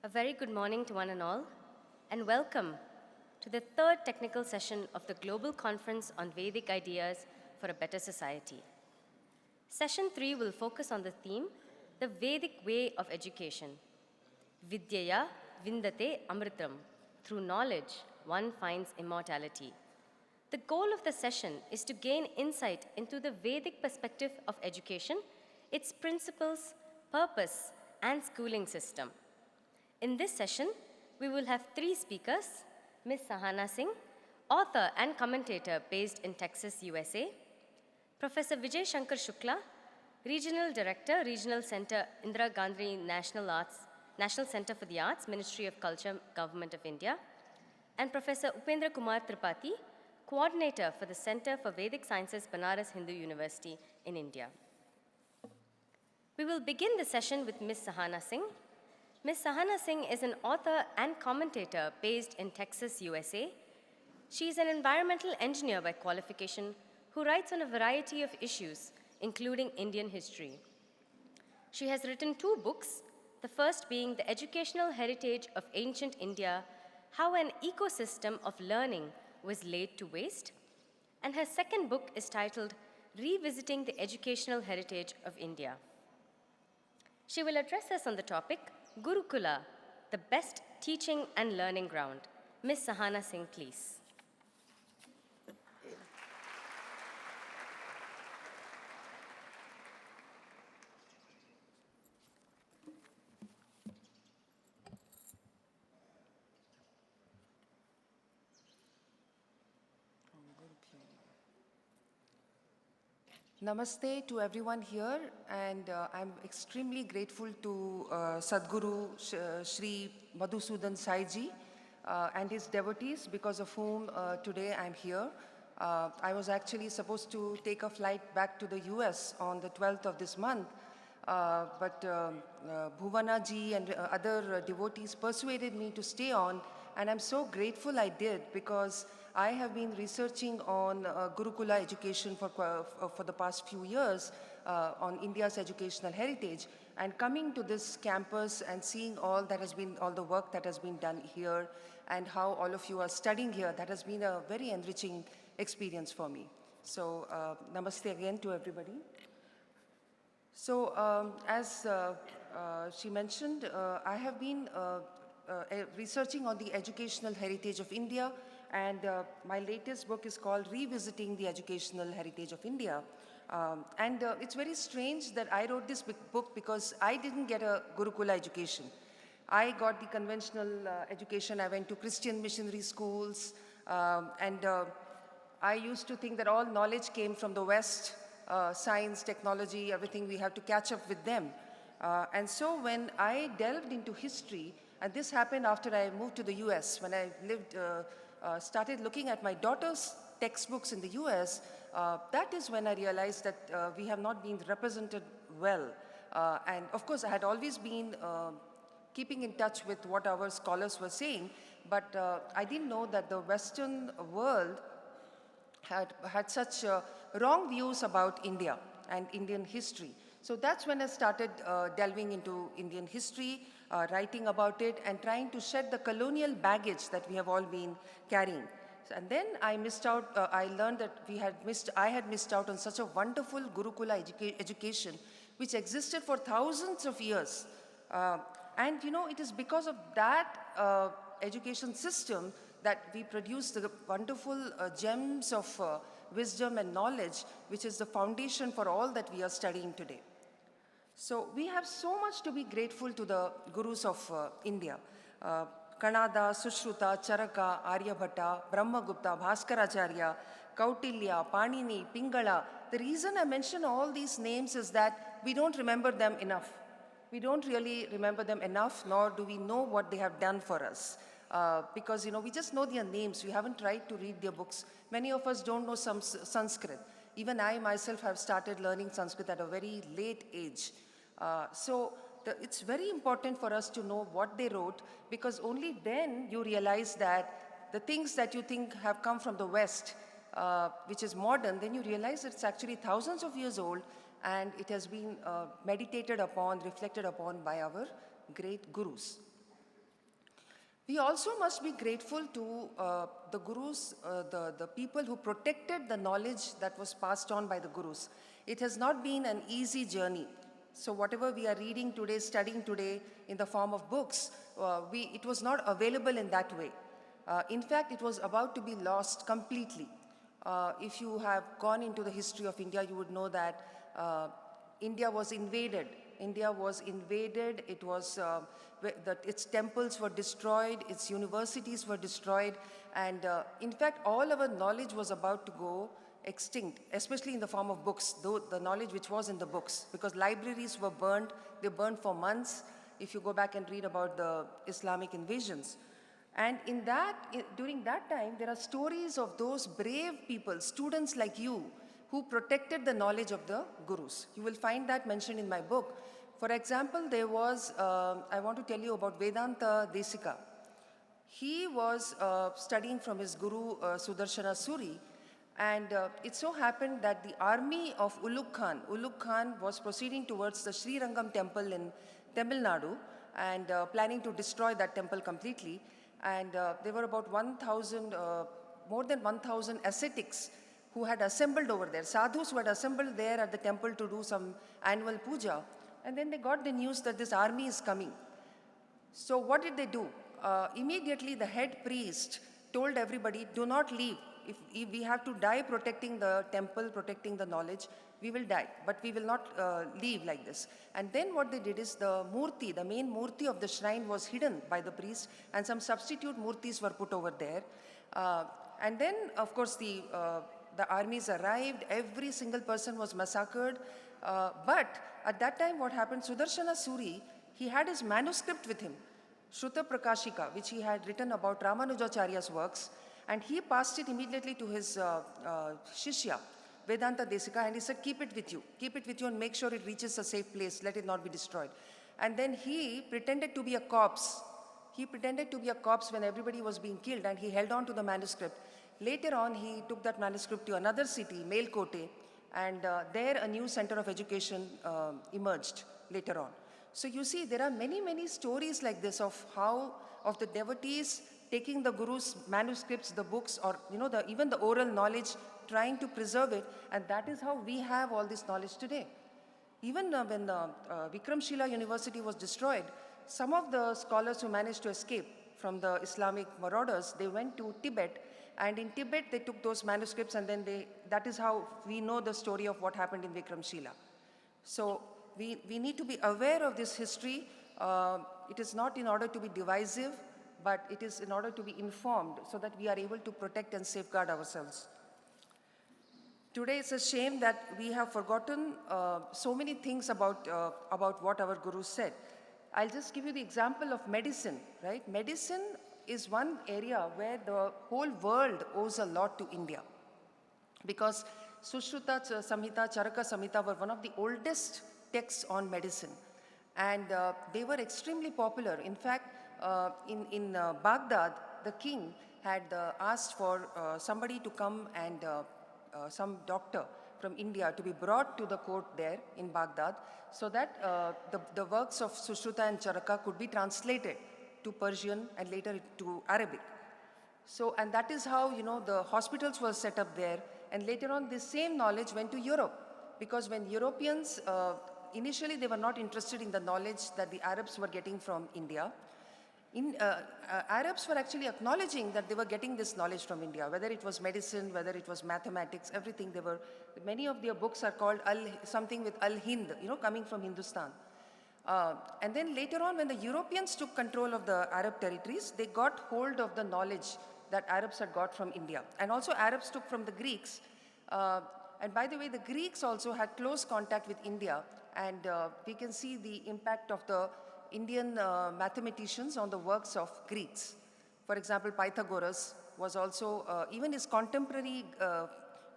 A very good morning to one and all, and welcome to the third technical session of the Global Conference on Vedic Ideas for a Better Society. Session 3 will focus on the theme, the Vedic way of education. Vidyaya vindate amritam. Through knowledge, one finds immortality. The goal of the session is to gain insight into the Vedic perspective of education, its principles, purpose, and schooling system. In this session, we will have three speakers: Ms. Sahana Singh, author and commentator based in Texas, USA; Professor Vijay Shankar Shukla, Regional Director, Regional Center, Indira Gandhi National Center for the Arts, Ministry of Culture, Government of India; and Professor Upendra Kumar Tripathi, Coordinator for the Center for Vedic Sciences, Banaras Hindu University in India. We will begin the session with Ms. Sahana Singh. Ms. Sahana Singh is an author and commentator based in Texas, USA. She is an environmental engineer by qualification who writes on a variety of issues, including Indian history. She has written 2 books, the first being The Educational Heritage of Ancient India, How an Ecosystem of Learning was Laid to Waste, and her second book is titled Revisiting the Educational Heritage of India. She will address us on the topic, Gurukula, the best teaching and learning ground. Ms. Sahana Singh, please. Namaste to everyone here, and I'm extremely grateful to Sadguru Shri Madhusudan Saiji and his devotees, because of whom today I'm here. I was actually supposed to take a flight back to the US on the 12th of this month, but Bhuvana ji and other devotees persuaded me to stay on, and I'm so grateful I did, because I have been researching on Gurukula education for the past few years on India's educational heritage, and coming to this campus and seeing all the work that has been done here and how all of you are studying here, that has been a very enriching experience for me. So namaste again to everybody. So as she mentioned, I have been researching on the educational heritage of India, and my latest book is called Revisiting the Educational Heritage of India. And it's very strange that I wrote this book because I didn't get a Gurukula education. I got the conventional education. I went to Christian missionary schools, and I used to think that all knowledge came from the West, science, technology, everything, we have to catch up with them. And so when I delved into history, and this happened after I moved to the US, when I started looking at my daughter's textbooks in the US, that is when I realized that we have not been represented well. And of course, I had always been keeping in touch with what our scholars were saying, but I didn't know that the Western world had such wrong views about India and Indian history. So that's when I started delving into Indian history, writing about it, and trying to shed the colonial baggage that we have all been carrying. And then I missed out, I learned that I had missed out on such a wonderful Gurukula education, which existed for thousands of years. And you know, it is because of that education system that we produce the wonderful gems of wisdom and knowledge, which is the foundation for all that we are studying today. So we have so much to be grateful to the gurus of India. Kanada, Sushruta, Charaka, Aryabhatta, Brahmagupta, Bhaskaracharya, Kautilya, Panini, Pingala. The reason I mention all these names is that we don't remember them enough. We don't really remember them enough, nor do we know what they have done for us. Because, you know, we just know their names. We haven't tried to read their books. Many of us don't know some Sanskrit. Even I myself have started learning Sanskrit at a very late age. So it's very important for us to know what they wrote, because only then you realize that the things that you think have come from the West, which is modern, then you realize it's actually thousands of years old, and it has been meditated upon, reflected upon by our great gurus. We also must be grateful to the gurus, the people who protected the knowledge that was passed on by the gurus. It has not been an easy journey. So whatever we are reading today, studying today in the form of books, it was not available in that way. In fact, it was about to be lost completely. If you have gone into the history of India, you would know that India was invaded. India was invaded. It was, its temples were destroyed, its universities were destroyed, and in fact, all our knowledge was about to go extinct, especially in the form of books, though the knowledge which was in the books, because libraries were burned. They burned for months, if you go back and read about the Islamic invasions. And during that time, there are stories of those brave people, students like you, who protected the knowledge of the gurus. You will find that mentioned in my book. For example, there was, I want to tell you about Vedanta Desika. He was studying from his guru, Sudarshana Suri, and it so happened that the army of Ulugh Khan was proceeding towards the Sri Rangam temple in Tamil Nadu and planning to destroy that temple completely. And there were about 1,000, more than 1,000 ascetics who had assembled over there, sadhus who had assembled there at the temple to do some annual puja. And then they got the news that this army is coming. So what did they do? Immediately the head priest told everybody, do not leave. If we have to die protecting the temple, protecting the knowledge, we will die, but we will not leave like this. And then what they did is the murti, the main murti of the shrine was hidden by the priest, and some substitute murtis were put over there. And then, of course, the armies arrived, every single person was massacred. But at that time, what happened, Sudarshana Suri, he had his manuscript with him, Shruta Prakashika, which he had written about Ramanujacharya's works, and he passed it immediately to his Shishya, Vedanta Desika, and he said, keep it with you and make sure it reaches a safe place, let it not be destroyed. And then he pretended to be a corpse. He pretended to be a corpse when everybody was being killed, and he held on to the manuscript. Later on, he took that manuscript to another city, Melkote, and there a new center of education emerged later on. So you see, there are many, many stories like this of the devotees taking the Guru's manuscripts, the books, or even the oral knowledge, trying to preserve it, and that is how we have all this knowledge today. Even when Vikramshila University was destroyed, some of the scholars who managed to escape from the Islamic marauders, they went to Tibet, and in Tibet they took those manuscripts, and then that is how we know the story of what happened in Vikramshila. So we need to be aware of this history. It is not in order to be divisive, but it is in order to be informed so that we are able to protect and safeguard ourselves. Today it's a shame that we have forgotten so many things about what our Guru said. I'll just give you the example of medicine, right? Medicine is one area where the whole world owes a lot to India. Because Sushruta Samhita, Charaka Samhita were one of the oldest texts on medicine. And they were extremely popular. In fact, in Baghdad, the king had asked for somebody to come and some doctor from India to be brought to the court there in Baghdad so that the works of Sushruta and Charaka could be translated to Persian and later to Arabic. So, and that is how, the hospitals were set up there, and later on this same knowledge went to Europe, because when Europeans, initially they were not interested in the knowledge that the Arabs were getting from India. Arabs were actually acknowledging that they were getting this knowledge from India, whether it was medicine, whether it was mathematics, everything. Many of their books are called something with Al-Hind, coming from Hindustan. And then later on, when the Europeans took control of the Arab territories, they got hold of the knowledge that Arabs had got from India. And also Arabs took from the Greeks. And by the way, the Greeks also had close contact with India. And we can see the impact of the Indian mathematicians on the works of Greeks. For example, Pythagoras was also, even his contemporary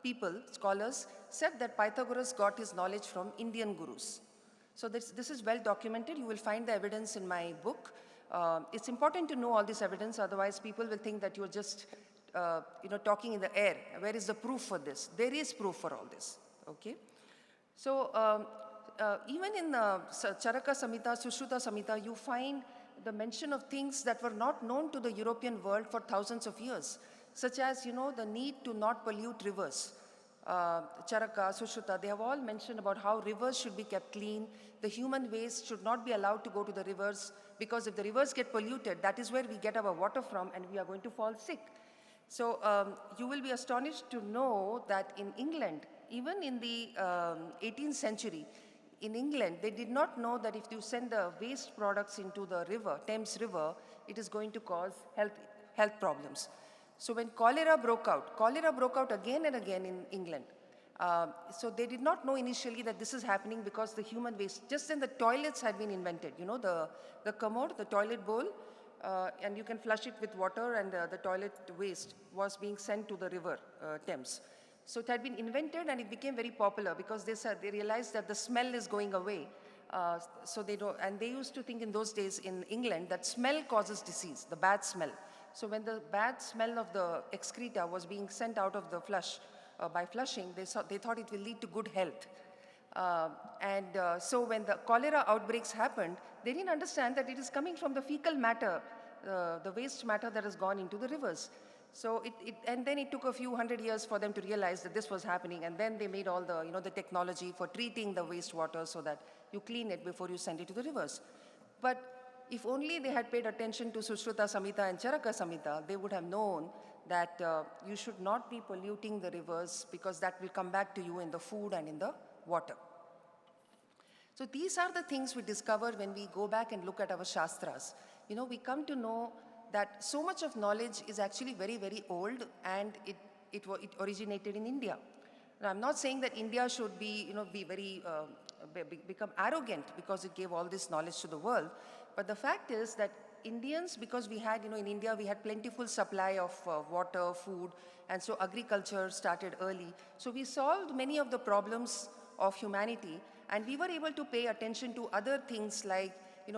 people, scholars, said that Pythagoras got his knowledge from Indian gurus. So this is well documented. You will find the evidence in my book. It's important to know all this evidence, otherwise people will think that you're just talking in the air. Where is the proof for this? There is proof for all this, okay? So even in Charaka Samhita, Sushruta Samhita, you find the mention of things that were not known to the European world for thousands of years, such as, the need to not pollute rivers. Charaka, Sushruta, they have all mentioned about how rivers should be kept clean. The human waste should not be allowed to go to the rivers, because if the rivers get polluted, that is where we get our water from, and we are going to fall sick. So you will be astonished to know that in England, even in the 18th century, in England, they did not know that if you send the waste products into the river, Thames River, it is going to cause health problems. So when cholera broke out again and again in England. So they did not know initially that this is happening because the human waste, just then the toilets had been invented, the commode, the toilet bowl, and you can flush it with water, and the toilet waste was being sent to the river Thames. So it had been invented, and it became very popular because they realized that the smell is going away. So they used to think in those days in England that smell causes disease, the bad smell. So when the bad smell of the excreta was being sent out of the flush, by flushing, they thought it will lead to good health. So when the cholera outbreaks happened, they didn't understand that it is coming from the fecal matter, the waste matter that has gone into the rivers. So and then it took a few hundred years for them to realize that this was happening, and then they made all the, the technology for treating the wastewater so that you clean it before you send it to the rivers. But if only they had paid attention to Sushruta Samhita and Charaka Samhita, they would have known that you should not be polluting the rivers, because that will come back to you in the food and in the water. So these are the things we discover when we go back and look at our Shastras. We come to know that so much of knowledge is actually very, very old, and it originated in India. Now, I'm not saying that India should be, become arrogant because it gave all this knowledge to the world. But the fact is that Indians, because we had, in India, we had plentiful supply of water, food, and so agriculture started early. So we solved many of the problems of humanity, and we were able to pay attention to other things like,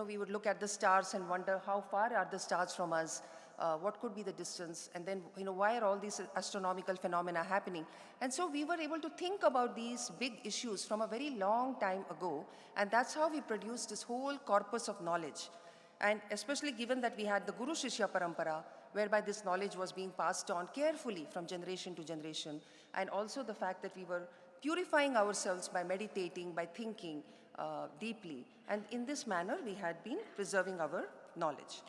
we would look at the stars and wonder how far are the stars from us, what could be the distance, and then, why are all these astronomical phenomena happening? And so we were able to think about these big issues from a very long time ago, and that's how we produced this whole corpus of knowledge. And especially given that we had the Guru Shishya Parampara, whereby this knowledge was being passed on carefully from generation to generation, and also the fact that we were purifying ourselves by meditating, by thinking deeply. And in this manner, we had been preserving our knowledge.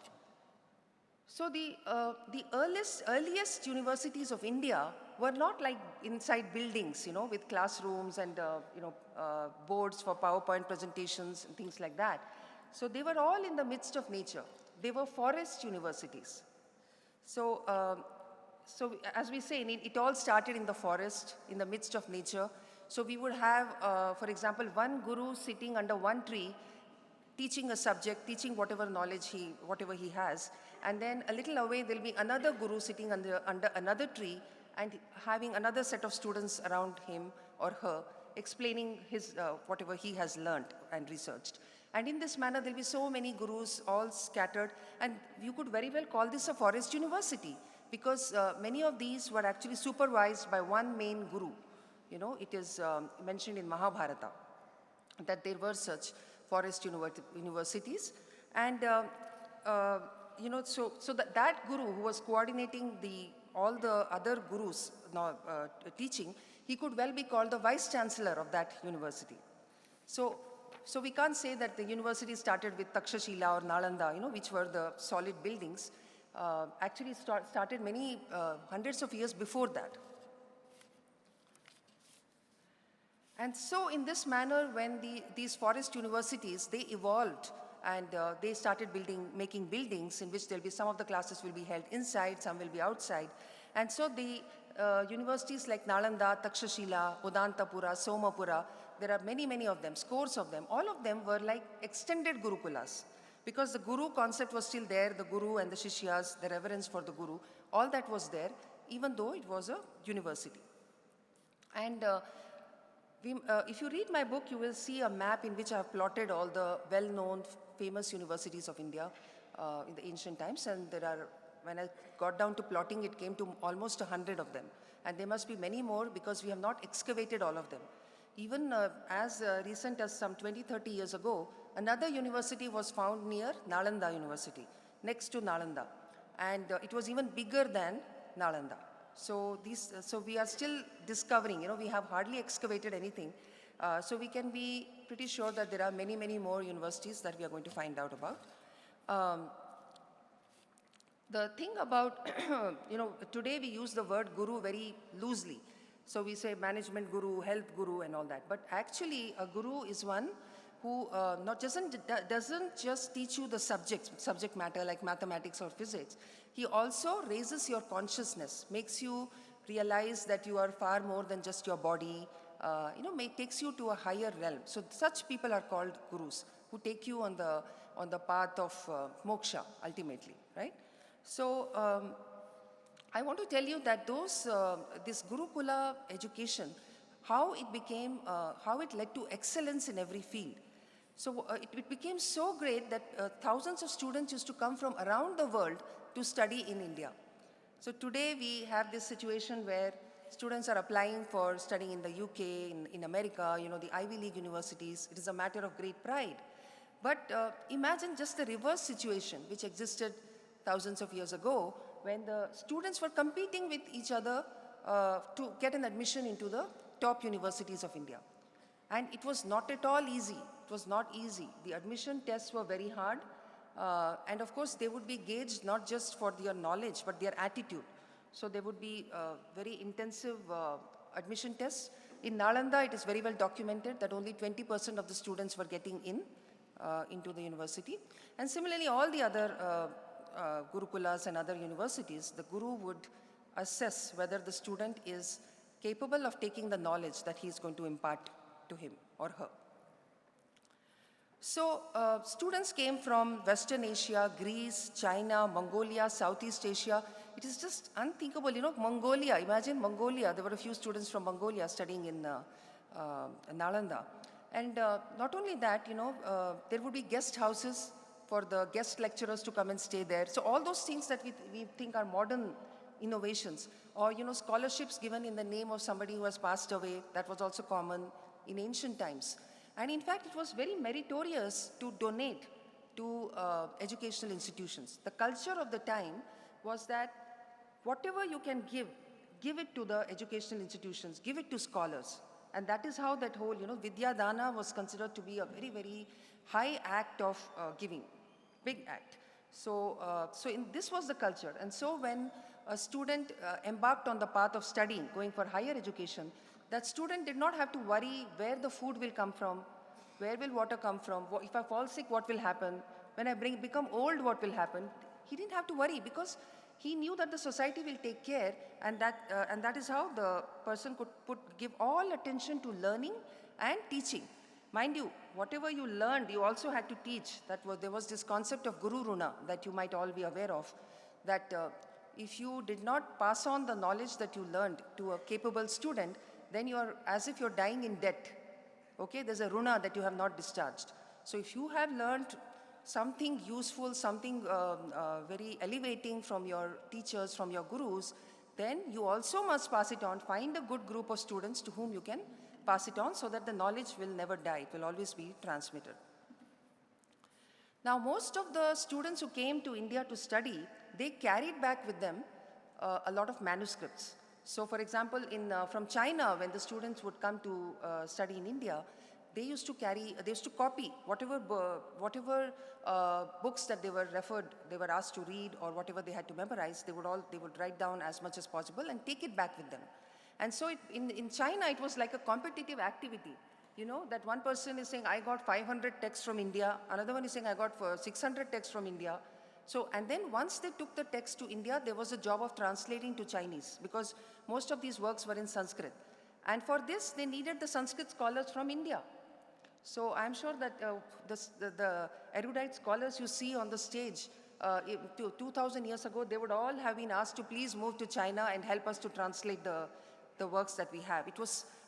So the earliest universities of India were not like inside buildings, with classrooms and boards for PowerPoint presentations and things like that. So they were all in the midst of nature. They were forest universities. So as we say, it all started in the forest, in the midst of nature. So we would have, for example, one guru sitting under one tree, teaching a subject, teaching whatever knowledge whatever he has. And then a little away, there'll be another guru sitting under another tree and having another set of students around him or her, explaining whatever he has learned and researched. And in this manner, there'll be so many gurus all scattered. And you could very well call this a forest university, because many of these were actually supervised by one main guru. It is mentioned in Mahabharata that there were such forest universities. And, so that guru who was coordinating all the other gurus teaching, he could well be called the vice chancellor of that university. So we can't say that the university started with Takshashila or Nalanda, which were the solid buildings. Actually started many hundreds of years before that. And so in this manner, when these forest universities, they evolved, and they started making buildings in which there'll be some of the classes will be held inside, some will be outside. And so the universities like Nalanda, Takshashila, Udantapura, Somapura, there are many, many of them, scores of them. All of them were like extended Gurukulas, because the Guru concept was still there, the Guru and the Shishyas, the reverence for the Guru, all that was there, even though it was a university. And if you read my book, you will see a map in which I have plotted all the well-known, famous universities of India in the ancient times. And when I got down to plotting, it came to almost 100 of them. And there must be many more, because we have not excavated all of them. Even as recent as some 20, 30 years ago, another university was found near Nalanda University, next to Nalanda. And it was even bigger than Nalanda. So, so we are still discovering, we have hardly excavated anything. So we can be pretty sure that there are many, many more universities that we are going to find out about. The thing about, today we use the word guru very loosely. So we say management guru, health guru and all that. But actually a guru is one who doesn't just teach you the subject matter like mathematics or physics. He also raises your consciousness, makes you realize that you are far more than just your body, takes you to a higher realm. So such people are called gurus, who take you on the path of moksha ultimately, right? So I want to tell you that this Gurukula education, how it led to excellence in every field. So it became so great that thousands of students used to come from around the world to study in India. So today we have this situation where students are applying for studying in the UK, in America, the Ivy League universities. It is a matter of great pride. But imagine just the reverse situation which existed thousands of years ago, when the students were competing with each other to get an admission into the top universities of India. And it was not at all easy. It was not easy. The admission tests were very hard. And of course, they would be gauged not just for their knowledge, but their attitude. So there would be very intensive admission tests. In Nalanda, it is very well documented that only 20% of the students were getting into the university. And similarly, all the other Gurukulas and other universities, the guru would assess whether the student is capable of taking the knowledge that he is going to impart to him or her. So students came from Western Asia, Greece, China, Mongolia, Southeast Asia. It is just unthinkable, Mongolia, imagine Mongolia. There were a few students from Mongolia studying in Nalanda. And not only that, there would be guest houses for the guest lecturers to come and stay there. So all those things that we think are modern innovations, or scholarships given in the name of somebody who has passed away, that was also common in ancient times. And in fact, it was very meritorious to donate to educational institutions. The culture of the time was that whatever you can give it to the educational institutions, give it to scholars. And that is how that whole, Vidya Dana was considered to be a very, very high act of giving, big act. So, this was the culture. And so when a student embarked on the path of studying, going for higher education, that student did not have to worry where the food will come from, where will water come from, if I fall sick, what will happen, when I become old, what will happen. He didn't have to worry because he knew that the society will take care, and that is how the person could give all attention to learning and teaching. Mind you, whatever you learned, you also had to teach. There was this concept of Guru Runa that you might all be aware of, that if you did not pass on the knowledge that you learned to a capable student, then you are as if you're dying in debt. Okay, there's a Runa that you have not discharged. So if you have learned something useful, something very elevating from your teachers, from your gurus, then you also must pass it on. Find a good group of students to whom you can pass it on so that the knowledge will never die. It will always be transmitted. Now, most of the students who came to India to study, they carried back with them a lot of manuscripts. So, for example, from China, when the students would come to study in India, they used to copy whatever books that they were asked to read, or whatever they had to memorize. They would write down as much as possible and take it back with them. And so in China, it was like a competitive activity. That one person is saying, I got 500 texts from India. Another one is saying, I got 600 texts from India. So, and then once they took the text to India, there was a job of translating to Chinese, because most of these works were in Sanskrit. And for this, they needed the Sanskrit scholars from India. So I'm sure that the erudite scholars you see on the stage 2,000 years ago, they would all have been asked to please move to China and help us to translate the works that we have.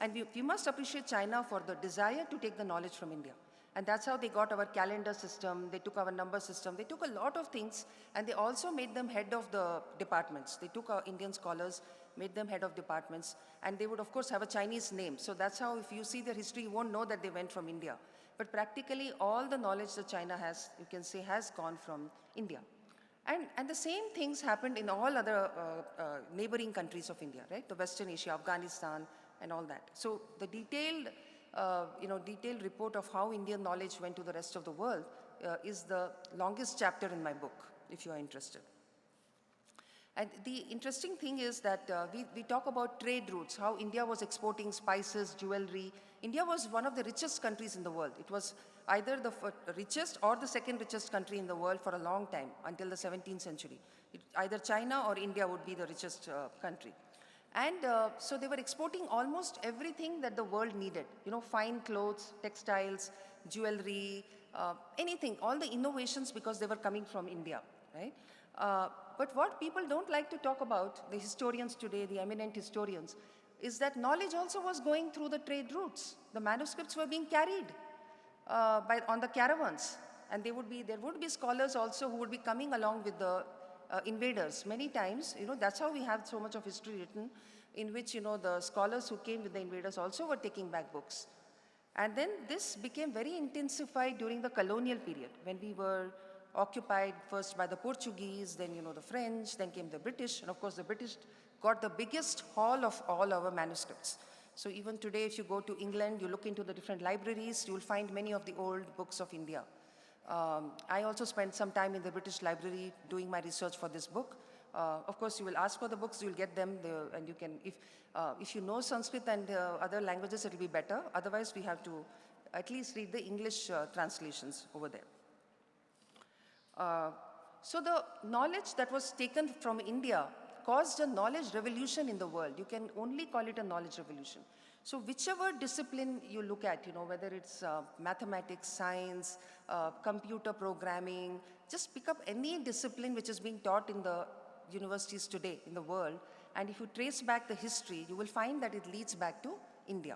And we must appreciate China for the desire to take the knowledge from India. And that's how they got our calendar system, they took our number system, they took a lot of things, and they also made them head of the departments. They took our Indian scholars, made them head of departments, and they would of course have a Chinese name. So that's how, if you see their history, you won't know that they went from India. But practically all the knowledge that China has, you can say, has gone from India. And the same things happened in all other neighboring countries of India, right? The Western Asia, Afghanistan, and all that. So the detailed report of how Indian knowledge went to the rest of the world is the longest chapter in my book, if you are interested. And the interesting thing is that we talk about trade routes, how India was exporting spices, jewelry. India was one of the richest countries in the world. It was either the richest or the second richest country in the world for a long time, until the 17th century. Either China or India would be the richest country. And so they were exporting almost everything that the world needed. You know, fine clothes, textiles, jewelry, anything, all the innovations, because they were coming from India, right? But what people don't like to talk about, the historians today, the eminent historians, is that knowledge also was going through the trade routes. The manuscripts were being carried on the caravans. And there would be scholars also who would be coming along with the invaders. Many times, you know, that's how we have so much of history written, in which, you know, the scholars who came with the invaders also were taking back books. And then this became very intensified during the colonial period, when we were occupied first by the Portuguese, then, you know, the French, then came the British, and of course the British got the biggest haul of all our manuscripts. So even today, if you go to England, you look into the different libraries, you will find many of the old books of India. I also spent some time in the British Library doing my research for this book. Of course, you will ask for the books, you will get them, and you can, if you know Sanskrit and other languages, it will be better. Otherwise, we have to at least read the English translations over there. So the knowledge that was taken from India caused a knowledge revolution in the world. You can only call it a knowledge revolution. So whichever discipline you look at, you know, whether it's mathematics, science, computer programming, just pick up any discipline which is being taught in the universities today in the world, and if you trace back the history, you will find that it leads back to India.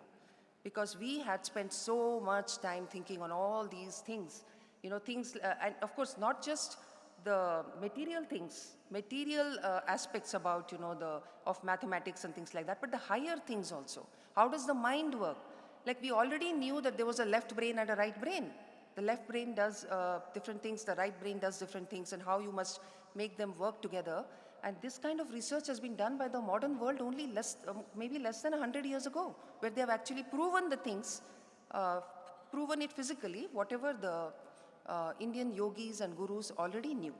Because we had spent so much time thinking on all these things, you know, things, and of course, not just the material things, material aspects about, you know, of mathematics and things like that, but the higher things also. How does the mind work? Like, we already knew that there was a left brain and a right brain. The left brain does different things, the right brain does different things, and how you must make them work together. And this kind of research has been done by the modern world only maybe less than 100 years ago, where they have actually proven the things, proven it physically, whatever the Indian yogis and gurus already knew.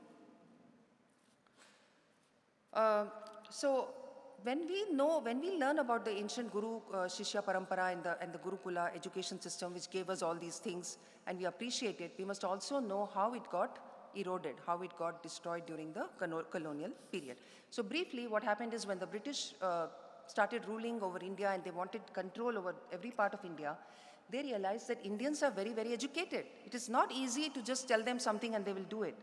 So when we learn about the ancient Guru Shishya Parampara and the Gurukula education system, which gave us all these things, and we appreciate it, we must also know how it got eroded, how it got destroyed during the colonial period. So briefly, what happened is, when the British started ruling over India and they wanted control over every part of India, they realized that Indians are very, very educated. It is not easy to just tell them something and they will do it.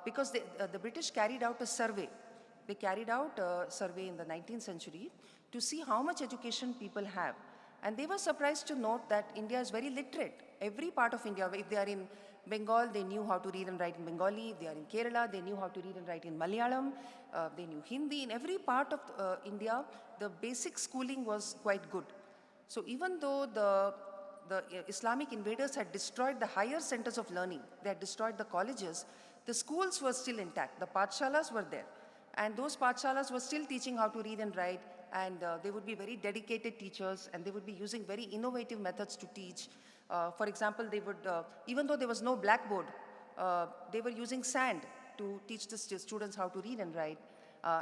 Because the British carried out a survey. They carried out a survey in the 19th century to see how much education people have. And they were surprised to note that India is very literate. Every part of India, if they are in Bengal, they knew how to read and write in Bengali. If they are in Kerala, they knew how to read and write in Malayalam. They knew Hindi. In every part of India, the basic schooling was quite good. So even though the Islamic invaders had destroyed the higher centers of learning, they had destroyed the colleges, the schools were still intact. The pathshalas were there. And those pathshalas were still teaching how to read and write, and they would be very dedicated teachers, and they would be using very innovative methods to teach. For example, they would, even though there was no blackboard, they were using sand to teach the students how to read and write.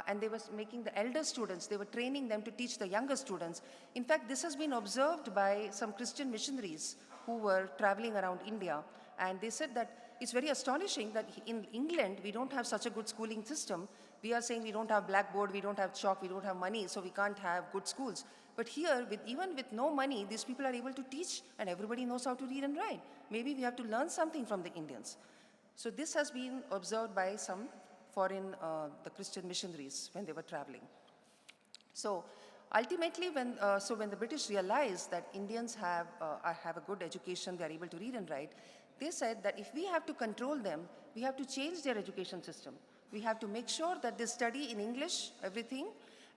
And they were making the elder students, they were training them to teach the younger students. In fact, this has been observed by some Christian missionaries who were traveling around India. And they said that it's very astonishing that in England, we don't have such a good schooling system. We are saying we don't have blackboard, we don't have chalk, we don't have money, so we can't have good schools. But here, even with no money, these people are able to teach, and everybody knows how to read and write. Maybe we have to learn something from the Indians. So this has been observed by some foreign, the Christian missionaries when they were traveling. So Ultimately, when the British realized that Indians have a good education, they are able to read and write, they said that if we have to control them, we have to change their education system. We have to make sure that they study in English, everything,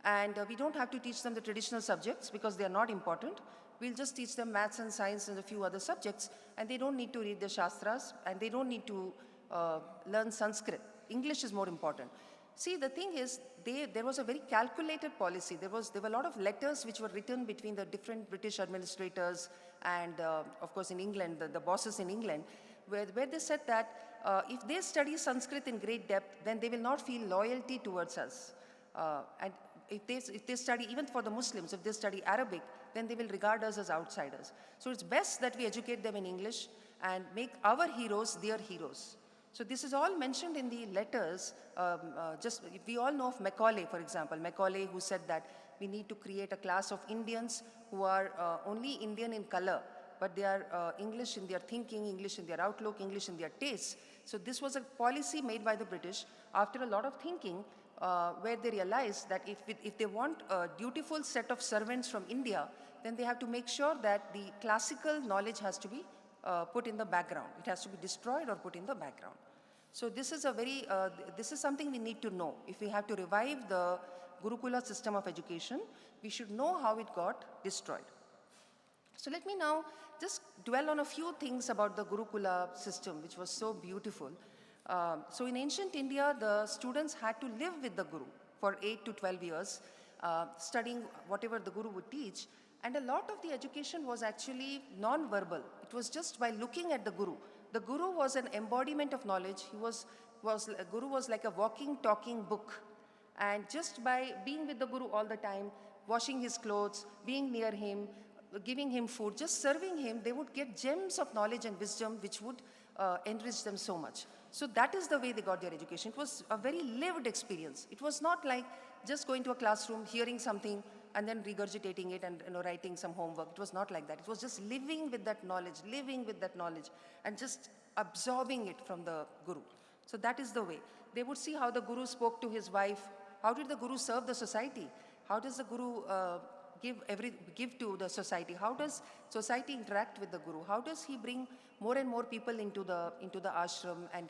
and we don't have to teach them the traditional subjects because they are not important. We'll just teach them maths and science and a few other subjects, and they don't need to read the Shastras, and they don't need to learn Sanskrit. English is more important. See, the thing is, there was a very calculated policy. There were a lot of letters which were written between the different British administrators and, of course, in England, the bosses in England, where they said that if they study Sanskrit in great depth, then they will not feel loyalty towards us. And if they study, even for the Muslims, if they study Arabic, then they will regard us as outsiders. So it's best that we educate them in English and make our heroes their heroes. So this is all mentioned in the letters. We all know of Macaulay, for example. Macaulay, who said that we need to create a class of Indians who are only Indian in color, but they are English in their thinking, English in their outlook, English in their tastes. So this was a policy made by the British after a lot of thinking, where they realized that if they want a dutiful set of servants from India, then they have to make sure that the classical knowledge has to be put in the background. It has to be destroyed or put in the background. So this is this is something we need to know. If we have to revive the Gurukula system of education, we should know how it got destroyed. So let me now just dwell on a few things about the Gurukula system, which was so beautiful. So in ancient India, the students had to live with the Guru for 8 to 12 years, studying whatever the Guru would teach. And a lot of the education was actually non-verbal. It was just by looking at the Guru. The Guru was an embodiment of knowledge. Guru was like a walking, talking book. And just by being with the Guru all the time, washing his clothes, being near him, giving him food, just serving him, they would get gems of knowledge and wisdom which would enrich them so much. So that is the way they got their education. It was a very lived experience. It was not like just going to a classroom, hearing something, and then regurgitating it and writing some homework. It was not like that. It was just living with that knowledge, and just absorbing it from the Guru. So that is the way. They would see how the Guru spoke to his wife. How did the Guru serve the society? How does the Guru give to the society? How does society interact with the Guru? How does he bring more and more people into the ashram and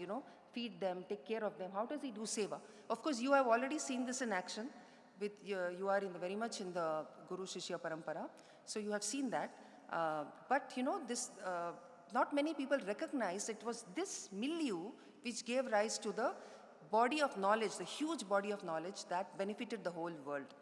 feed them, take care of them? How does he do seva? Of course, you have already seen this in action. You are very much in the Guru Shishya Parampara, so you have seen that. But this not many people recognize it was this milieu which gave rise to the body of knowledge, the huge body of knowledge that benefited the whole world.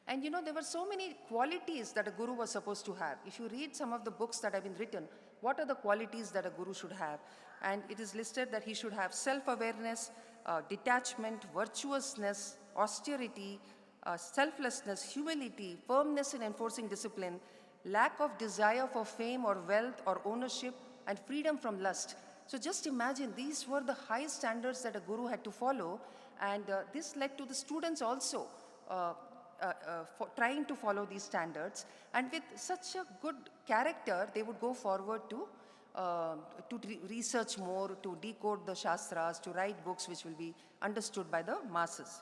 And there were so many qualities that a Guru was supposed to have. If you read some of the books that have been written, what are the qualities that a Guru should have? And it is listed that he should have self-awareness, detachment, virtuousness, austerity, selflessness, humility, firmness in enforcing discipline, lack of desire for fame or wealth or ownership, and freedom from lust. So just imagine, these were the high standards that a Guru had to follow, and this led to the students also trying to follow these standards. And with such a good character, they would go forward to research more, to decode the Shastras, to write books which will be understood by the masses.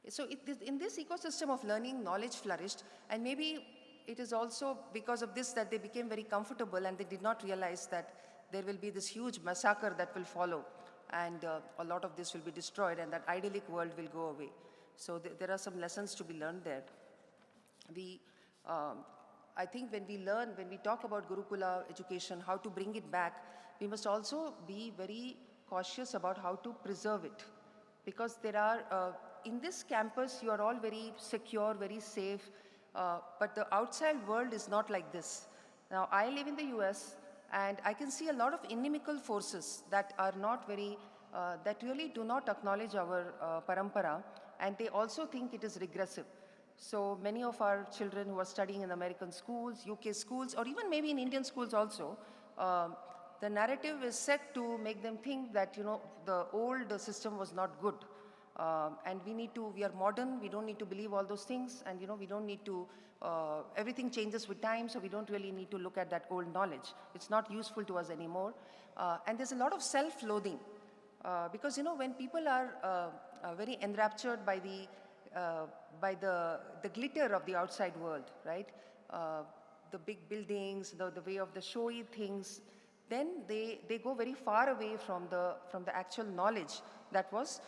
So in this ecosystem of learning, knowledge flourished, and maybe it is also because of this that they became very comfortable and they did not realize that there will be this huge massacre that will follow, and a lot of this will be destroyed and that idyllic world will go away. So there are some lessons to be learned there. I think when we talk about Gurukula education, how to bring it back, we must also be very cautious about how to preserve it. Because there are, in this campus, you are all very secure, very safe, but the outside world is not like this. Now, I live in the US, and I can see a lot of inimical forces that are not very, that really do not acknowledge our parampara, and they also think it is regressive. So many of our children who are studying in American schools, UK schools, or even maybe in Indian schools also, the narrative is set to make them think that, the old system was not good. And we are modern, we don't need to believe all those things, and we don't need to, everything changes with time, so we don't really need to look at that old knowledge. It's not useful to us anymore. And there's a lot of self-loathing. Because, when people are very enraptured by the by the glitter of the outside world, right? The big buildings, the way of the showy things, then they go very far away from the actual knowledge that was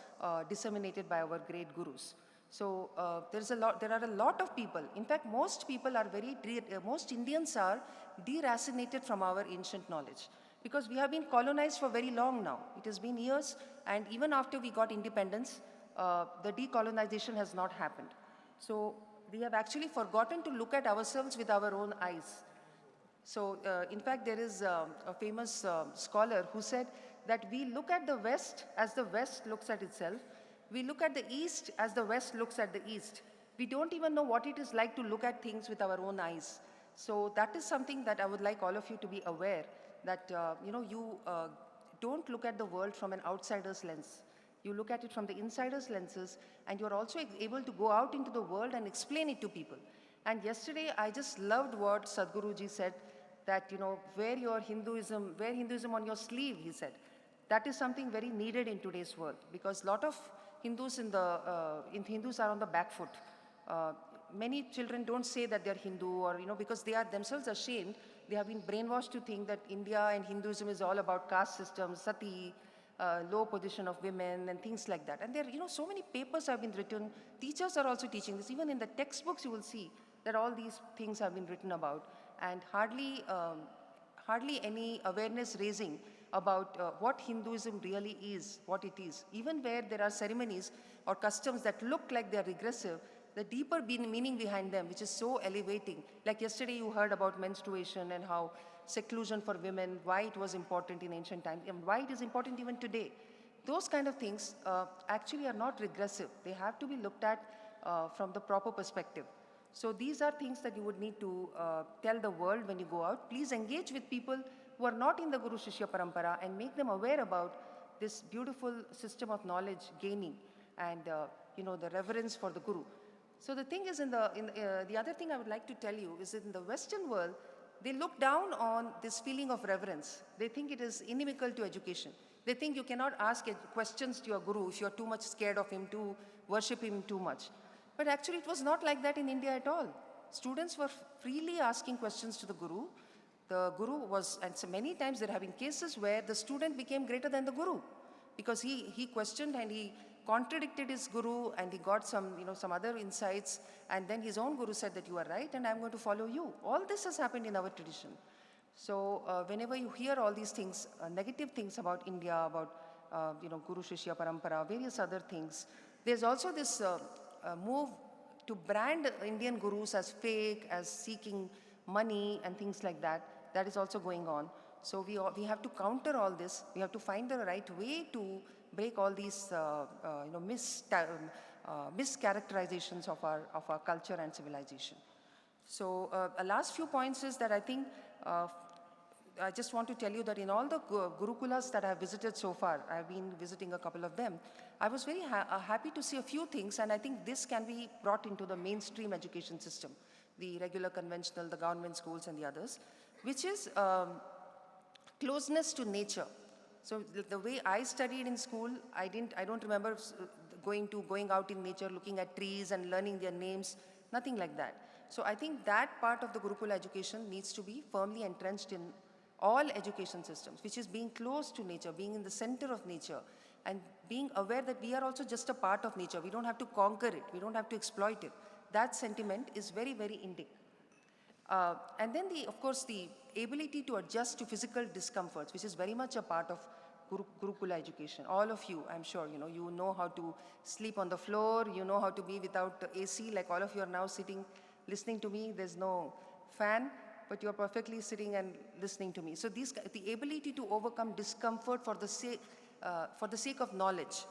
disseminated by our great gurus. So there are a lot of people. In fact, most people are most Indians are deracinated from our ancient knowledge because we have been colonized for very long now. It has been years, and even after we got independence, the decolonization has not happened. So we have actually forgotten to look at ourselves with our own eyes. So in fact, there is a famous scholar who said that we look at the West as the West looks at itself. We look at the East as the West looks at the East. We don't even know what it is like to look at things with our own eyes. So that is something that I would like all of you to be aware that you don't look at the world from an outsider's lens. You look at it from the insider's lenses, and you're also able to go out into the world and explain it to people. And yesterday, I just loved what Sadhguruji said, that, wear Hinduism on your sleeve, he said. That is something very needed in today's world, because a lot of Hindus Hindus are on the back foot. Many children don't say that they're Hindu, or, because they are themselves ashamed. They have been brainwashed to think that India and Hinduism is all about caste systems, sati, low position of women and things like that. And there, so many papers have been written. Teachers are also teaching this. Even in the textbooks, you will see that all these things have been written about, and hardly any awareness raising about what Hinduism really is, what it is. Even where there are ceremonies or customs that look like they're regressive, the deeper meaning behind them, which is so elevating. Like yesterday you heard about menstruation and how seclusion for women, why it was important in ancient times, and why it is important even today. Those kind of things actually are not regressive. They have to be looked at from the proper perspective. So these are things that you would need to tell the world when you go out. Please engage with people who are not in the Guru Shishya Parampara and make them aware about this beautiful system of knowledge gaining and the reverence for the Guru. So the thing is, the other thing I would like to tell you is that in the Western world, they look down on this feeling of reverence. They think it is inimical to education. They think you cannot ask questions to your Guru if you're too much scared of him, to worship him too much. But actually, it was not like that in India at all. Students were freely asking questions to the Guru. The Guru was, and so many times there have been cases where the student became greater than the Guru because he questioned and he contradicted his Guru, and he got some other insights, and then his own Guru said that you are right and I'm going to follow you. All this has happened in our tradition. So whenever you hear all these things, negative things about India, about Guru Shishya Parampara, various other things, there's also this move to brand Indian gurus as fake, as seeking money and things like that. That is also going on. So we have to counter all this. We have to find the right way to break all these mischaracterizations of our culture and civilization. So last few points is that I think I just want to tell you that in all the Gurukulas that I have visited so far, I have been visiting a couple of them, I was very happy to see a few things, and I think this can be brought into the mainstream education system, the regular conventional, the government schools and the others, which is closeness to nature. So the way I studied in school, I don't remember going out in nature, looking at trees and learning their names, nothing like that. So I think that part of the Gurukula education needs to be firmly entrenched in all education systems, which is being close to nature, being in the center of nature, and being aware that we are also just a part of nature. We don't have to conquer it. We don't have to exploit it. That sentiment is very, very Indic. And then, of course, the ability to adjust to physical discomforts, which is very much a part of Gurukula education. All of you, I'm sure, you know how to sleep on the floor, you know how to be without AC, like all of you are now sitting, listening to me. There's no fan, but you're perfectly sitting and listening to me. So the ability to overcome discomfort for the sake of knowledge,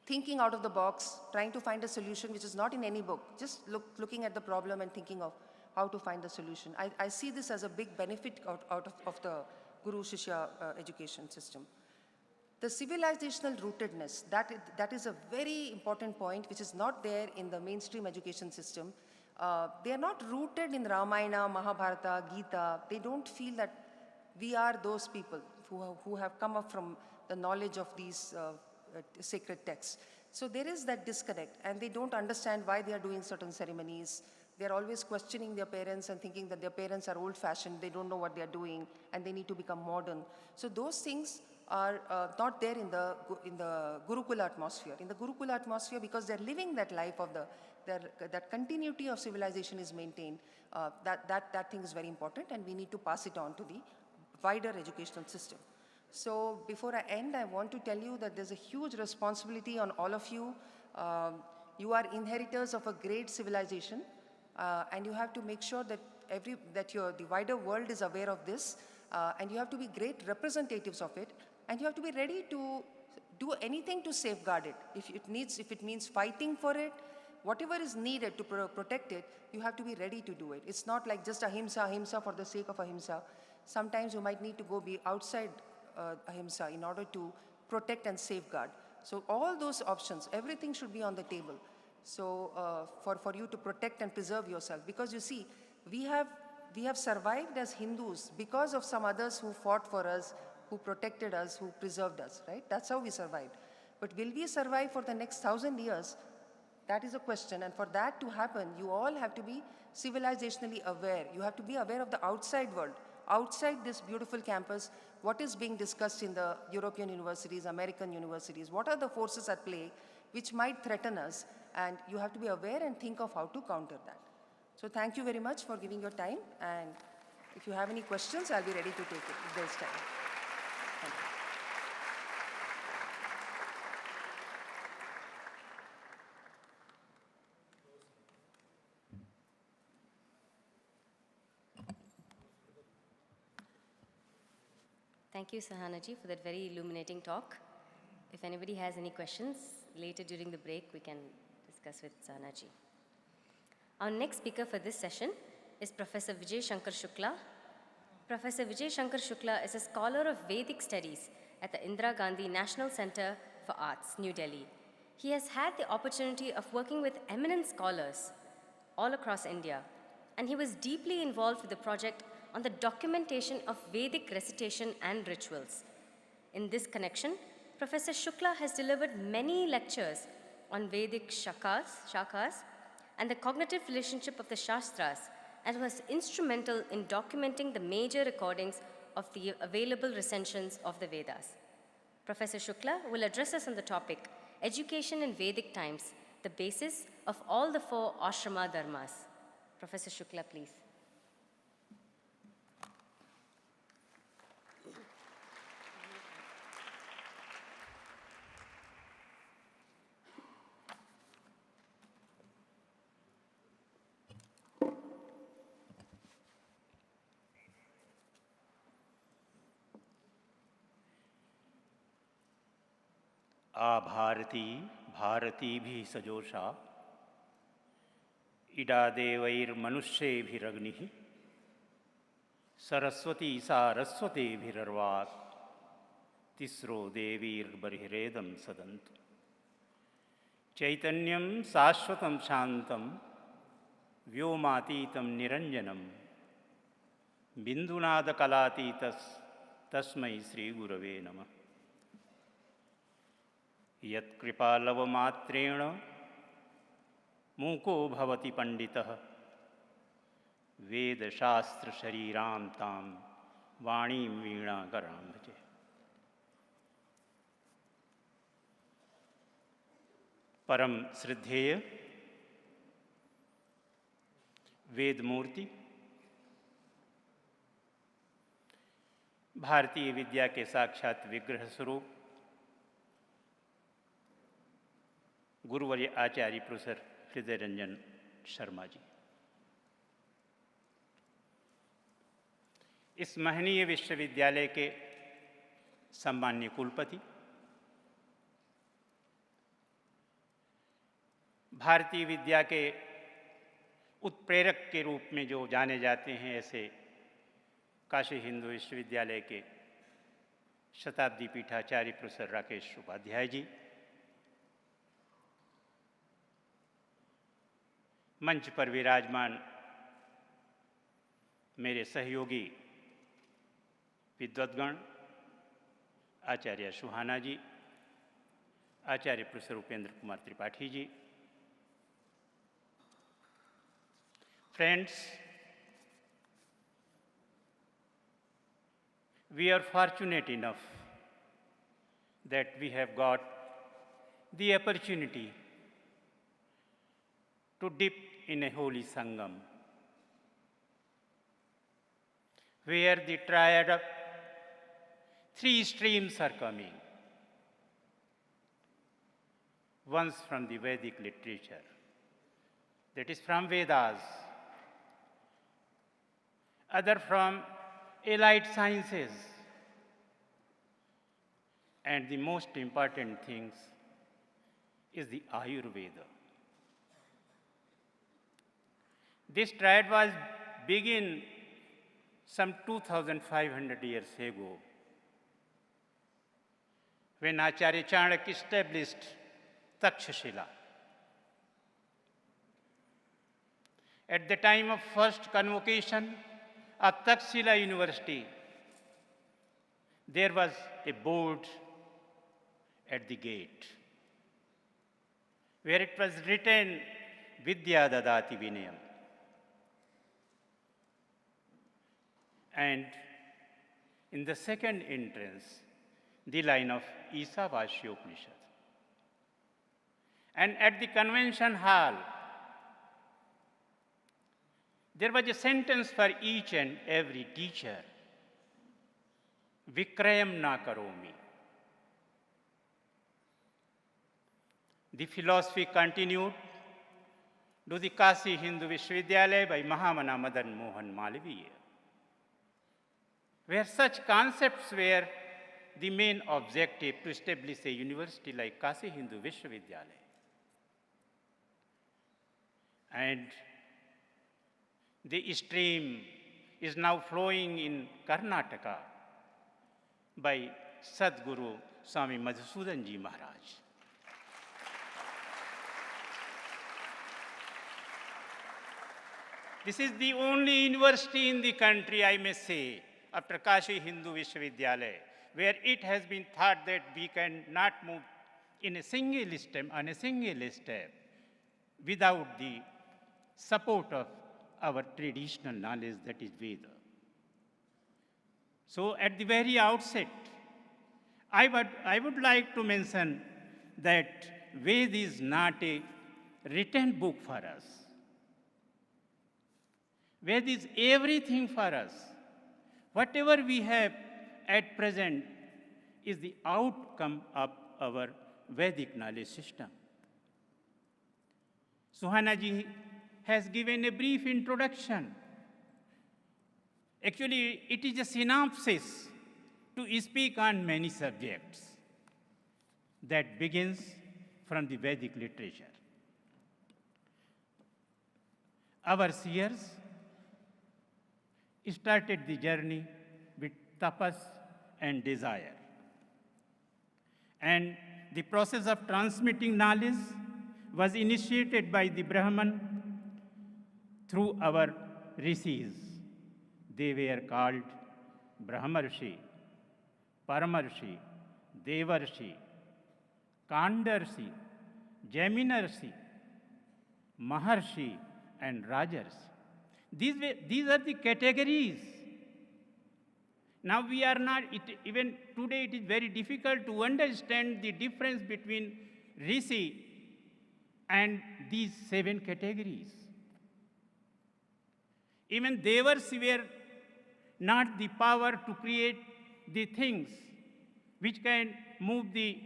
thinking out of the box, trying to find a solution which is not in any book, just looking at the problem and thinking of how to find the solution. I see this as a big benefit out of the Guru Shishya education system. The civilizational rootedness, that is a very important point which is not there in the mainstream education system. They are not rooted in Ramayana, Mahabharata, Gita. They don't feel that we are those people who have come up from the knowledge of these sacred texts. So there is that disconnect, and they don't understand why they are doing certain ceremonies. They're always questioning their parents and thinking that their parents are old-fashioned, they don't know what they're doing, and they need to become modern. So those things are not there in the Gurukula atmosphere. In the Gurukula atmosphere, because they're living that life of that continuity of civilization is maintained, that thing is very important, and we need to pass it on to the wider educational system. So before I end, I want to tell you that there's a huge responsibility on all of you. You are inheritors of a great civilization, and you have to make sure that the wider world is aware of this, and you have to be great representatives of it, and you have to be ready to do anything to safeguard it. If it means fighting for it, whatever is needed to protect it, you have to be ready to do it. It's not like just ahimsa for the sake of ahimsa. Sometimes you might need to go be outside ahimsa in order to protect and safeguard. So all those options, everything should be on the table. So for you to protect and preserve yourself, because you see, we have survived as Hindus because of some others who fought for us, who protected us, who preserved us, right? That's how we survived. But will we survive for the next 1,000 years? That is a question, and for that to happen, you all have to be civilizationally aware. You have to be aware of the outside world. Outside this beautiful campus, what is being discussed in the European universities, American universities? What are the forces at play which might threaten us? And you have to be aware and think of how to counter that. So thank you very much for giving your time. And if you have any questions, I'll be ready to take it if there's time. Thank you. Thank you, Sahanaji, for that very illuminating talk. If anybody has any questions, later during the break, we can discuss with Sahanaji. Our next speaker for this session is Professor Vijay Shankar Shukla. Professor Vijay Shankar Shukla is a scholar of Vedic studies at the Indira Gandhi National Center for Arts, New Delhi. He has had the opportunity of working with eminent scholars all across India, and he was deeply involved with the project on the documentation of Vedic recitation and rituals. In this connection, Professor Shukla has delivered many lectures on Vedic shakas and the cognitive relationship of the Shastras, and was instrumental in documenting the major recordings of the available recensions of the Vedas. Professor Shukla will address us on the topic, Education in Vedic Times, the basis of all the 4 āśrama dharmas. Professor Shukla, please. Bharti Bharti भी सजोषा इडा देवैर्मनुष्येभिरग्निः सरस्वती सारस्वतीभिरर्वाक् तिस्रो देवीर्बर्हिरेदं सदन्तु चैतन्यं शाश्वतं शान्तं व्योमातीतं निरञ्जनं बिन्दुनादकलातीतस्तस्मै श्रीगुरवे नमः। यत्कृपालवमात्रेण मूको भवति पंडितः वेदशास्त्रशरीरां तां वाणीं वीणाकरां भजे। परम श्रद्धेय वेदमूर्ति, भारतीय विद्या के साक्षात विग्रह स्वरूप गुरुवर्य आचार्य प्रोफेसर हृदय रंजन शर्मा जी, इस महनीय विश्वविद्यालय के सम्मान्य कुलपति, भारतीय विद्या के उत्प्रेरक के रूप में जो जाने जाते हैं, ऐसे काशी हिंदू विश्वविद्यालय के शताब्दी पीठाचार्य प्रोफेसर राकेश उपाध्याय जी, मंच पर विराजमान मेरे सहयोगी विद्वद्गण, आचार्य सुहाना जी, आचार्य professor Upendra Kumar Tripathi ji, friends, we are fortunate enough that we have got the opportunity to dip in a holy Sangam, where the triad of three streams are coming. One from the Vedic literature, that is from Vedas, other from allied sciences, and the most important things is the Ayurveda. This triad was begun some 2,500 years ago, when Acharya Chanakya established Takshashila. At the time of first convocation of Takshashila University, there was a board at the gate where it was written Vidya Dadati Vinayam. And in the second entrance, the line of Isavasyopanishad. And at the convention hall, there was a sentence for each and every teacher, Vikrayam na karomi. The philosophy continued to the Kashi Hindu Vishwavidyalaya by Mahamana Madan Mohan Malviya, where such concepts were the main objective to establish a university like Kashi Hindu Vishwavidyalaya. And the stream is now flowing in Karnataka by Sadguru Swami Madhusudan ji Maharaj. This is the only university in the country, I may say, after Kashi Hindu Vishwavidyalaya, where it has been thought that we cannot move in a single step, on a single step, without the support of our traditional knowledge, that is Veda. So at the very outset, I would like to mention that Veda is not a written book for us. Veda is everything for us. Whatever we have at present is the outcome of our Vedic knowledge system. Suhana ji has given a brief introduction. Actually, it is a synopsis to speak on many subjects that begins from the Vedic literature. Our seers started the journey with tapas and desire. And the process of transmitting knowledge was initiated by the Brahman through our rishis. They were called Brahmarshi, Paramarshi, Devarshi, Kandarshi, Jaminarshi, Maharshi, and Rajarshi. These are the categories. Now we are not, even today it is very difficult to understand the difference between Rishi and these 7 categories. Even Devarsi were not the power to create the things which can move the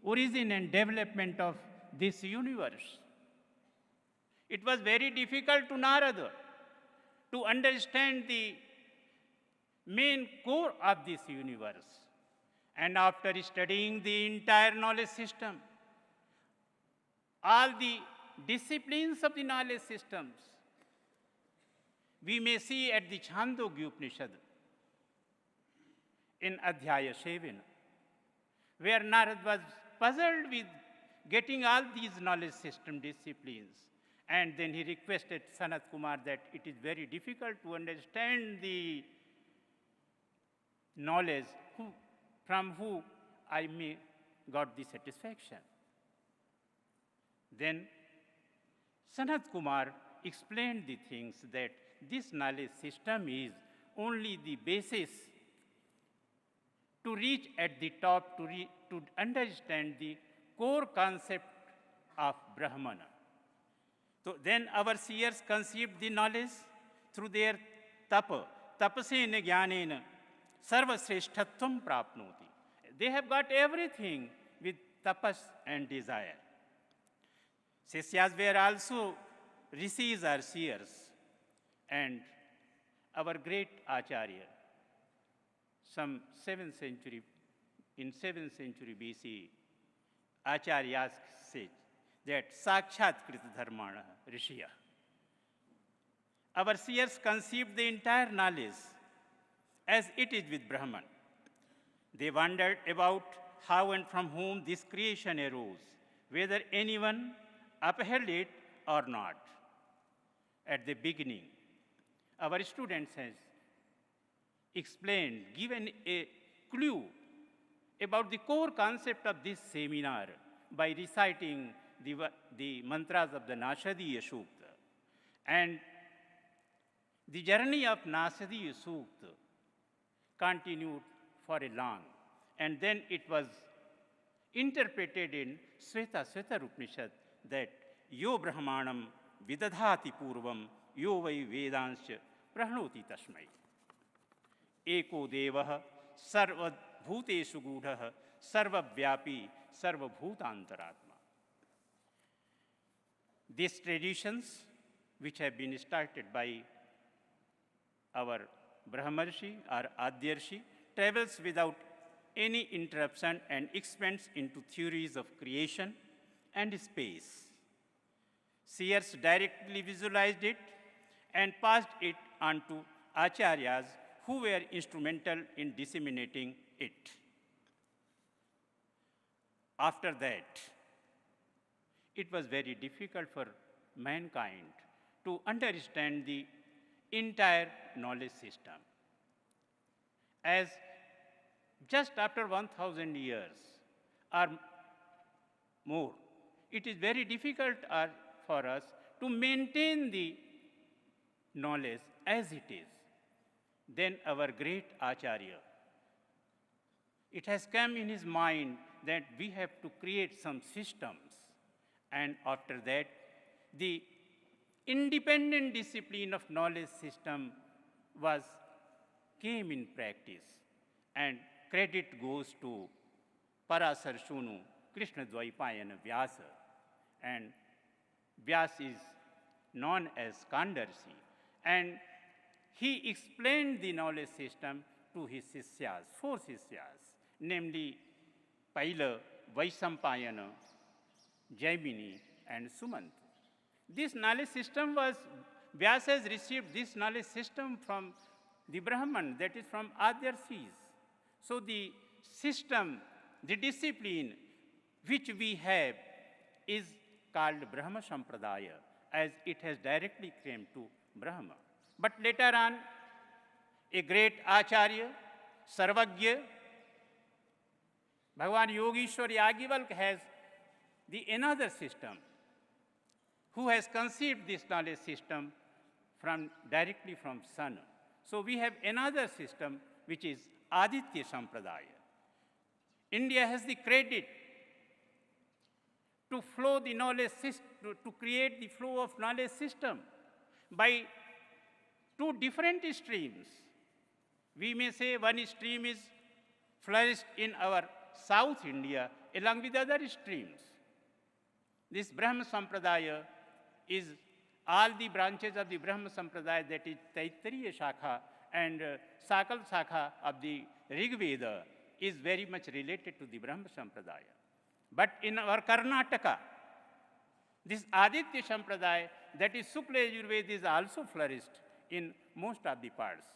origin and development of this universe. It was very difficult to Narada to understand the main core of this universe. And after studying the entire knowledge system, all the disciplines of the knowledge systems, we may see at the Chandogya Upanishad in Adhyaya 7, where Narad was puzzled with getting all these knowledge system disciplines. And then he requested Sanat Kumar that it is very difficult to understand the knowledge from who I may got the satisfaction. Then Sanat Kumar explained the things that this knowledge system is only the basis to reach at the top, to understand the core concept of Brahmana. So then our seers conceived the knowledge through their tapa. Tapasena jnanena sarvasreshtatvam prapnoti. They have got everything with tapas and desire. Sishyas were also rishis or seers. And our great Acharya, some 7th century, in 7th century BC, Acharya said that Sakshat Krita Dharmana Rishiya. Our seers conceived the entire knowledge as it is with Brahman. They wondered about how and from whom this creation arose, whether anyone upheld it or not. At the beginning, our students has explained, given a clue about the core concept of this seminar by reciting the mantras of the Nashadiya Sukta. And the journey of Nashadiya Sukta continued for a long, and then it was interpreted in Sveta Upanishad that Yo Brahmanam Vidadhati Purvam Yo Vai Vedansya Prahnoti Tasmai. Eko Devaha Sarva Bhuteshu Gudhaha Sarva Vyapi Sarva Bhutantaratma. These traditions, which have been started by our Brahmarshi or Adyarshi, travels without any interruption and expands into theories of creation and space. Seers directly visualized it and passed it on to acharyas who were instrumental in disseminating it. After that, it was very difficult for mankind to understand the entire knowledge system. As just after 1,000 years or more, it is very difficult for us to maintain the knowledge as it is. Then our great Acharya, it has come in his mind that we have to create some systems. And after that, the independent discipline of knowledge system came in practice. And credit goes to Parasar Shunu, Krishna Dvaipayana Vyasa. And Vyasa is known as Kandarsi. And he explained the knowledge system to his Sishyas, 4 Sishyas, namely Paila, Vaisampayana, Jaimini, and Sumant. This knowledge system Vyasa has received this knowledge system from the Brahman, that is from Adyarshis. So the system, the discipline which we have is called Brahma Sampradaya, as it has directly come to Brahma. But later on, a great Acharya, Sarvagya, Bhagavan Yogeshwar Yagyavalkya has another system, who has conceived this knowledge system directly from sun. So we have another system which is Aditya Sampradaya. India has the credit to flow the knowledge system, to create the flow of knowledge system by 2 different streams. We may say one stream is flourished in our South India along with other streams. This Brahma Sampradaya is all the branches of the Brahma Sampradaya, that is Taittiriya Shakha and Sakal Shakha of the Rig Veda, is very much related to the Brahma Sampradaya. But in our Karnataka, this Aditya Sampradaya, that is Sukla Yajurveda, is also flourished in most of the parts.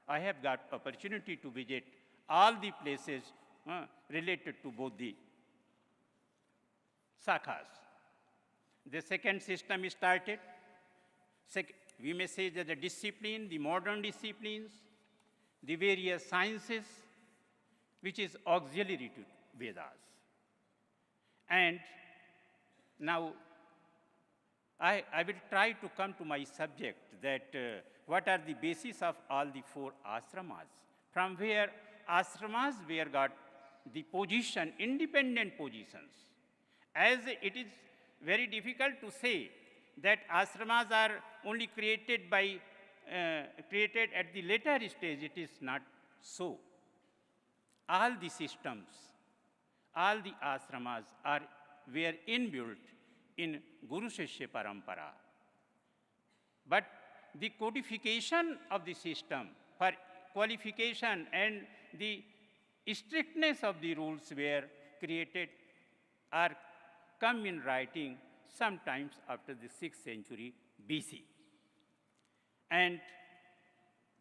I have got opportunity to visit all the places related to both the Sakhas. The second system is started. We may say that the discipline, the modern disciplines, the various sciences, which is auxiliary to Vedas. And now I will try to come to my subject, that what are the basis of all the four ashramas, from where ashramas were got the position, independent positions. As it is very difficult to say that ashramas are only created created at the later stage, it is not so. All the systems, all the ashramas were inbuilt in Guru Shishya Parampara. But the codification of the system for qualification and the strictness of the rules were created or come in writing sometimes after the 6th century BC. And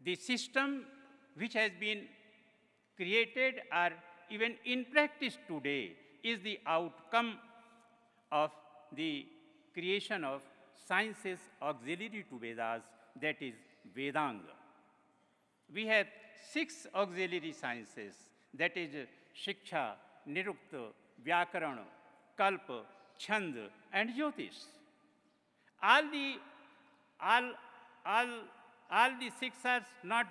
the system which has been created or even in practice today is the outcome of the creation of sciences auxiliary to Vedas, that is Vedanga. We have 6 auxiliary sciences, that is Shiksha, Nirukta, Vyakarana, Kalpa, Chand, and Jyotish. All the 6 are not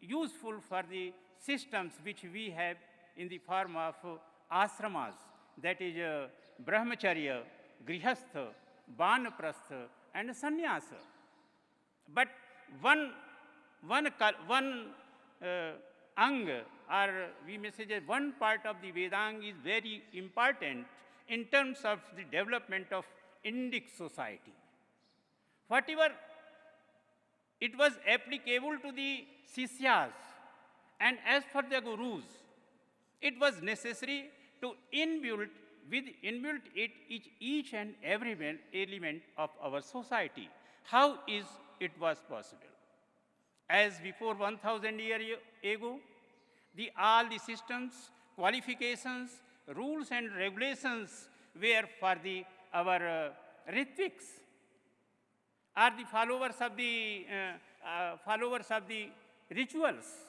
useful for the systems which we have in the form of ashramas, that is brahmacharya, grihastha, vanaprastha, and sannyasa. But one anga, or we may say that one part of the Vedanga is very important in terms of the development of Indic society. Whatever it was applicable to the Sishyas, and as for the Gurus, it was necessary to inbuilt each and every element of our society. How is it was possible? As before 1,000 years ago, all the systems, qualifications, rules and regulations were for our Ritviks, are the followers of the rituals.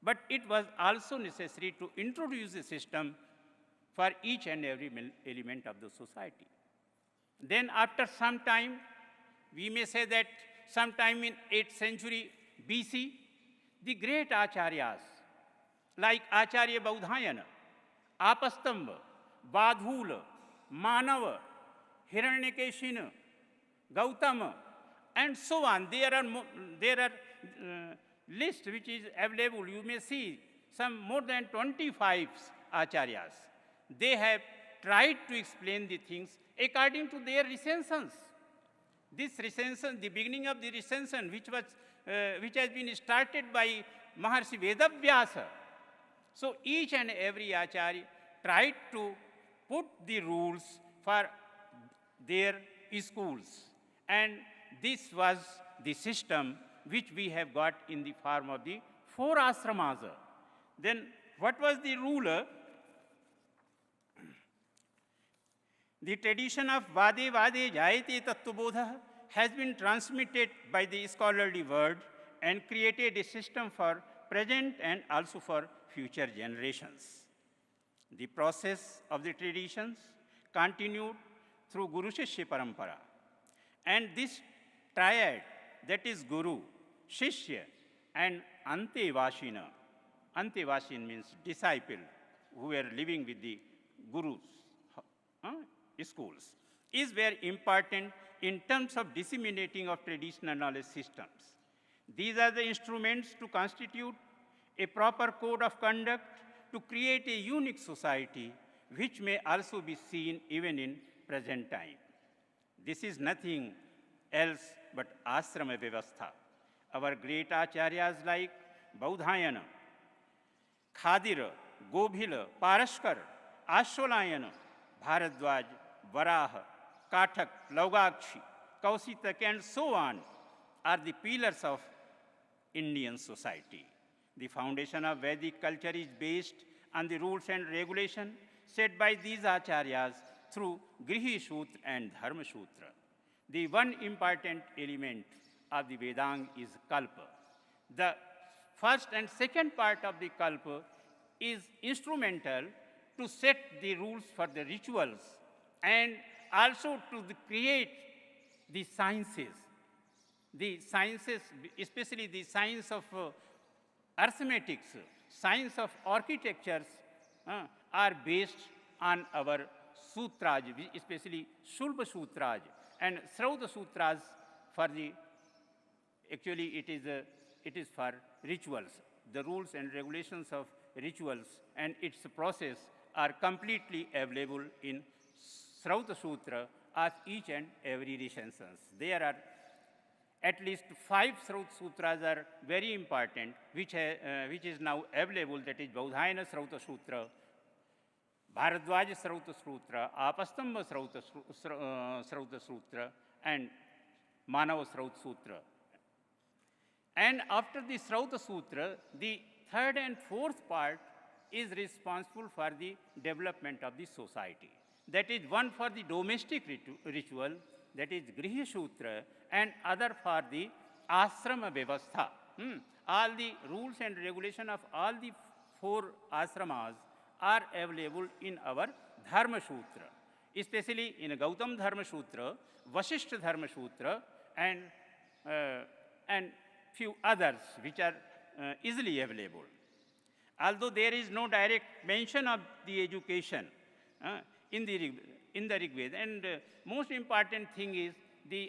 But it was also necessary to introduce a system for each and every element of the society. Then after some time, we may say that sometime in 8th century BC, the great acharyas like Acharya Baudhayana, Apastamba, Badhula, Manava, Hiranyakeshina, Gautama, and so on. There are list which is available. You may see some more than 25 acharyas. They have tried to explain the things according to their recensions. This recension, the beginning of the recension, which has been started by Maharshi Vedavyasa. So each and every acharya tried to put the rules for their schools. And this was the system which we have got in the form of the 4 ashramas. Then what was the ruler? The tradition of Vade Vade Jayate Tattvabodha has been transmitted by the scholarly world and created a system for present and also for future generations. The process of the traditions continued through Guru Shishya Parampara. And this triad, that is Guru, Shishya, and Antevashina. Antevashin means disciple, who were living with the Gurus, schools, is very important in terms of disseminating of traditional knowledge systems. These are the instruments to constitute a proper code of conduct to create a unique society, which may also be seen even in present time. This is nothing else but āśrama vyavastha. Our great acharyas like Baudhayana, Khadira, Gobhila, Parashkar, Ashwalayana, Bharadwaj, Varaha, Kathak, Laugakshi, Kausitak, and so on are the pillars of Indian society. The foundation of Vedic culture is based on the rules and regulations set by these acharyas through Grihi Sutra and Dharma Sutra. The one important element of the Vedanga is Kalpa. The first and second part of the Kalpa is instrumental to set the rules for the rituals, and also to create the sciences. The sciences, especially the science of arithmetics, science of architectures, are based on our sutras, especially Shulba Sutras and Srauta Sutras for the, actually it is for rituals. The rules and regulations of rituals and its process are completely available in Srauta Sutra of each and every recensions. There are at least 5 Srauta Sutras are very important, which is now available, that is Baudhayana Srauta Sutra, Bharadwaja Srauta Sutra, Apastamba Srauta Sutra, and Manava Srauta Sutra. And after the Srauta Sutra, the third and fourth part is responsible for the development of the society. That is one for the domestic ritual, that is Griha Sutra, and other for the āśrama vyavastha. All the rules and regulation of all the 4 āśramas are available in our Dharma Sutra, especially in Gautam Dharma Sutra, Vasishtha Dharma Sutra, and few others which are easily available. Although there is no direct mention of the education in the Rig Veda, and most important thing is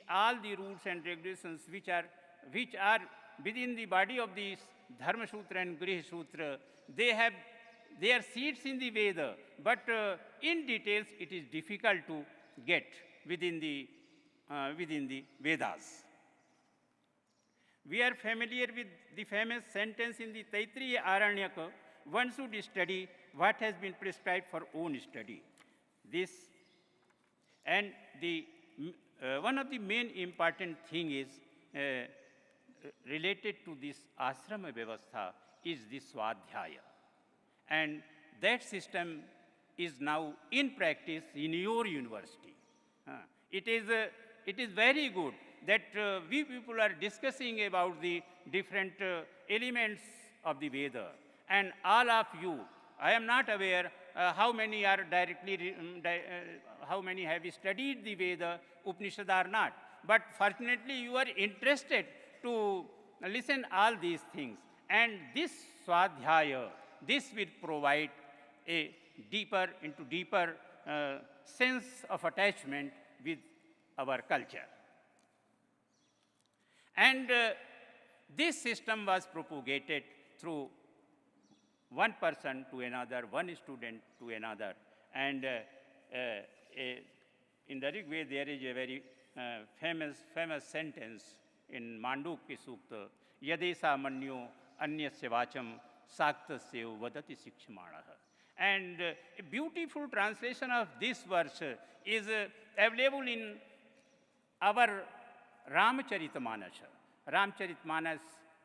all the rules and regulations which are within the body of this Dharma Sutra and Griha Sutra, they have their seeds in the Veda, but in details it is difficult to get within the Vedas. We are familiar with the famous sentence in the Taittiriya Aranyaka, one should study what has been prescribed for own study. This, and one of the main important thing is related to this āśrama vyavastha is the Swadhyaya. And that system is now in practice in your university. It is very good that we people are discussing about the different elements of the Veda. And all of you, I am not aware how many are how many have studied the Veda, Upanishad or not. But fortunately, you are interested to listen all these things. And this Swadhyaya, this will provide a deeper sense of attachment with our culture. And this system was propagated through one person to another, one student to another. And in the Rig Veda, there is a very famous sentence in Mandukya Sukta, Yadesa manyo anyasya vacham saktasya vadati sikshmanaha. And a beautiful translation of this verse is available in our Ramcharitmanas. Ramcharitmanas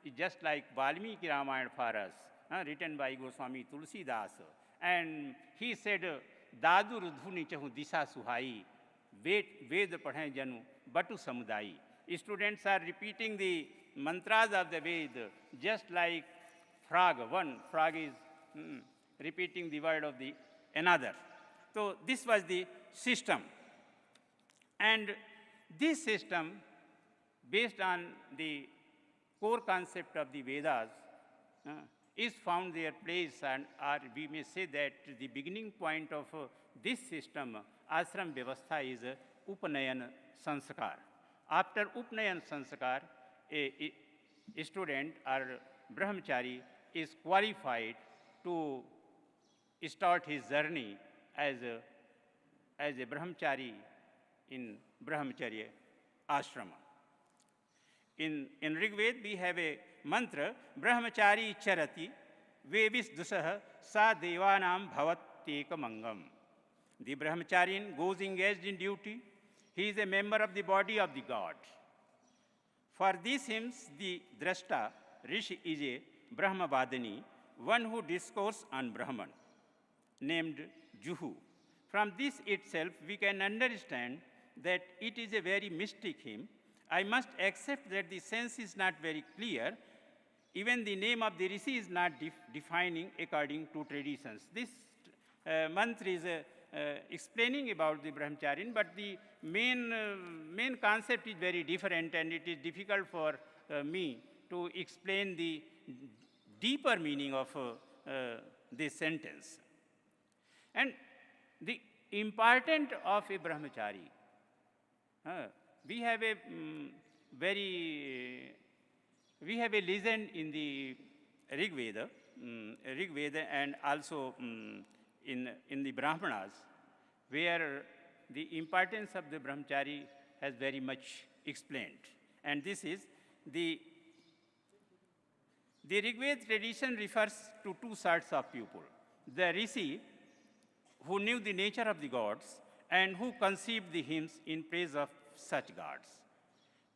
is just like Valmiki Ramayana for us, written by Goswami Tulsidas. And he said, Dadu Rudhuni chahu disha suhai, Ved padhe janu batu samudai. Students are repeating the mantras of the Ved, just like frog. One frog is repeating the word of the another. So this was the system. And this system, based on the core concept of the Vedas, is found their place, and we may say that the beginning point of this system, Ashram Vyavastha, is Upanayan Sanskar. After Upanayan Sanskar, a student or brahmachari is qualified to start his journey as a brahmachari in brahmacharya āśrama. In Rig Veda, we have a mantra, brahmachari charati vevis dusah sa devanam bhavateka mangam. The brahmacharian goes engaged in duty. He is a member of the body of the god. For these hymns, the drashta, Rishi, is a Brahmavadini, one who discourses on Brahman, named Juhu. From this itself, we can understand that it is a very mystic hymn. I must accept that the sense is not very clear. Even the name of the Rishi is not defining according to traditions. mantra is explaining about the brahmacharin, but the main concept is very different, and it is difficult for me to explain the deeper meaning of this sentence. And the importance of a brahmachari, we have a we have a legend in the Rig Veda, and also in the Brahmanas, where the importance of the brahmachari has very much explained. And this is the Rig Veda tradition refers to two sorts of people: the rishi, who knew the nature of the gods and who conceived the hymns in praise of such gods,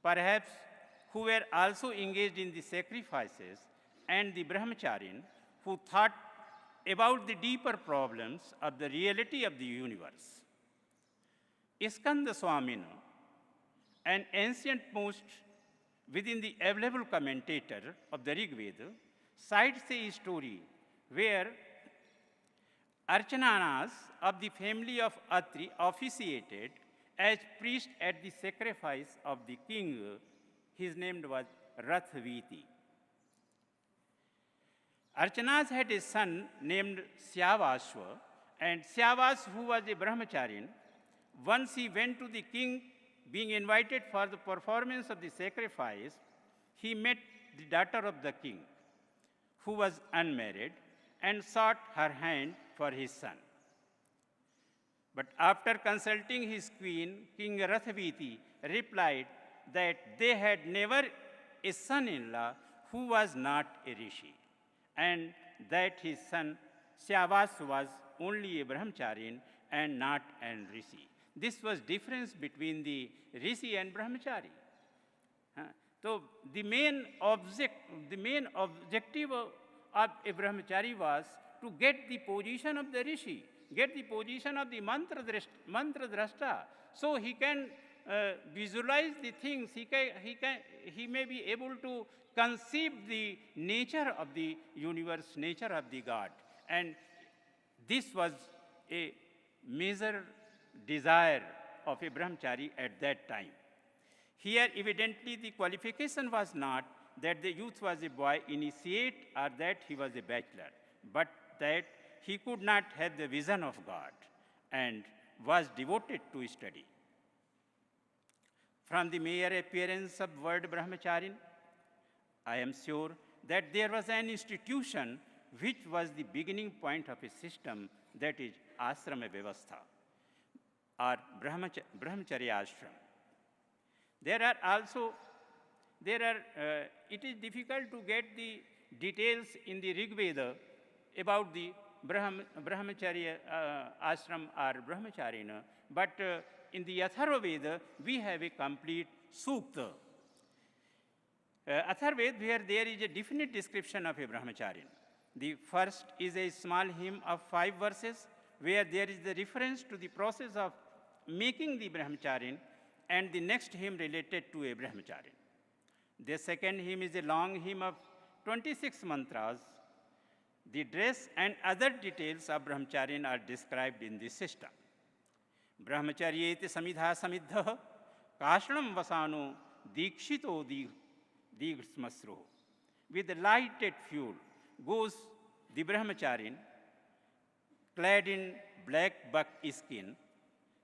perhaps who were also engaged in the sacrifices, and the brahmacharin, who thought about the deeper problems of the reality of the universe. Skanda Swamina, an ancient post within the available commentator of the Rig Veda, cites a story where Archananas of the family of Atri officiated as priest at the sacrifice of the king. His name was Rathviti. Archanas had a son named Syavasva, and Syavas, who was a brahmacharin, once he went to the king, being invited for the performance of the sacrifice, he met the daughter of the king, who was unmarried, and sought her hand for his son. But after consulting his queen, King Rathviti replied that they had never a son-in-law who was not a rishi, and that his son Syavas was only a brahmacharin and not an rishi. This was difference between the rishi and brahmachari. So the main objective of a brahmachari was to get the position of the rishi, get the position of the mantra drashta, so he can visualize the things. He may be able to conceive the nature of the universe, nature of the God, and this was a major desire of a brahmachari at that time. Here, evidently, the qualification was not that the youth was a boy initiate or that he was a bachelor, but that he could not have the vision of God and was devoted to study. From the mere appearance of word brahmacharin, I am sure that there was an institution which was the beginning point of a system, that is āśrama vyavastha, or brahmacharya ashram. It is difficult to get the details in the Rig Veda about the brahmacharya ashram or brahmacharina, but in the Atharva Veda, we have a complete sukta. Atharva Veda, where there is a definite description of a brahmacharin. The first is a small hymn of 5 verses, where there is the reference to the process of making the brahmacharin, and the next hymn related to a brahmacharin. The second hymn is a long hymn of 26 mantras. The dress and other details of brahmacharin are described in this system. Brahmacharyete samidha samidha kashanam vasano dikshito digsmasro. With the lighted fuel goes the brahmacharin, clad in black buck skin,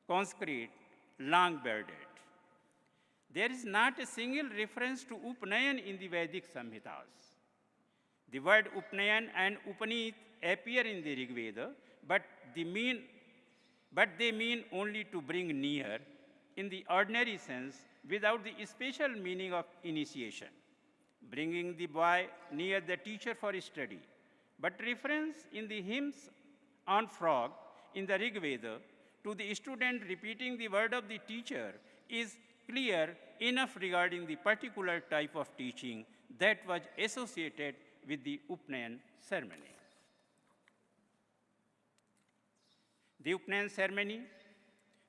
consecrate, long bearded. There is not a single reference to Upnayan in the Vedic Samhitas. The word Upnayan and Upanit appear in the Rig Veda, but they mean only to bring near in the ordinary sense without the special meaning of initiation, bringing the boy near the teacher for study. But reference in the hymns on frog in the Rig Veda to the student repeating the word of the teacher is clear enough regarding the particular type of teaching that was associated with the Upnayan ceremony. The Upnayan ceremony,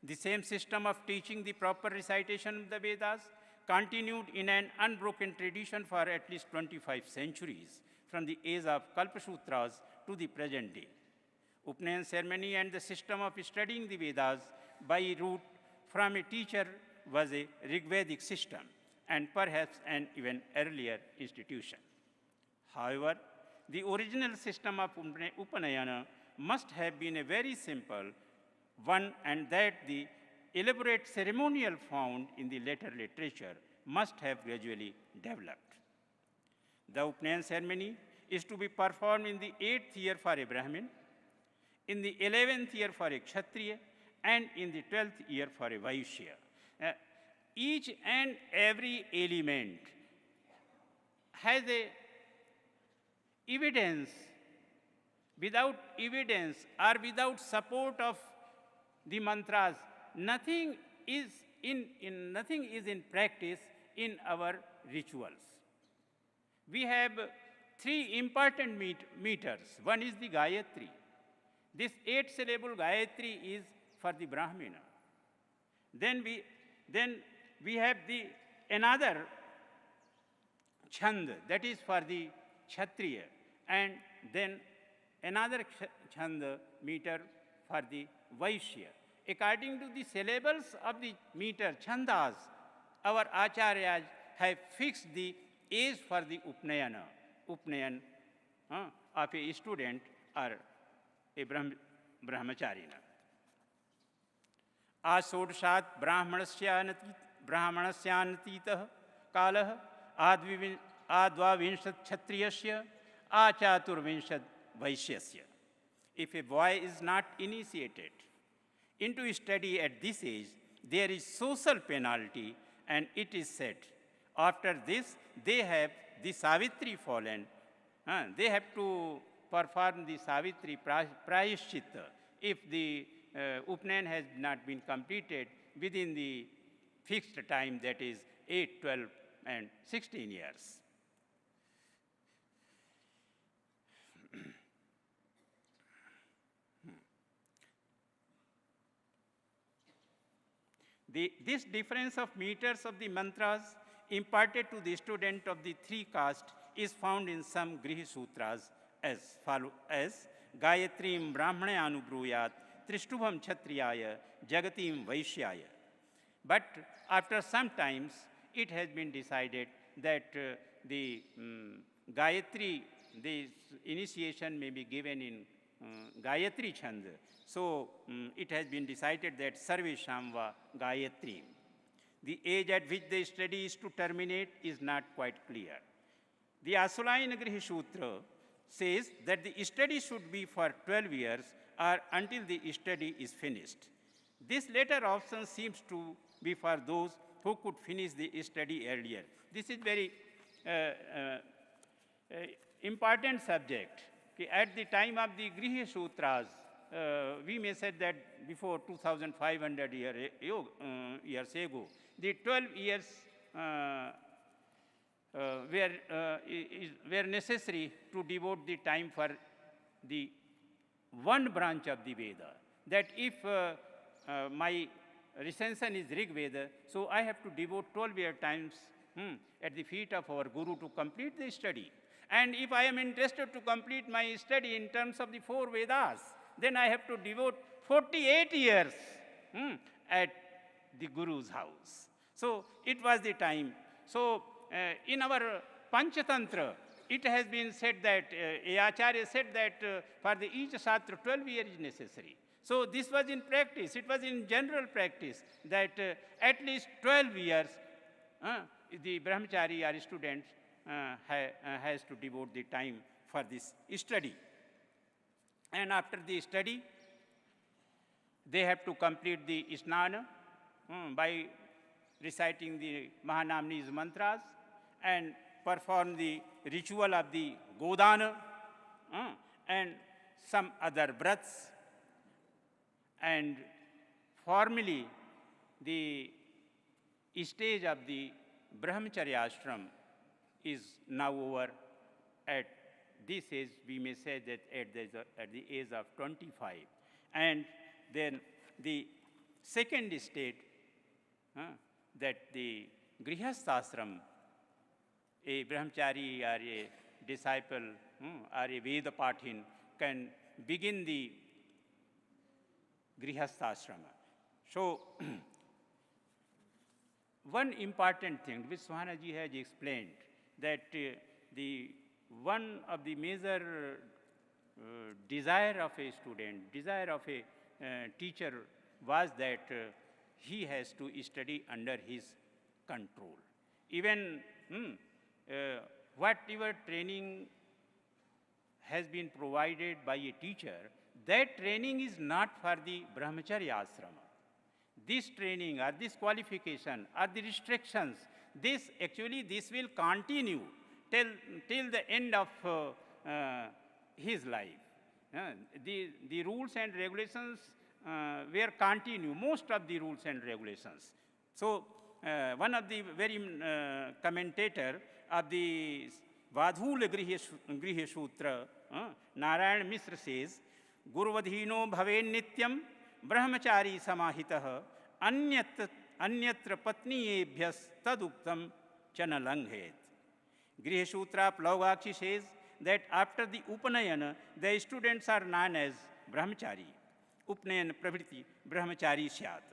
the same system of teaching the proper recitation of the Vedas, continued in an unbroken tradition for at least 25 centuries, from the age of Kalpasutras to the present day. Upnayan ceremony and the system of studying the Vedas by rote from a teacher was a Rigvedic system and perhaps an even earlier institution. However, the original system of Upanayana must have been a very simple one, and that the elaborate ceremonial found in the later literature must have gradually developed. The Upnayan ceremony is to be performed in the 8th year for a Brahmin, in the 11th year for a Kshatriya, and in the 12th year for a Vaishya. Each and every element has a evidence. Without evidence or without support of the mantras, nothing is in practice in our rituals. We have 3 important meters. One is the Gayatri. This 8-syllable Gayatri is for the Brahmana. Then we have another Chand, that is for the Kshatriya, and then another Chand meter for the Vaishya. According to the syllables of the meter Chandas, our Acharyas have fixed the age for the Upnayan of a student or a brahmacharina. आषोडशात् ब्राह्मणस्यानतीतः कालः आद्वाविंशत् क्षत्रियस्य आचातुर्विंशत् वैश्यस्य. If a boy is not initiated into study at this age, there is social penalty, and it is said, after this, they have the Savitri fallen. They have to perform the Savitri Prayashchitta if the Upnayan has not been completed within the fixed time, that is 8, 12, and 16 years. This difference of meters of the mantras imparted to the student of the 3 castes is found in some Griha Sutras as follows: as Gayatrim Brahmane Anubruyat Trishtubham Kshatriyaya Jagatim Vaishyaya. But after some times, it has been decided that the Gayatri, the initiation may be given in Gayatri Chand. So it has been decided that Sarvesham va Gayatri. The age at which the study is to terminate is not quite clear. The Asulayana Griha Sutra says that the study should be for 12 years or until the study is finished. This latter option seems to be for those who could finish the study earlier. This is very important subject. At the time of the Griha Sutras, we may say that before 2,500 years ago, the 12 years were necessary to devote the time for the one branch of the Veda. That if my recension is Rig Veda, so I have to devote 12 year times at the feet of our Guru to complete the study. And if I am interested to complete my study in terms of the 4 Vedas, then I have to devote 48 years at the Guru's house. So it was the time. So in our Panchatantra, it has been said that, Acharya said that for the each Shastra, 12 years is necessary. So this was in practice. It was in general practice that at least 12 years the brahmachari or student has to devote the time for this study. And after the study, they have to complete the Snana by reciting the Mahanamni's mantras and perform the ritual of the Godana and some other vrats. And formally, the stage of the Brahmacharya ashram is now over. At this age, we may say that at the age of 25. And then the second state, that the Grihastha ashram, a brahmachari or a disciple or a Veda Pathin can begin the grihastha-ashrama. So, one important thing which Swanaji has explained, that one of the major desire of a student, desire of a teacher was that he has to study under his control. Even whatever training has been provided by a teacher, that training is not for the brahmacharya asrama. This training or this qualification or the restrictions, this will continue till the end of his life. The rules and regulations were continue, most of the rules and regulations. So, one of the very commentator of the Vadhula Griha Sutra, Narayan Misra says, Guruvadhino bhave nityam brahmachari samahitah anyatra patniyebhyas taduktam chanalanghet. Griha Sutra Plaugakshi says that after the Upanayana, the students are known as brahmachari. Upnayan pravriti brahmachari syat.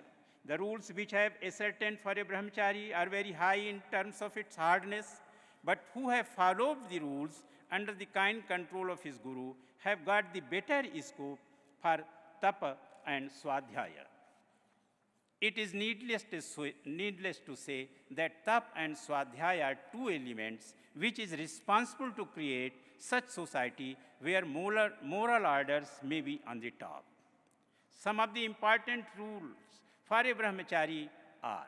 The rules which I have ascertained for a brahmachari are very high in terms of its hardness, but who have followed the rules under the kind control of his guru have got the better scope for tapa and swadhyaya. It is needless to say that tap and swadhyaya are two elements which is responsible to create such society where moral orders may be on the top. Some of the important rules for a brahmachari are,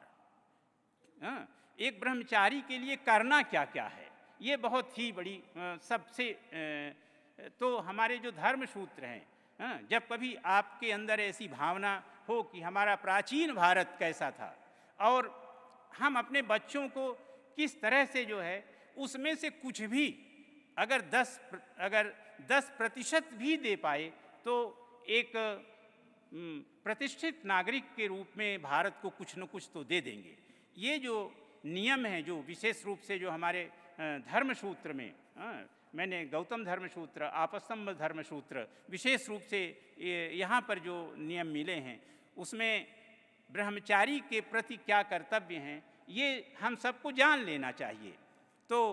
एक ब्रह्मचारी के लिए करना क्या क्या है, ये बहुत ही बड़ी सबसे तो हमारे जो धर्म सूत्र हैं, जब कभी आपके अंदर ऐसी भावना हो कि हमारा प्राचीन भारत कैसा था और हम अपने बच्चों को किस तरह से जो है उसमें से कुछ भी अगर 10% भी दे पाए तो एक प्रतिष्ठित नागरिक के रूप में भारत को कुछ न कुछ तो दे देंगे। ये जो नियम है, जो विशेष रूप से जो हमारे धर्म सूत्र में, मैंने गौतम धर्म सूत्र, आपस्तंभ धर्म सूत्र, विशेष रूप से यहाँ पर जो नियम मिले हैं उसमें ब्रह्मचारी के प्रति क्या कर्तव्य हैं ये हम सबको जान लेना चाहिए। तो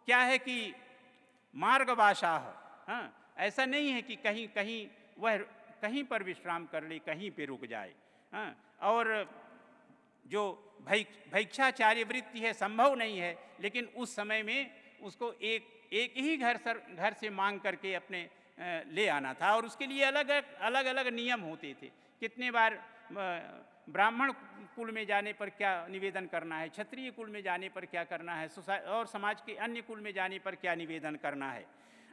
क्या है कि मार्गवासाह, ऐसा नहीं है कि वह कहीं पर विश्राम कर ले, कहीं पे रुक जाए। और जो भैक्षाचार्य वृत्ति है संभव नहीं है, लेकिन उस समय में उसको एक ही घर से मांग करके अपने ले आना था और उसके लिए अलग अलग नियम होते थे। कितने बार ब्राह्मण कुल में जाने पर क्या निवेदन करना है, क्षत्रिय कुल में जाने पर क्या करना है, और समाज के अन्य कुल में जाने पर क्या निवेदन करना है।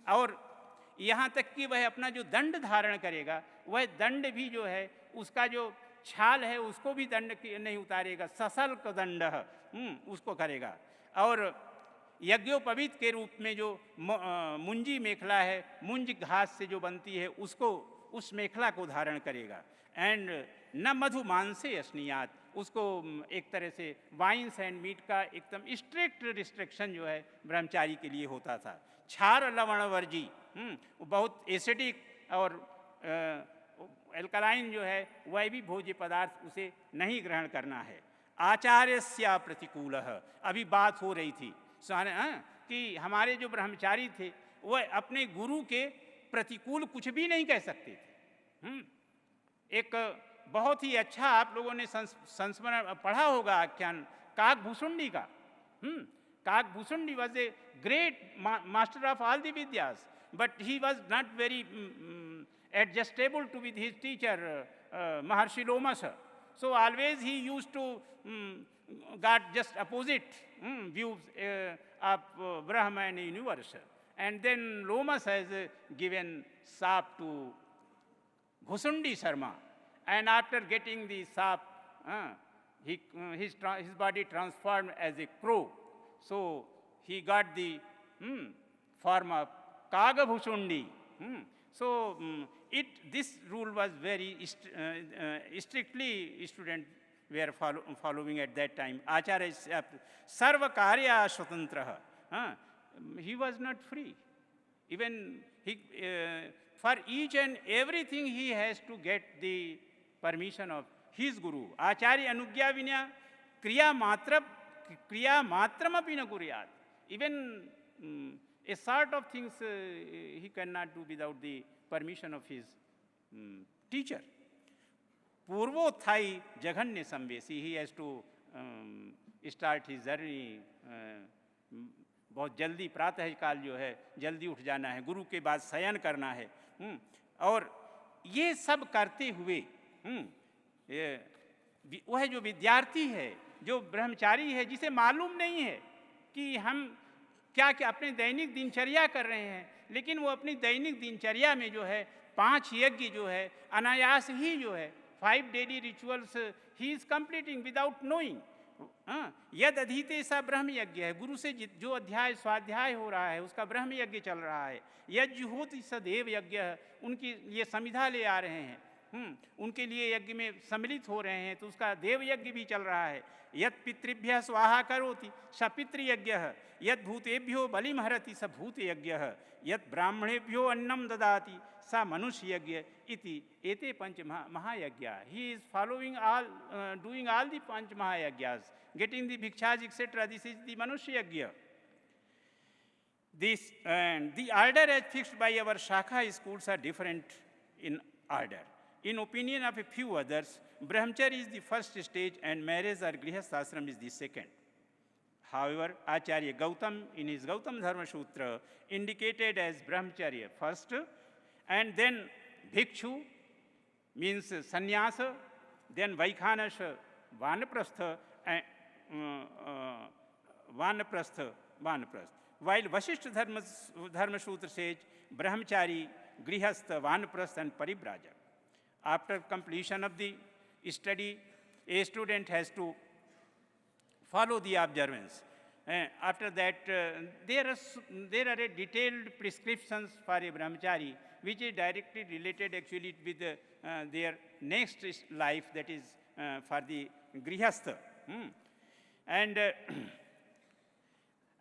और यहाँ तक कि वह अपना जो दंड धारण करेगा, वह दंड भी जो है उसका जो छाल है उसको भी दंड नहीं उतारेगा, सशल्क दंड उसको करेगा। और यज्ञोपवीत के रूप में जो मुंजी मेखला है, मुंज घास से जो बनती है उसको, उस मेखला को धारण करेगा। एंड न मधु मांसे स्नियात, उसको एक तरह से वाइन्स एंड मीट का एकदम स्ट्रिक्ट रिस्ट्रिक्शन जो है ब्रह्मचारी के लिए होता था। क्षार लवण वर्जी, बहुत एसिडिक और एल्कलाइन जो है वह भी भोज्य पदार्थ उसे नहीं ग्रहण करना है। आचार्यस्या प्रतिकूलः, अभी बात हो रही थी कि हमारे जो ब्रह्मचारी थे वह अपने गुरु के प्रतिकूल कुछ भी नहीं कह सकते थे। एक बहुत ही अच्छा आप लोगों ने संस्मरण पढ़ा होगा आख्यान काकभूषुंडी का। Kakbhushundi was a great master of all the विद्यास, but he was not very adjustable to with his teacher Maharshi Lomasa. So always he used to got just opposite views of Brahma and universe. And then Lomas has given sap to Bhusundi Sharma, and after getting the sap, his body transformed as a crow. So he got the form of Kagabhusundi. So this rule was very strictly students were following at that time. Acharya sarva karya swatantraha. He was not free. Even for each and everything he has to get the permission of his guru. Acharya anugya vina kriya matram api na kuryat. Even a sort of things he cannot do without the permission of his teacher. Purvothai jaghanya samvesi. He has to start his journey. बहुत जल्दी प्रातः काल जो है जल्दी उठ जाना है, गुरु के बाद शयन करना है। और ये सब करते हुए वह जो विद्यार्थी है, जो ब्रह्मचारी है, जिसे मालूम नहीं है कि हम क्या क्या अपने दैनिक दिनचर्या कर रहे हैं, लेकिन वो अपनी दैनिक दिनचर्या में जो है 5 यज्ञ जो है अनायास ही जो है 5 daily rituals he is completing without knowing. यद अधीते सा ब्रह्म यज्ञ है, गुरु से जो अध्याय स्वाध्याय हो रहा है उसका ब्रह्म यज्ञ चल रहा है। यज्ञ होती सदैव यज्ञ, उनकी ये समिधा ले आ रहे हैं, उनके लिए यज्ञ में सम्मिलित हो रहे हैं, तो उसका देव यज्ञ भी चल रहा है। यद पितृभ्य स्वाहा करोति स पितृयज्ञ, यद भूतेभ्यो बलिमहरति स भूत यज्ञ, यद ब्राह्मणेभ्यो अन्नम ददाति सा मनुष्य यज्ञ इति एते पंच महायज्ञ। He is following all, doing all the पंच महायज्ञास, getting the bhikshas etc. This is the manusya yajna. This the order as fixed by our shakha schools are different in order. In opinion of a few others, brahmacharya is the first stage and marriage or grihastha ashram is the second. However, Acharya Gautam in his Gautam Dharma Sutra indicated as brahmacharya first, and then bhikshu means sannyasa, then vaikhanasa, vanaprastha, and vanaprastha. While Vasishtha Dharma Sutra says brahmachari, grihastha, vanaprastha and paribraja. After completion of the study, a student has to follow the observance. After that, there are a detailed prescriptions for a brahmachari, which is directly related actually with their next life, that is for the grihastha. And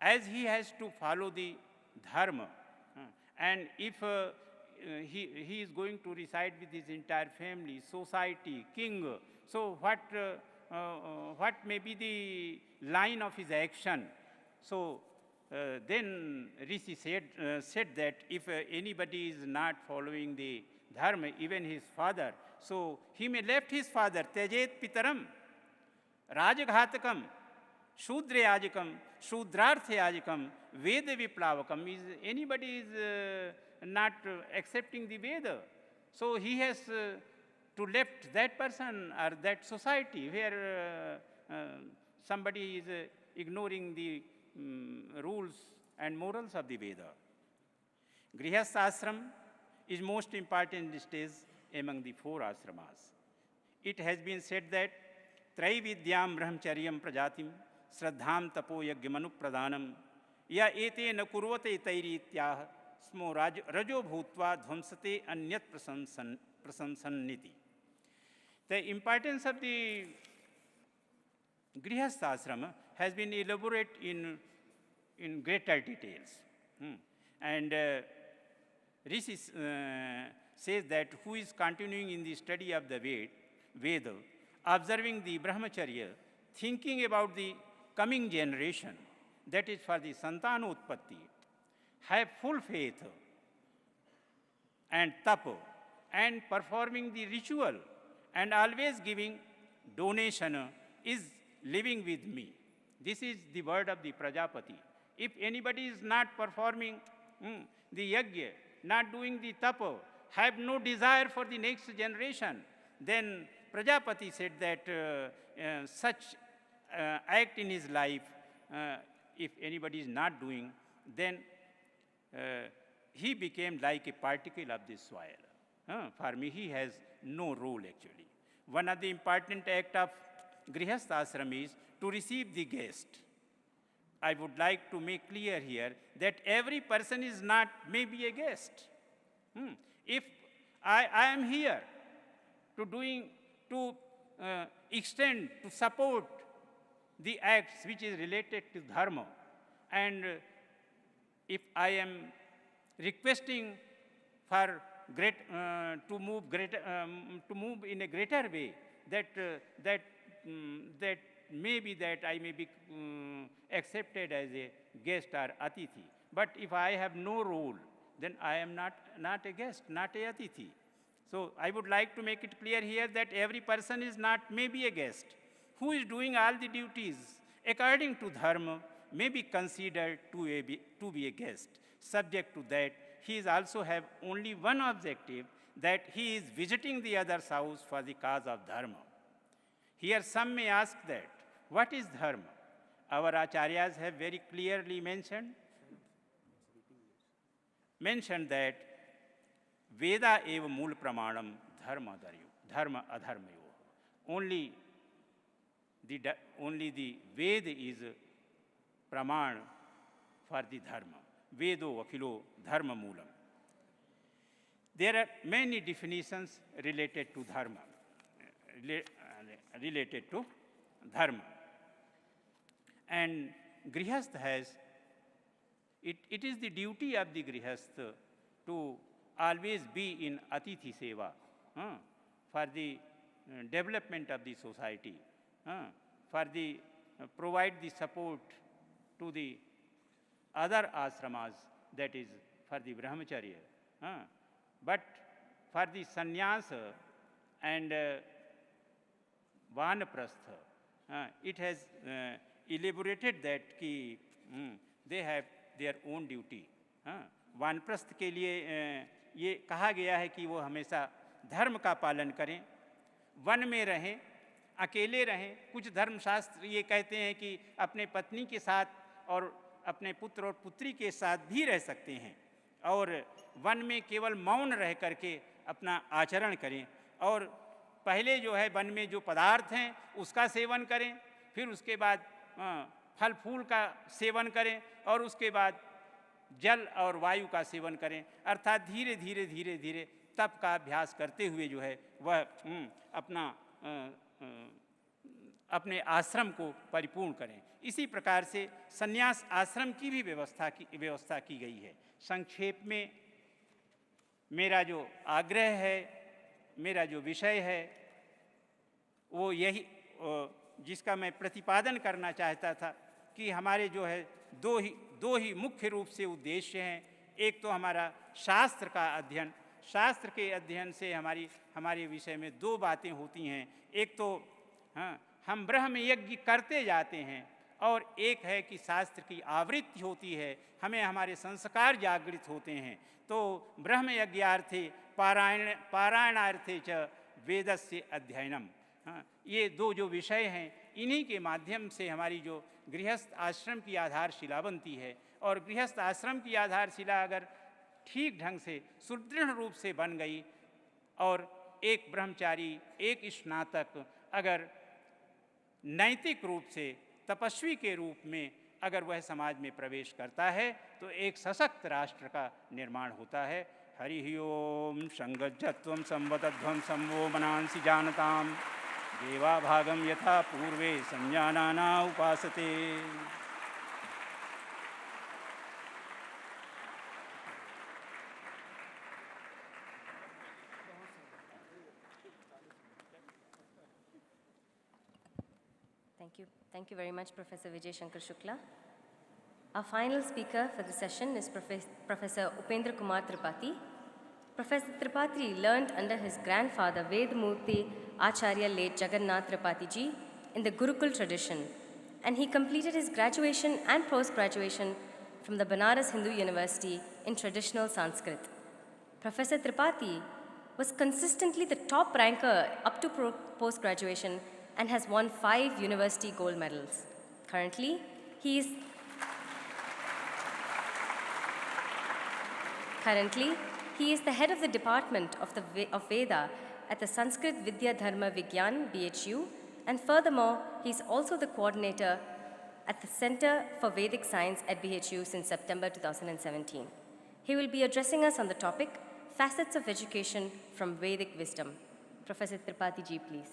as he has to follow the dharma, and if he is going to reside with his entire family, society, king, so what may be the line of his action? So then Rishi said that if anybody is not following the dharma, even his father, so he may left his father, tejet pitaram, rajaghatakam, shudrayajikam, shudrarthayajikam, veda viplavakam. Is anybody is not accepting the Veda, so he has to left that person or that society where somebody is ignoring the rules and morals of the Veda. Grihastha ashram is most important stage among the 4 ashramas. It has been said that Traividyam brahmacharyam prajatim sraddham tapo yagmanu pradanam ya ete na kurvate tairityah smo rajo bhutva dhvamsate anyat prasamsanniti. The importance of the grihastha ashrama has been elaborated in greater details. And Rishi says that who is continuing in the study of the Veda, observing the brahmacharya, thinking about the coming generation, that is for the santana utpatti, have full faith and tapa, and performing the ritual and always giving donation is living with me. This is the word of the Prajapati. If anybody is not performing the yajna, not doing the tapa, have no desire for the next generation, then Prajapati said that such act in his life, if anybody is not doing, then he became like a particle of the soil. For me, he has no role actually. One of the important acts of grihastha ashram is to receive the guest. I would like to make clear here that every person is not maybe a guest. If I am here to extend, to support the acts which is related to dharma, and if I am requesting for to move in a greater way, that maybe that I may be accepted as a guest or atithi. But if I have no role, then I am not a guest, not a atithi. So I would like to make it clear here that every person is not maybe a guest. Who is doing all the duties according to dharma may be considered to be a guest. Subject to that, he is also have only one objective, that he is visiting the other's house for the cause of dharma. Here some may ask that, what is dharma? Our acharyas have very clearly mentioned that Veda eva mool pramanam dharma adharmayo. Only the Veda is praman for the dharma. Vedo akhilo dharma moolam. There are many definitions related to dharma. And Grihastha has, it is the duty of the Grihastha to always be in Atithi Seva for the development of the society, for the provide the support to the other āśramas, that is for the brahmacharya. But for the sannyasa and vanaprastha, it has elaborated that they have their own duty. वानप्रस्थ के लिए ये कहा गया है कि वो हमेशा धर्म का पालन करें, वन में रहें, अकेले रहें. कुछ धर्मशास्त्र ये कहते हैं कि अपने पत्नी के साथ और अपने पुत्र और पुत्री के साथ भी रह सकते हैं, और वन में केवल मौन रह करके अपना आचरण करें, और पहले जो है वन में जो पदार्थ हैं उसका सेवन करें, फिर उसके बाद फल फूल का सेवन करें, और उसके बाद जल और वायु का सेवन करें. अर्थात धीरे धीरे धीरे धीरे तप का अभ्यास करते हुए जो है वह अपने आश्रम को परिपूर्ण करें. इसी प्रकार से संन्यास आश्रम की भी व्यवस्था की गई है. संक्षेप में मेरा जो आग्रह है, मेरा जो विषय है, वो यही जिसका मैं प्रतिपादन करना चाहता था कि हमारे जो है दो ही मुख्य रूप से उद्देश्य हैं. एक तो हमारा शास्त्र का अध्ययन, शास्त्र के अध्ययन से हमारे विषय में दो बातें होती हैं. एक तो हम ब्रह्म यज्ञ करते जाते हैं, और एक है कि शास्त्र की आवृत्ति होती है, हमें हमारे संस्कार जागृत होते हैं. तो ब्रह्म यज्ञार्थे पारायणार्थे च वेदस्य अध्ययनम, ये दो जो विषय हैं, इन्हीं के माध्यम से हमारी जो गृहस्थ आश्रम की आधारशिला बनती है. और गृहस्थ आश्रम की आधारशिला अगर ठीक ढंग से सुदृढ़ रूप से बन गई, और एक ब्रह्मचारी, एक स्नातक अगर नैतिक रूप से तपस्वी के रूप में अगर वह समाज में प्रवेश करता है, तो एक सशक्त राष्ट्र का निर्माण होता है. हरि ओम संगज्जत्वं संवतध्वं संवो मनांसि जानताम देवा भागम यथा पूर्वे संजानाना उपासते. Thank you very much, Professor Vijay Shankar Shukla. Our final speaker for the session is Professor Upendra Kumar Tripathi. Professor Tripathi learned under his grandfather, Vedmurti Acharya late Jagannath Tripathi ji, in the Gurukul tradition, and he completed his graduation and post-graduation from the Banaras Hindu University in traditional Sanskrit. Professor Tripathi was consistently the top ranker up to post-graduation and has won 5 university gold medals. Currently, he is the head of the Department of Veda at the Sanskrit Vidya Dharma Vigyan, BHU, and furthermore, he is also the coordinator at the Center for Vedic Science at BHU since September 2017. He will be addressing us on the topic, Facets of Education from Vedic Wisdom. Professor Tripathi ji, please.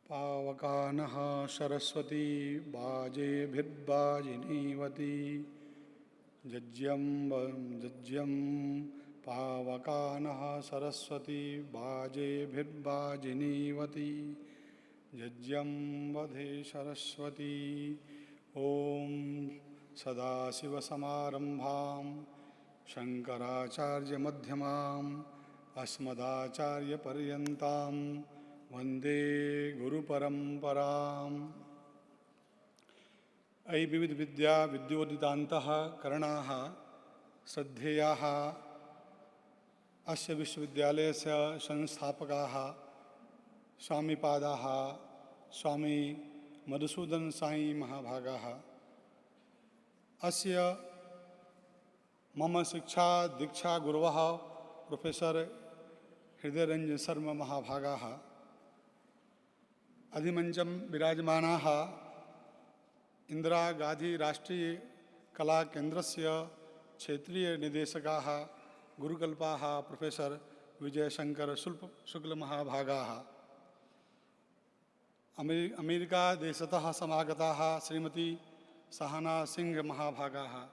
पावकानः Saraswati बाजेभिर्बाजिनीवती जज्यं पावकानः Saraswati बाजेभिर्बाजिनीवती जज्यं वधे सरस्वती। ॐ सदाशिवसमारम्भां शङ्कराचार्यमध्यमाम् अस्मदाचार्यपर्यन्तां वन्दे गुरुपरम्पराम्। अयि विविधविद्या विद्योदितान्तः करणाः श्रद्धेयाः अस्य विश्वविद्यालयस्य संस्थापकाः स्वामीपादाः स्वामी मधुसूदन साई महाभागाः। अस्य मम शिक्षा दीक्षा गुरवः प्रोफेसर हृदयरंजन शर्मा महाभागाः। अधिमंचम विराजमानाः इंदिरा गांधी राष्ट्रीय कला केन्द्रस्य क्षेत्रीय निदेशकाः गुरुकल्पाः प्रोफेसर विजयशंकर शुक्ल महाभागाः। अमेरिका देशतः समागताः श्रीमती सहना सिंह महाभागाः।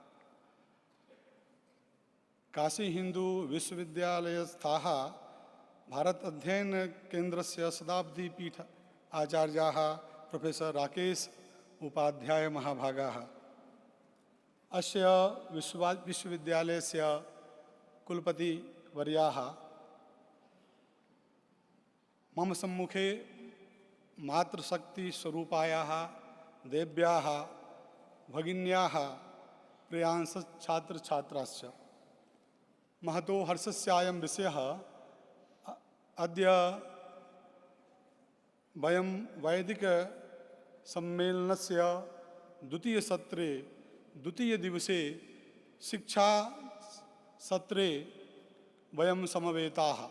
काशी हिंदू विश्वविद्यालयस्थाः भारत अध्ययन केन्द्रस्य शताब्दी पीठ आचार्याः प्रोफेसर राकेश उपाध्याय महाभागाः। अस्य विश्वविद्यालयस्य कुलपति वर्याः। मम सम्मुखे मातृशक्ति स्वरूपायाः देव्याः भगिन्याः प्रियांश छात्र छात्राश्च महतो हर्षस्यायं विषयः। अद्य वयं वैदिक सम्मेलनस्य द्वितीयसत्रे द्वितीयदिवसे शिक्षा सत्रे वयं समवेताः।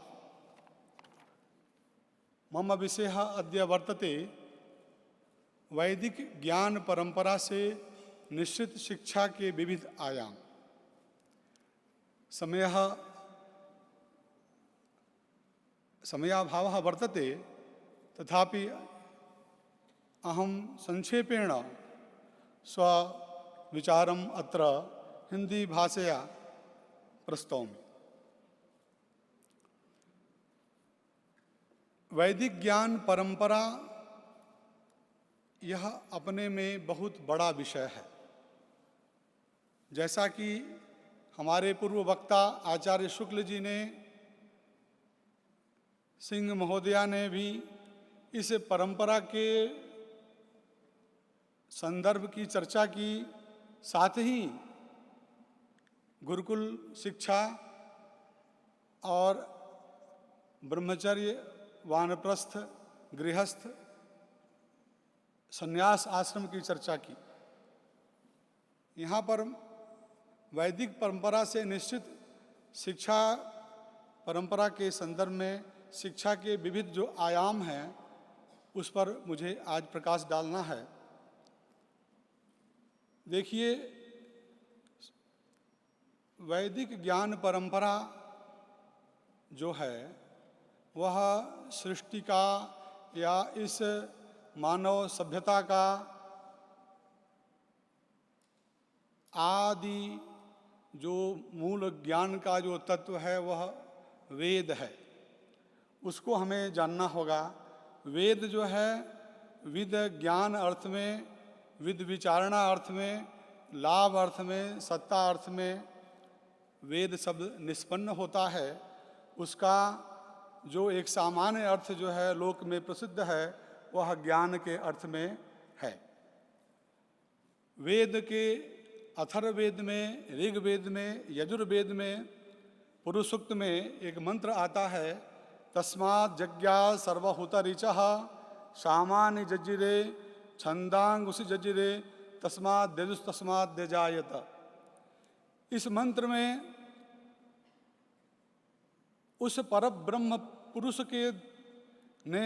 मम विषयः अद्य वर्तते वैदिक ज्ञान परंपरा से निश्चित शिक्षा के विविध आयाम। समयाभावः वर्तते तथापि अहं संक्षेपेण स्वविचारम् अत्र हिंदी भाषया प्रस्तौमि। वैदिक ज्ञान परंपरा यह अपने में बहुत बड़ा विषय है। जैसा कि हमारे पूर्व वक्ता आचार्य शुक्ल जी ने, सिंह महोदया ने भी इस परंपरा के संदर्भ की चर्चा की, साथ ही गुरुकुल शिक्षा और ब्रह्मचर्य वानप्रस्थ गृहस्थ संन्यास आश्रम की चर्चा की। यहाँ पर वैदिक परंपरा से निश्चित शिक्षा परंपरा के संदर्भ में शिक्षा के विविध जो आयाम हैं उस पर मुझे आज प्रकाश डालना है। देखिए, वैदिक ज्ञान परंपरा जो है वह सृष्टि का या इस मानव सभ्यता का आदि जो मूल ज्ञान का जो तत्व है वह वेद है, उसको हमें जानना होगा। वेद जो है विद ज्ञान अर्थ में, विद विचारणा अर्थ में, लाभ अर्थ में, सत्ता अर्थ में वेद शब्द निष्पन्न होता है। उसका जो एक सामान्य अर्थ जो है लोक में प्रसिद्ध है वह ज्ञान के अर्थ में है। वेद के अथर्ववेद में, ऋग्वेद में, यजुर्वेद में, पुरुष सूक्त में एक मंत्र आता है, तस्मात् जज्ञा सर्वहुत ऋचः सामान्य जज्जिरे छंदांगुषि जज्जिरे तस्मात् देजुस्तस्मात् देजायत। इस मंत्र में उस परब्रह्म पुरुष के ने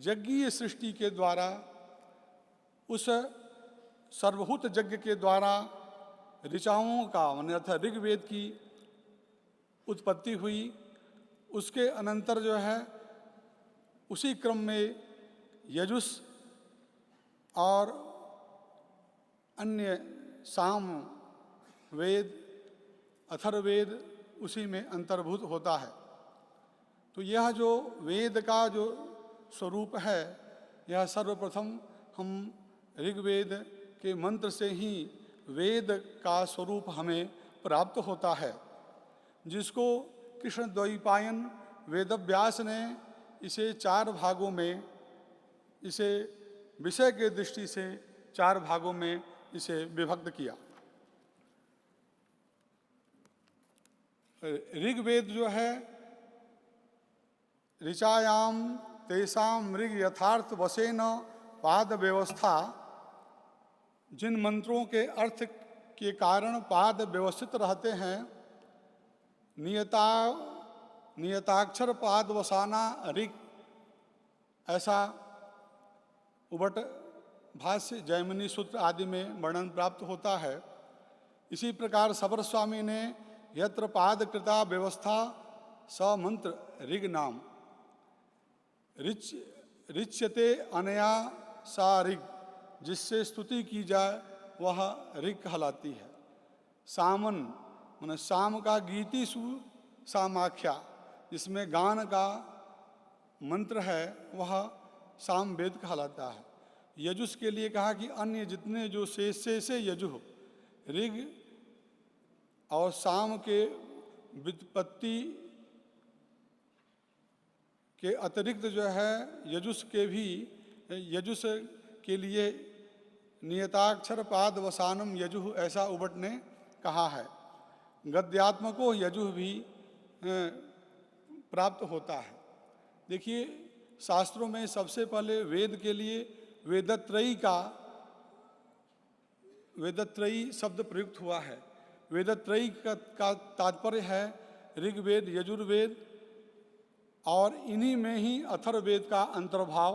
यज्ञीय सृष्टि के द्वारा, उस सर्वभूत यज्ञ के द्वारा ऋचाओं का माने अर्थात ऋग्वेद की उत्पत्ति हुई। उसके अनंतर जो है उसी क्रम में यजुस और अन्य साम वेद, अथर्ववेद उसी में अंतर्भूत होता है। तो यह जो वेद का जो स्वरूप है, यह सर्वप्रथम हम ऋग्वेद के मंत्र से ही वेद का स्वरूप हमें प्राप्त होता है, जिसको कृष्ण द्वैपायन वेदव्यास ने इसे 4 भागों में, इसे विषय के दृष्टि से 4 भागों में इसे विभक्त किया। ऋग्वेद जो है ऋचायाम तेषाम ऋग यथार्थ वशेन पाद व्यवस्था, जिन मंत्रों के अर्थ के कारण पाद व्यवस्थित रहते हैं, नियताक्षर पाद वसाना ऋग, ऐसा उबट भाष्य जैमिनी सूत्र आदि में वर्णन प्राप्त होता है। इसी प्रकार सबर स्वामी ने यत्र पाद कृता व्यवस्था स मंत्र ऋग नाम, ऋच्यते अनया सा ऋग, जिससे स्तुति की जाए वह ऋग कहलाती है। सामन माने साम का गीति सु सामाख्या, जिसमें गान का मंत्र है वह साम वेद कहलाता है। यजुस के लिए कहा कि अन्य जितने जो शेष से यजुः, ऋग और साम के व्युत्पत्ति के अतिरिक्त जो है यजुस के भी, यजुस के लिए नियताक्षर पाद वसानम यजुः ऐसा उबट ने कहा है। गद्यात्मको यजुः भी प्राप्त होता है। देखिए शास्त्रों में सबसे पहले वेद के लिए वेदत्रयी शब्द प्रयुक्त हुआ है। वेदत्रयी का तात्पर्य है ऋग्वेद, यजुर्वेद और इन्हीं में ही अथर्ववेद का अंतर्भाव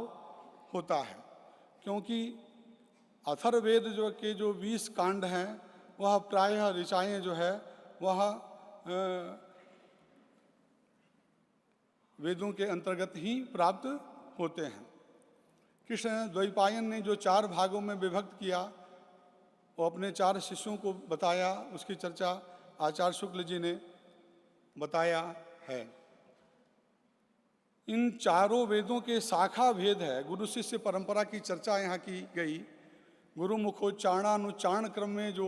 होता है, क्योंकि अथर्ववेद जो के जो 20 कांड हैं वह प्रायः ऋचाएँ जो है वह वेदों के अंतर्गत ही प्राप्त होते हैं। कृष्ण द्वैपायन ने जो 4 भागों में विभक्त किया वो अपने 4 शिष्यों को बताया, उसकी चर्चा आचार्य शुक्ल जी ने बताया है। इन चारों वेदों के शाखा भेद है। गुरु शिष्य परंपरा की चर्चा यहाँ की गई। गुरु मुखोच्चारणानुच्चारण क्रम में जो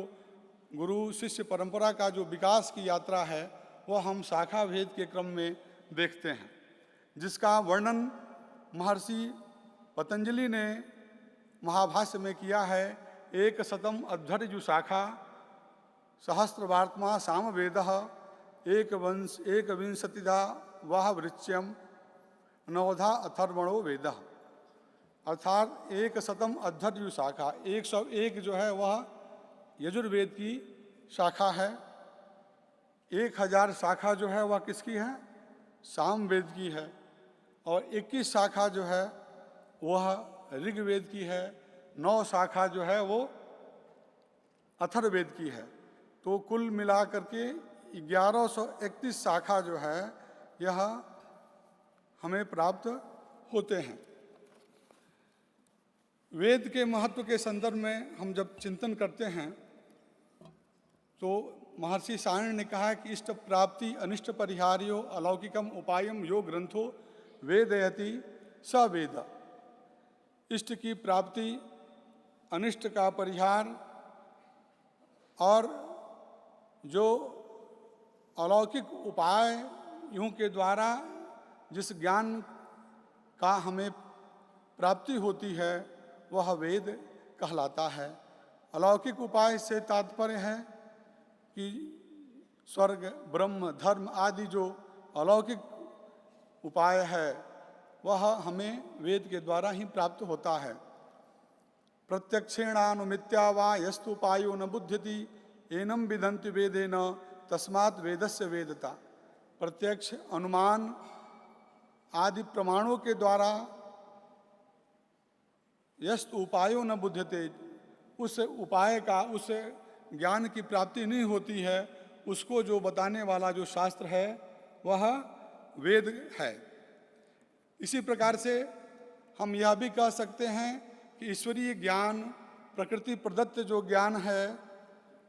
गुरु शिष्य परंपरा का जो विकास की यात्रा है वह हम शाखा भेद के क्रम में देखते हैं, जिसका वर्णन महर्षि पतंजलि ने महाभाष्य में किया है। 100 अध्वर्यु शाखा सहस्रवार्त्मा सामवेदः एकविंशतिधा वह वृच्यम नवधा अथर्वणो वेदः, अर्थात 100 अध्वर्यु शाखा, 101 जो है वह यजुर्वेद की शाखा है। 1000 शाखा जो है वह किसकी है? सामवेद की है। और 21 शाखा जो है वह ऋग्वेद की है। 9 शाखा जो है वो अथर्ववेद की है। तो कुल मिलाकर के 1131 शाखा जो है यह हमें प्राप्त होते हैं। वेद के महत्व के संदर्भ में हम जब चिंतन करते हैं तो महर्षि सायण ने कहा कि इष्ट प्राप्ति अनिष्ट परिहार्यो अलौकिकम उपायम यो ग्रंथो वेदयति स वेद। इष्ट की प्राप्ति, अनिष्ट का परिहार और जो अलौकिक उपायों के द्वारा जिस ज्ञान का हमें प्राप्ति होती है वह वेद कहलाता है। अलौकिक उपाय से तात्पर्य है कि स्वर्ग, ब्रह्म, धर्म आदि जो अलौकिक उपाय है वह हमें वेद के द्वारा ही प्राप्त होता है। प्रत्यक्षेणानुमित्या वा यस्तु उपायो न बुध्यति एनम विदन्ति वेदेन तस्मात् वेदस्य वेदता। प्रत्यक्ष, अनुमान आदि प्रमाणों के द्वारा यस्तु उपायो न बुध्यते, उस उपाय का, उस ज्ञान की प्राप्ति नहीं होती है, उसको जो बताने वाला जो शास्त्र है वह वेद है। इसी प्रकार से हम यह भी कह सकते हैं कि ईश्वरीय ज्ञान, प्रकृति प्रदत्त जो ज्ञान है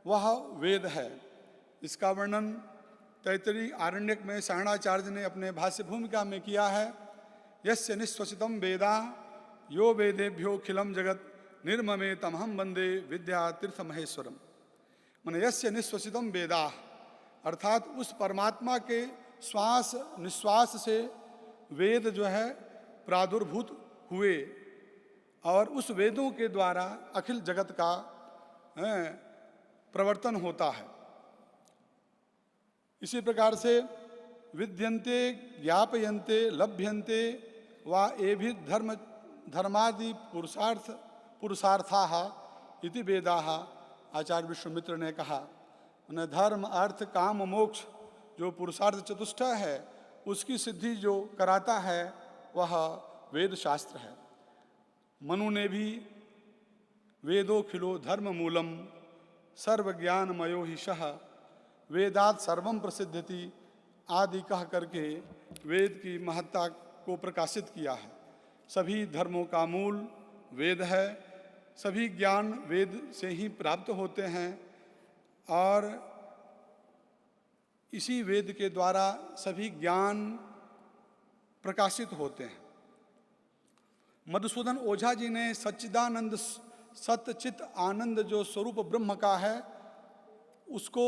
वह वेद है। इसका वर्णन तैतरीय आरण्यक में शरणाचार्य ने अपने भाष्य भूमिका में किया है। यस्य निश्वसितम वेदा यो वेदेभ्योखिलम जगत निर्ममे तमहम वंदे विद्या तीर्थ महेश्वरम। माने यस्य निश्वसितम वेदा, अर्थात उस परमात्मा के श्वास निश्वास से वेद जो है प्रादुर्भूत हुए और उस वेदों के द्वारा अखिल जगत का प्रवर्तन होता है। इसी प्रकार से विद्यन्ते ज्ञापयन्ते लभ्यन्ते वा एभि धर्मादि पुरुषार्थाः इति वेदाः। आचार्य विश्वामित्र ने कहा, उन्हें धर्म अर्थ काम मोक्ष जो पुरुषार्थ चतुष्टय है उसकी सिद्धि जो कराता है वह वेद शास्त्र है। मनु ने भी वेदोखिलो धर्म मूलम सर्व ज्ञानमयो ही सह वेदात सर्वम प्रसिद्धति आदि कह करके वेद की महत्ता को प्रकाशित किया है। सभी धर्मों का मूल वेद है, सभी ज्ञान वेद से ही प्राप्त होते हैं और इसी वेद के द्वारा सभी ज्ञान प्रकाशित होते हैं। मधुसूदन ओझा जी ने सच्चिदानंद सतचित आनंद जो स्वरूप ब्रह्म का है उसको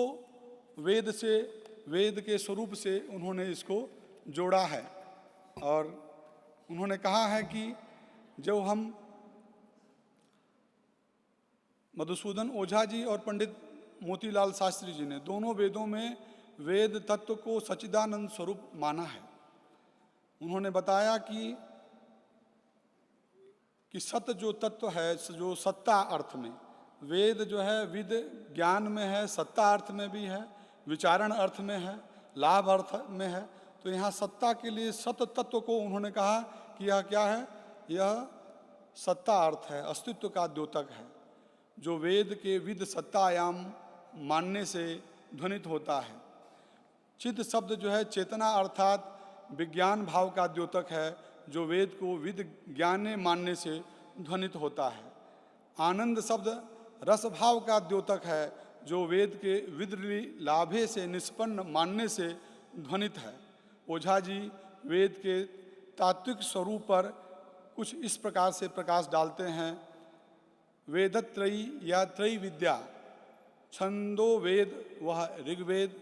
वेद से, वेद के स्वरूप से उन्होंने इसको जोड़ा है और उन्होंने कहा है कि जो हम मधुसूदन ओझा जी और पंडित मोतीलाल शास्त्री जी ने दोनों वेदों में वेद तत्व को सच्चिदानंद स्वरूप माना है। उन्होंने बताया कि सत्य जो तत्व है, जो सत्ता अर्थ में, वेद जो है विद ज्ञान में है, सत्ता अर्थ में भी है, विचारण अर्थ में है, लाभ अर्थ में है। तो यहाँ सत्ता के लिए सत्य तत्व को उन्होंने कहा कि यह क्या है, यह सत्ता अर्थ है, अस्तित्व का द्योतक है, जो वेद के विद सत्तायाम मानने से ध्वनित होता है। चित्त शब्द जो है चेतना अर्थात विज्ञान भाव का द्योतक है, जो वेद को विद ज्ञाने मानने से ध्वनित होता है। आनंद शब्द रस भाव का द्योतक है, जो वेद के विद लाभे से निष्पन्न मानने से ध्वनित है। ओझा जी वेद के तात्विक स्वरूप पर कुछ इस प्रकार से प्रकाश डालते हैं। वेदत्रयी या त्रयी विद्या, छंदो वेद वह ऋग्वेद,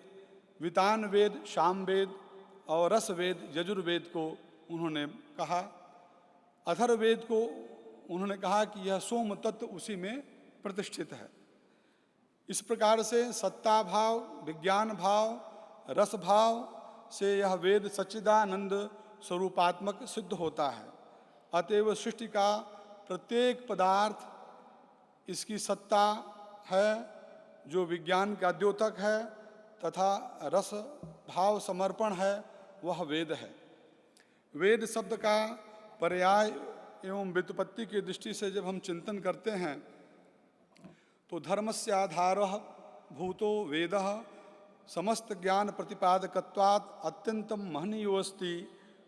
वितान वेद साम वेद और रस वेद यजुर्वेद को उन्होंने कहा। अथर्ववेद को उन्होंने कहा कि यह सोम तत्व उसी में प्रतिष्ठित है। इस प्रकार से सत्ता भाव, विज्ञान भाव, रस भाव से यह वेद सच्चिदानंद स्वरूपात्मक सिद्ध होता है। अतएव सृष्टि का प्रत्येक पदार्थ इसकी सत्ता है जो विज्ञान का द्योतक है तथा रस भाव समर्पण है वह वेद है। वेद शब्द का पर्याय एवं व्युत्पत्ति की दृष्टि से जब हम चिंतन करते हैं तो धर्मस्य आधारः भूतो वेदः समस्त ज्ञान प्रतिपादकत्वात् अत्यंतम महनीयोऽस्ति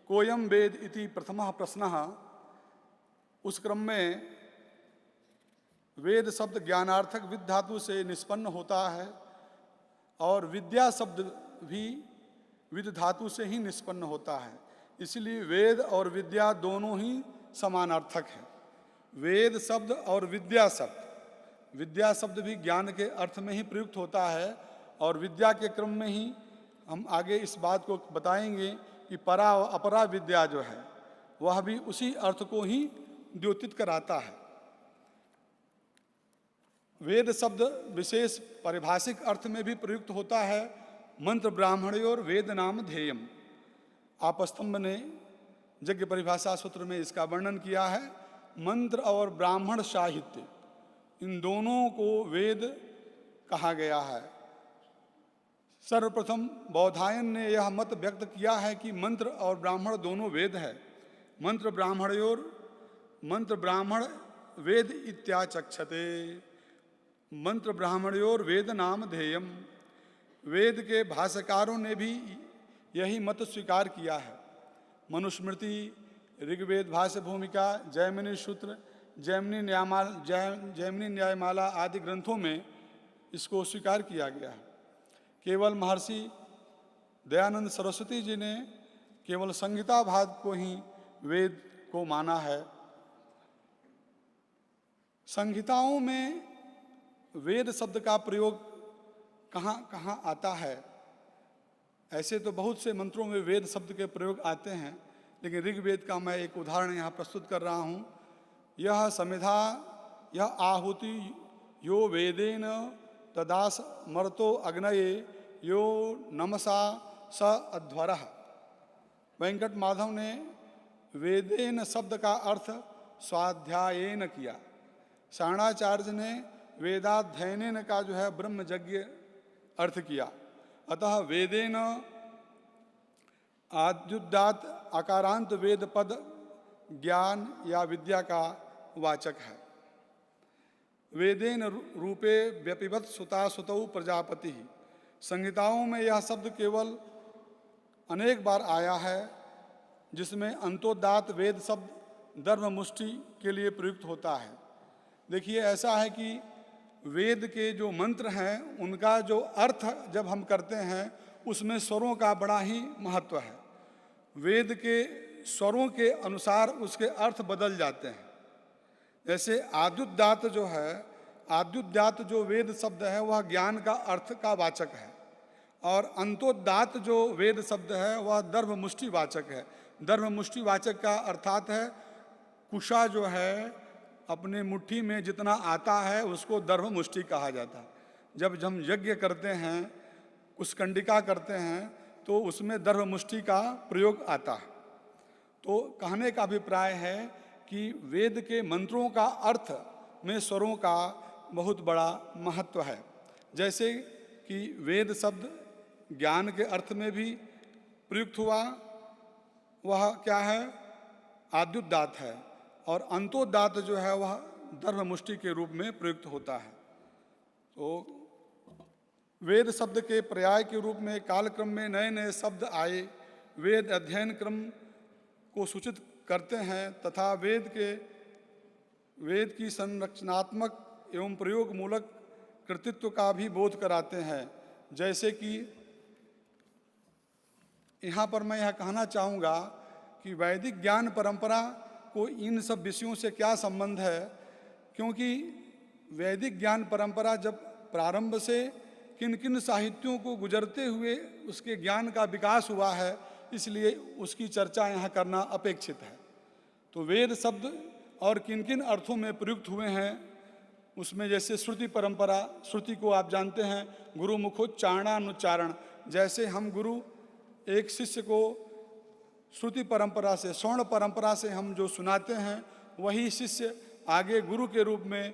कोयम वेद इति प्रथमः प्रश्नः। उस क्रम में वेद शब्द ज्ञानार्थक विद धातु से निष्पन्न होता है और विद्या शब्द भी विद धातु से ही निष्पन्न होता है। इसलिए वेद और विद्या दोनों ही समानार्थक हैं। वेद शब्द और विद्या शब्द भी ज्ञान के अर्थ में ही प्रयुक्त होता है और विद्या के क्रम में ही हम आगे इस बात को बताएंगे कि परा अपरा विद्या जो है वह भी उसी अर्थ को ही द्योतित कराता है। वेद शब्द विशेष पारिभाषिक अर्थ में भी प्रयुक्त होता है। मंत्र ब्राह्मणयोर वेद नाम ध्येयम, आपस्तंभ ने यज्ञ परिभाषा सूत्र में इसका वर्णन किया है। मंत्र और ब्राह्मण साहित्य इन दोनों को वेद कहा गया है। सर्वप्रथम बौधायन ने यह मत व्यक्त किया है कि मंत्र और ब्राह्मण दोनों वेद है। मंत्र ब्राह्मण वेद इत्याचक्षते, मंत्र ब्राह्मणयोर वेद नाम ध्येयम। वेद के भाष्यकारों ने भी यही मत स्वीकार किया है। मनुस्मृति, ऋग्वेद भाष्य भूमिका, जैमिनी सूत्र, जैमिनी न्यायमाला आदि ग्रंथों में इसको स्वीकार किया गया है। केवल महर्षि दयानंद सरस्वती जी ने केवल संहिता भाग को ही वेद को माना है। संहिताओं में वेद शब्द का प्रयोग कहाँ कहाँ आता है? ऐसे तो बहुत से मंत्रों में वेद शब्द के प्रयोग आते हैं, लेकिन ऋग्वेद का मैं एक उदाहरण यहाँ प्रस्तुत कर रहा हूँ। यह समिधा, यह आहुति यो वेदेन तदास मर्तो अग्नये यो नमसा स अध्वरः। वेंकट माधव ने वेदेन शब्द का अर्थ स्वाध्यायेन किया। शरणाचार्य ने वेदाध्ययनेन का जो है ब्रह्म यज्ञ अर्थ किया। अतः वेदेन आद्युदात आकारांत वेद पद ज्ञान या विद्या का वाचक है। वेदेन रूपे व्यपिवत सुता सुतौ प्रजापति। संहिताओं में यह शब्द केवल अनेक बार आया है, जिसमें अंतोदात वेद शब्द धर्म मुष्टि के लिए प्रयुक्त होता है। देखिए, ऐसा है कि वेद के जो मंत्र हैं उनका जो अर्थ जब हम करते हैं उसमें स्वरों का बड़ा ही महत्व है। वेद के स्वरों के अनुसार उसके अर्थ बदल जाते हैं। जैसे आद्युदात जो है, आद्युदात जो वेद शब्द है वह ज्ञान का अर्थ का वाचक है, और अंतोदात जो वेद शब्द है वह दर्भ मुष्टि वाचक है। दर्भ मुष्टि वाचक का अर्थात है कुशा जो है अपने मुट्ठी में जितना आता है उसको दर्भ मुष्टि कहा जाता है। जब हम यज्ञ करते हैं, कुशकंडिका करते हैं, तो उसमें दर्भ मुष्टि का प्रयोग आता है। तो कहने का अभिप्राय है कि वेद के मंत्रों का अर्थ में स्वरों का बहुत बड़ा महत्व है। जैसे कि वेद शब्द ज्ञान के अर्थ में भी प्रयुक्त हुआ, वह क्या है? आद्युदात है, और अंतोदात जो है वह दर्भ मुष्टि के रूप में प्रयुक्त होता है। तो वेद शब्द के पर्याय के रूप में कालक्रम में नए नए शब्द आए, वेद अध्ययन क्रम को सूचित करते हैं तथा वेद की संरचनात्मक एवं प्रयोग मूलक कृतित्व का भी बोध कराते हैं। जैसे कि यहाँ पर मैं यह कहना चाहूँगा कि वैदिक ज्ञान परंपरा को इन सब विषयों से क्या संबंध है, क्योंकि वैदिक ज्ञान परंपरा जब प्रारंभ से किन किन साहित्यों को गुजरते हुए उसके ज्ञान का विकास हुआ है, इसलिए उसकी चर्चा यहाँ करना अपेक्षित है। तो वेद शब्द और किन किन अर्थों में प्रयुक्त हुए हैं, उसमें जैसे श्रुति परंपरा, श्रुति को आप जानते हैं गुरुमुखोच्चारणानुच्चारण। जैसे हम गुरु एक शिष्य को श्रुति परंपरा से, स्वर्ण परंपरा से हम जो सुनाते हैं, वही शिष्य आगे गुरु के रूप में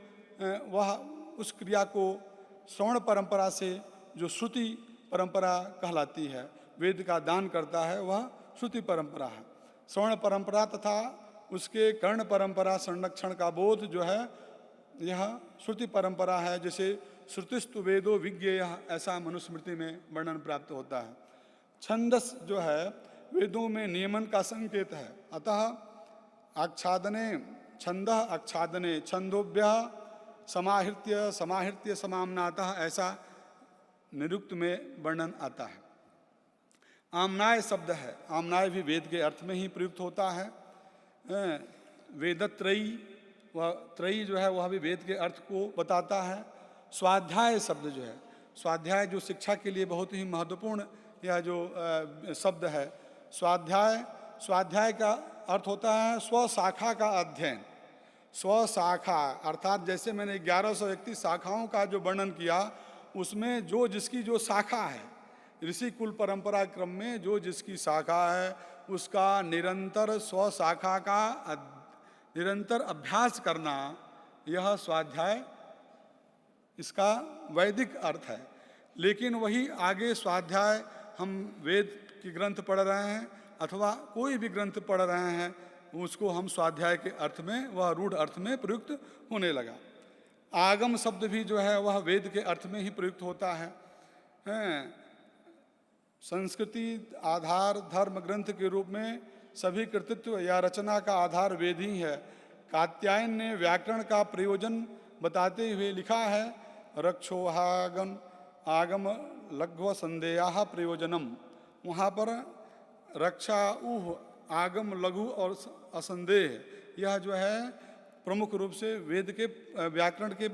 वह उस क्रिया को श्रवण परंपरा से जो श्रुति परंपरा कहलाती है, वेद का दान करता है, वह श्रुति परंपरा है। श्रवण परंपरा तथा उसके कर्ण परंपरा संरक्षण का बोध जो है यह श्रुति परंपरा है। जैसे श्रुतिस्तु वेदो विज्ञेय, ऐसा मनुस्मृति में वर्णन प्राप्त होता है। छंदस जो है वेदों में नियमन का संकेत है। अतः आच्छादने छंद आच्छादने छंदोभ्य समाहृत्य समाम्नातः, ऐसा निरुक्त में वर्णन आता है। आम्नाय शब्द है, आम्नाय भी वेद के अर्थ में ही प्रयुक्त होता है। वेदत्रयी, वह त्रयी जो है वह भी वेद के अर्थ को बताता है। स्वाध्याय शब्द जो है, स्वाध्याय जो शिक्षा के लिए बहुत ही महत्वपूर्ण यह जो शब्द है, स्वाध्याय का अर्थ होता है स्वशाखा का अध्ययन। स्वशाखा अर्थात जैसे मैंने 1131 शाखाओं का जो वर्णन किया, उसमें जो जिसकी जो शाखा है, ऋषि कुल परंपरा क्रम में जो जिसकी शाखा है उसका निरंतर स्वशाखा का निरंतर अभ्यास करना, यह स्वाध्याय इसका वैदिक अर्थ है। लेकिन वही आगे स्वाध्याय हम वेद की ग्रंथ पढ़ रहे हैं अथवा कोई भी ग्रंथ पढ़ रहे हैं, उसको हम स्वाध्याय के अर्थ में, वह रूढ़ अर्थ में प्रयुक्त होने लगा। आगम शब्द भी जो है वह वेद के अर्थ में ही प्रयुक्त होता है। संस्कृति आधार धर्म ग्रंथ के रूप में सभी कृतित्व या रचना का आधार वेद ही है। कात्यायन ने व्याकरण का प्रयोजन बताते हुए लिखा है, रक्षोहागम आगम लघ्व संदेहा प्रयोजनम। वहाँ पर रक्षा, ऊह, आगम, लघु और असंदेह, यह जो है प्रमुख रूप से वेद के व्याकरण के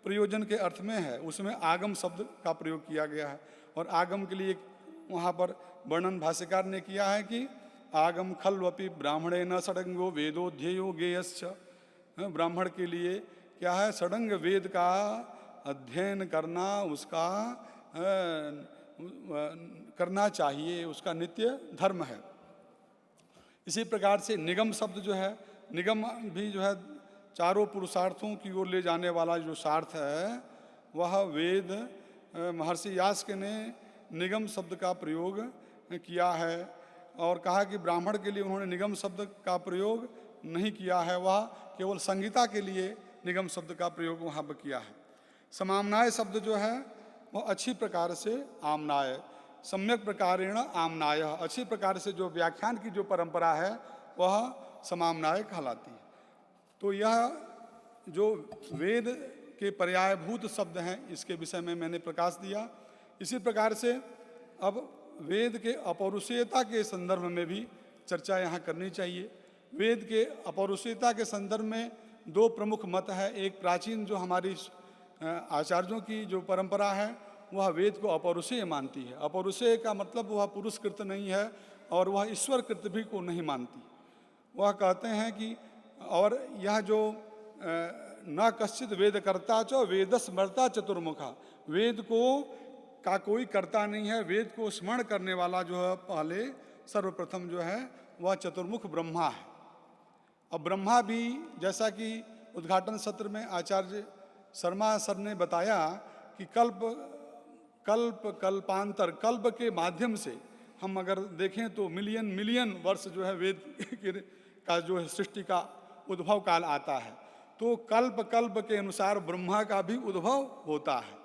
प्रयोजन के अर्थ में है। उसमें आगम शब्द का प्रयोग किया गया है। और आगम के लिए वहाँ पर वर्णन भाष्यकार ने किया है कि आगम खल्वपि ब्राह्मणे न षडंगो वेदोध्येयो गेयश्च। ब्राह्मण के लिए क्या है? षडंग वेद का अध्ययन करना, उसका करना चाहिए, उसका नित्य धर्म है। इसी प्रकार से निगम शब्द जो है, निगम भी जो है चारों पुरुषार्थों की ओर ले जाने वाला जो सार्थ है, वह वेद महर्षि यास्क ने निगम शब्द का प्रयोग किया है। और कहा कि ब्राह्मण के लिए उन्होंने निगम शब्द का प्रयोग नहीं किया है, वह केवल संगीता के लिए निगम शब्द का प्रयोग वहाँ पर किया है। समाम्नाय शब्द जो है वह अच्छी प्रकार से आमनाय, सम्यक प्रकारेण आमनाय, अच्छी प्रकार से जो व्याख्यान की जो परंपरा है वह समाम्नाय कहलाती है। तो यह जो वेद के पर्यायभूत शब्द हैं, इसके विषय में मैंने प्रकाश दिया। इसी प्रकार से अब वेद के अपौरुषेयता के संदर्भ में भी चर्चा यहाँ करनी चाहिए। वेद के अपौरुषेयता के संदर्भ में दो प्रमुख मत है। एक प्राचीन जो हमारी आचार्यों की जो परंपरा है वह वेद को अपौरुषेय मानती है। अपौरुषेय का मतलब वह पुरुषकृत नहीं है और वह ईश्वरकृत भी को नहीं मानती। वह कहते हैं कि और यह जो न कश्चित वेद कर्ता च वेद स्मर्ता चतुर्मुखा, वेद को का कोई कर्ता नहीं है, वेद को स्मरण करने वाला जो है पहले सर्वप्रथम जो है वह चतुर्मुख ब्रह्मा है। अब ब्रह्मा भी जैसा कि उद्घाटन सत्र में आचार्य शर्मा सर ने बताया कि कल्पांतर, कल्प के माध्यम से हम अगर देखें तो मिलियन वर्ष जो है वेद का जो है सृष्टि का उद्भव काल आता है। तो कल्प के अनुसार ब्रह्मा का भी उद्भव होता है।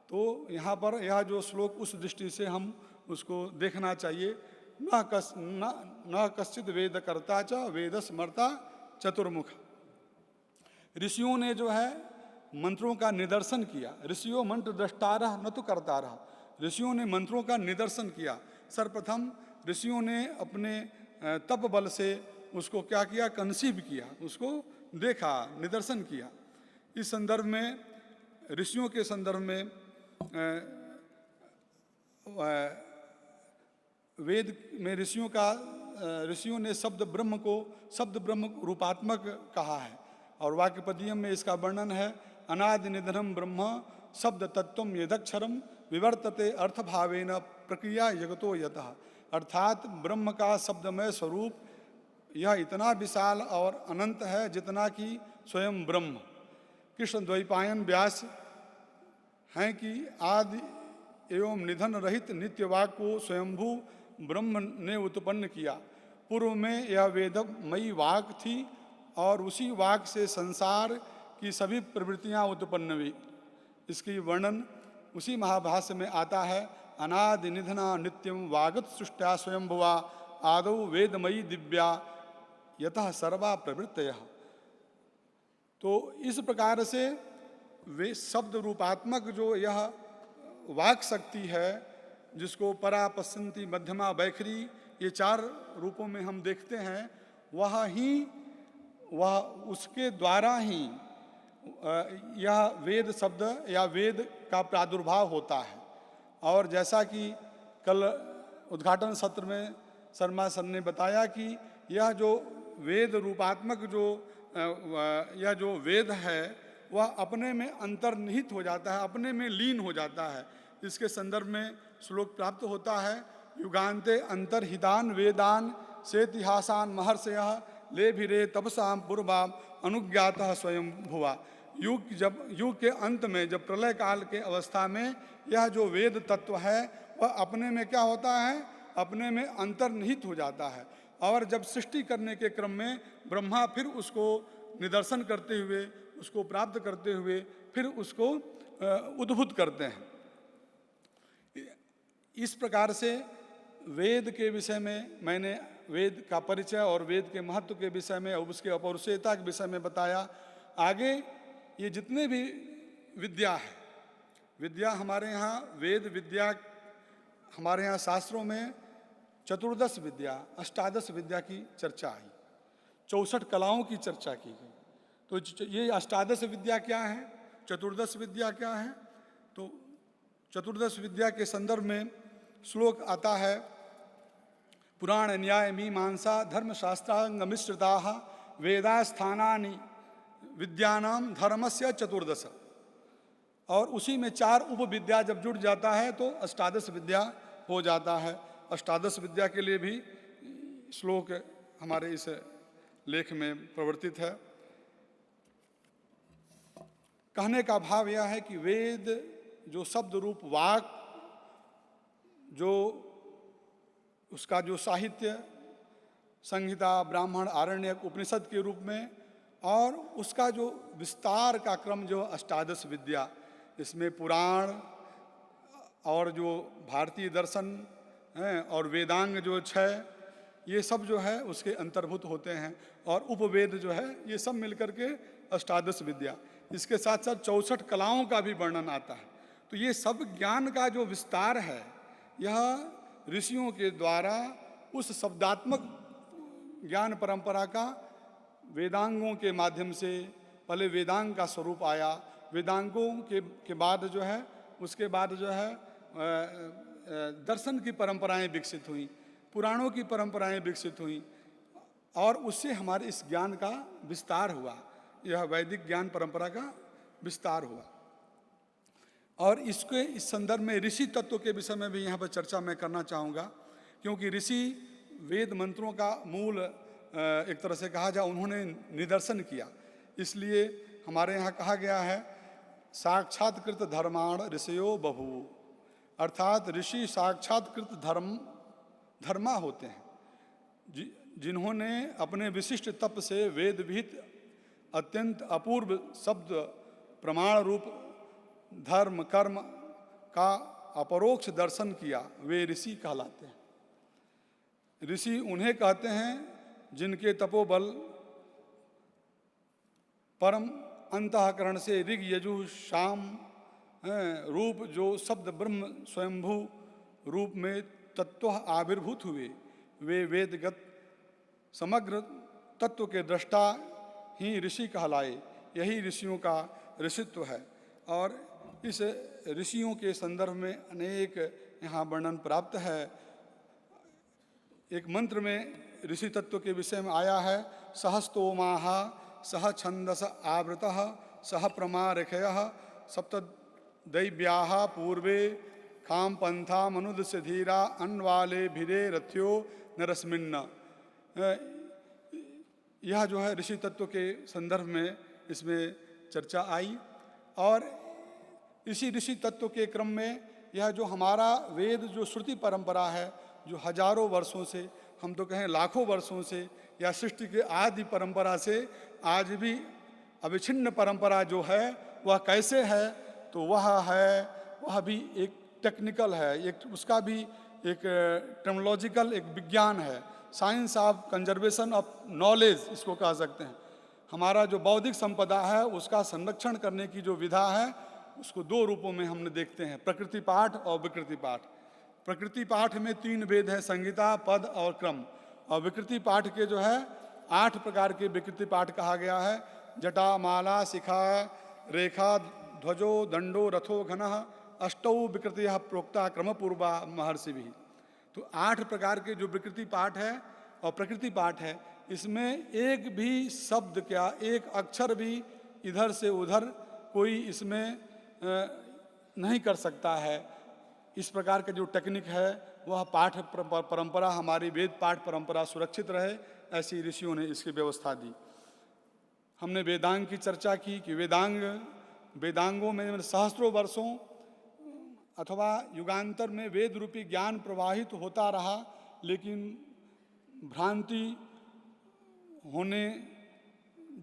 तो यहाँ पर यह जो श्लोक उस दृष्टि से हम उसको देखना चाहिए। न कश्चित वेद कर्ता च वेद स्मर्ता चतुर्मुख। ऋषियों ने जो है मंत्रों का निदर्शन किया। ऋषियों मंत्र द्रष्टारः न तो कर्तारः, ऋषियों ने मंत्रों का निदर्शन किया। सर्वप्रथम ऋषियों ने अपने तप बल से उसको क्या किया? कंसीव किया, उसको देखा, निदर्शन किया। इस संदर्भ में ऋषियों के संदर्भ में वेद में ऋषियों ने शब्द ब्रह्म को शब्द ब्रह्म रूपात्मक कहा है। और वाक्यपदीयम में इसका वर्णन है, अनादि निधनम ब्रह्म शब्द तत्वम यदक्षरम विवर्तते अर्थभावेन प्रक्रिया जगतो यतः। अर्थात ब्रह्म का शब्दमय स्वरूप यह इतना विशाल और अनंत है जितना कि स्वयं ब्रह्म। कृष्ण द्वैपायन व्यास हैं कि आदि एवं निधन रहित नित्य वाक को स्वयंभू ब्रह्म ने उत्पन्न किया। पूर्व में यह वेदमयी वाक थी और उसी वाक से संसार की सभी प्रवृत्तियां उत्पन्न हुई। इसकी वर्णन उसी महाभाष्य में आता है, अनादि निधना नित्यम वागत सृष्टा स्वयंभुवा आदौ वेदमयी दिव्या यतः सर्वा प्रवृत्तयः। तो इस प्रकार से वे शब्द रूपात्मक जो यह वाक शक्ति है, जिसको परा पश्यन्ति मध्यमा वैखरी, ये चार रूपों में हम देखते हैं, वह उसके द्वारा ही यह वेद शब्द या वेद का प्रादुर्भाव होता है। और जैसा कि कल उद्घाटन सत्र में शर्मा सर ने बताया कि यह जो वेद रूपात्मक यह जो वेद है वह अपने में अंतर्निहित हो जाता है, अपने में लीन हो जाता है। इसके संदर्भ में श्लोक प्राप्त होता है, युगान्ते अंतर्हितान वेदान सेतिहासान महर्षयः लेभिरे तपसाम पूर्वाम अनुज्ञातः स्वयं भुवा। युग के अंत में जब प्रलय काल के अवस्था में यह जो वेद तत्व है वह अपने में क्या होता है? अपने में अंतर्निहित हो जाता है। और जब सृष्टि करने के क्रम में ब्रह्मा फिर उसको निदर्शन करते हुए, उसको प्राप्त करते हुए फिर उसको उद्भूत करते हैं। इस प्रकार से वेद के विषय में मैंने वेद का परिचय और वेद के महत्व के विषय में और उसके अपौरुषेयता के विषय में बताया। आगे ये जितने भी विद्या है, विद्या हमारे यहाँ वेद विद्या, हमारे यहाँ शास्त्रों में चतुर्दश विद्या, अष्टादश विद्या की चर्चा आई, 64 कलाओं की चर्चा की गई। तो ये अष्टादश विद्या क्या है, चतुर्दश विद्या क्या है? तो चतुर्दश विद्या के संदर्भ में श्लोक आता है, पुराण न्याय मीमांसा धर्मशास्त्रांग मिश्रिता वेदास्थानानि विद्यानाम धर्मस्य चतुर्दश। और उसी में 4 उपविद्या जब जुड़ जाता है तो अष्टादश विद्या हो जाता है। अष्टादश विद्या के लिए भी श्लोक हमारे इस लेख में प्रवर्तित है। कहने का भाव यह है कि वेद जो शब्द रूप वाक, जो उसका जो साहित्य संहिता, ब्राह्मण, आरण्यक, उपनिषद के रूप में, और उसका जो विस्तार का क्रम जो अष्टादश विद्या, इसमें पुराण और जो भारतीय दर्शन हैं और वेदांग जो 6, ये सब जो है उसके अंतर्भूत होते हैं। और उपवेद जो है ये सब मिलकर के अष्टादश विद्या। इसके साथ साथ 64 कलाओं का भी वर्णन आता है। तो ये सब ज्ञान का जो विस्तार है, यह ऋषियों के द्वारा उस शब्दात्मक ज्ञान परंपरा का वेदांगों के माध्यम से, पहले वेदांग का स्वरूप आया, वेदांगों के बाद जो है, उसके बाद जो है दर्शन की परंपराएं विकसित हुई, पुराणों की परंपराएं विकसित हुई, और उससे हमारे इस ज्ञान का विस्तार हुआ। यह वैदिक ज्ञान परंपरा का विस्तार हुआ। और इसके इस संदर्भ में ऋषि तत्व के विषय में भी यहाँ पर चर्चा मैं करना चाहूँगा, क्योंकि ऋषि वेद मंत्रों का मूल एक तरह से कहा जाए उन्होंने निदर्शन किया। इसलिए हमारे यहाँ कहा गया है, साक्षात्कृत धर्माण ऋषयो बभू, अर्थात ऋषि साक्षात्कृत धर्मा होते हैं, जिन्होंने अपने विशिष्ट तप से वेद विहित अत्यंत अपूर्व शब्द प्रमाण रूप धर्म कर्म का अपरोक्ष दर्शन किया, वे ऋषि कहलाते हैं। ऋषि उन्हें कहते हैं जिनके तपोबल परम अंतःकरण से ऋग यजु शाम रूप जो शब्द ब्रह्म स्वयंभू रूप में तत्व आविर्भूत हुए, वे वेदगत समग्र तत्व के दृष्टा ही ऋषि कहलाए। यही ऋषियों का ऋषित्व है। और इस ऋषियों के संदर्भ में अनेक यहाँ वर्णन प्राप्त है। एक मंत्र में ऋषि तत्व के विषय में आया है, सहस्तोमाः सह छंदस आवृतः सह प्रमारखयः सप्तदैव्याः पूर्वे खाम पंथा मनुदस्य धीरा अन्वाले भिरे रथ्यो नरस्मिन्न। यह जो है ऋषि तत्व के संदर्भ में इसमें चर्चा आई। और इसी ऋषि तत्व के क्रम में यह जो हमारा वेद जो श्रुति परंपरा है, जो हजारों वर्षों से, हम तो कहें लाखों वर्षों से, या सृष्टि के आदि परंपरा से आज भी अविच्छिन्न परंपरा जो है वह कैसे है, तो वह भी एक टेक्निकल है, एक उसका भी एक टेक्नोलॉजिकल एक विज्ञान है, science of conservation of knowledge इसको कह सकते हैं। हमारा जो बौद्धिक संपदा है उसका संरक्षण करने की जो विधा है, उसको 2 रूपों में हमने देखते हैं, प्रकृति पाठ और विकृति पाठ। प्रकृति पाठ में 3 वेद है, संहिता, पद और क्रम। और विकृति पाठ के जो है 8 प्रकार के विकृति पाठ कहा गया है, जटा माला शिखा रेखा ध्वजो दंडो रथो घनः अष्टौ विकृतियः प्रोक्ता क्रमपूर्वा महर्षि भी। तो 8 प्रकार के जो विकृति पाठ है और प्रकृति पाठ है, इसमें एक भी शब्द क्या, एक अक्षर भी इधर से उधर कोई इसमें नहीं कर सकता है। इस प्रकार का जो टेक्निक है वह पाठ परंपरा, हमारी वेद पाठ परंपरा सुरक्षित रहे, ऐसी ऋषियों ने इसकी व्यवस्था दी। हमने वेदांग की चर्चा की कि वेदांगों में सहस्त्रों वर्षों अथवा युगांतर में वेद रूपी ज्ञान प्रवाहित होता रहा, लेकिन भ्रांति होने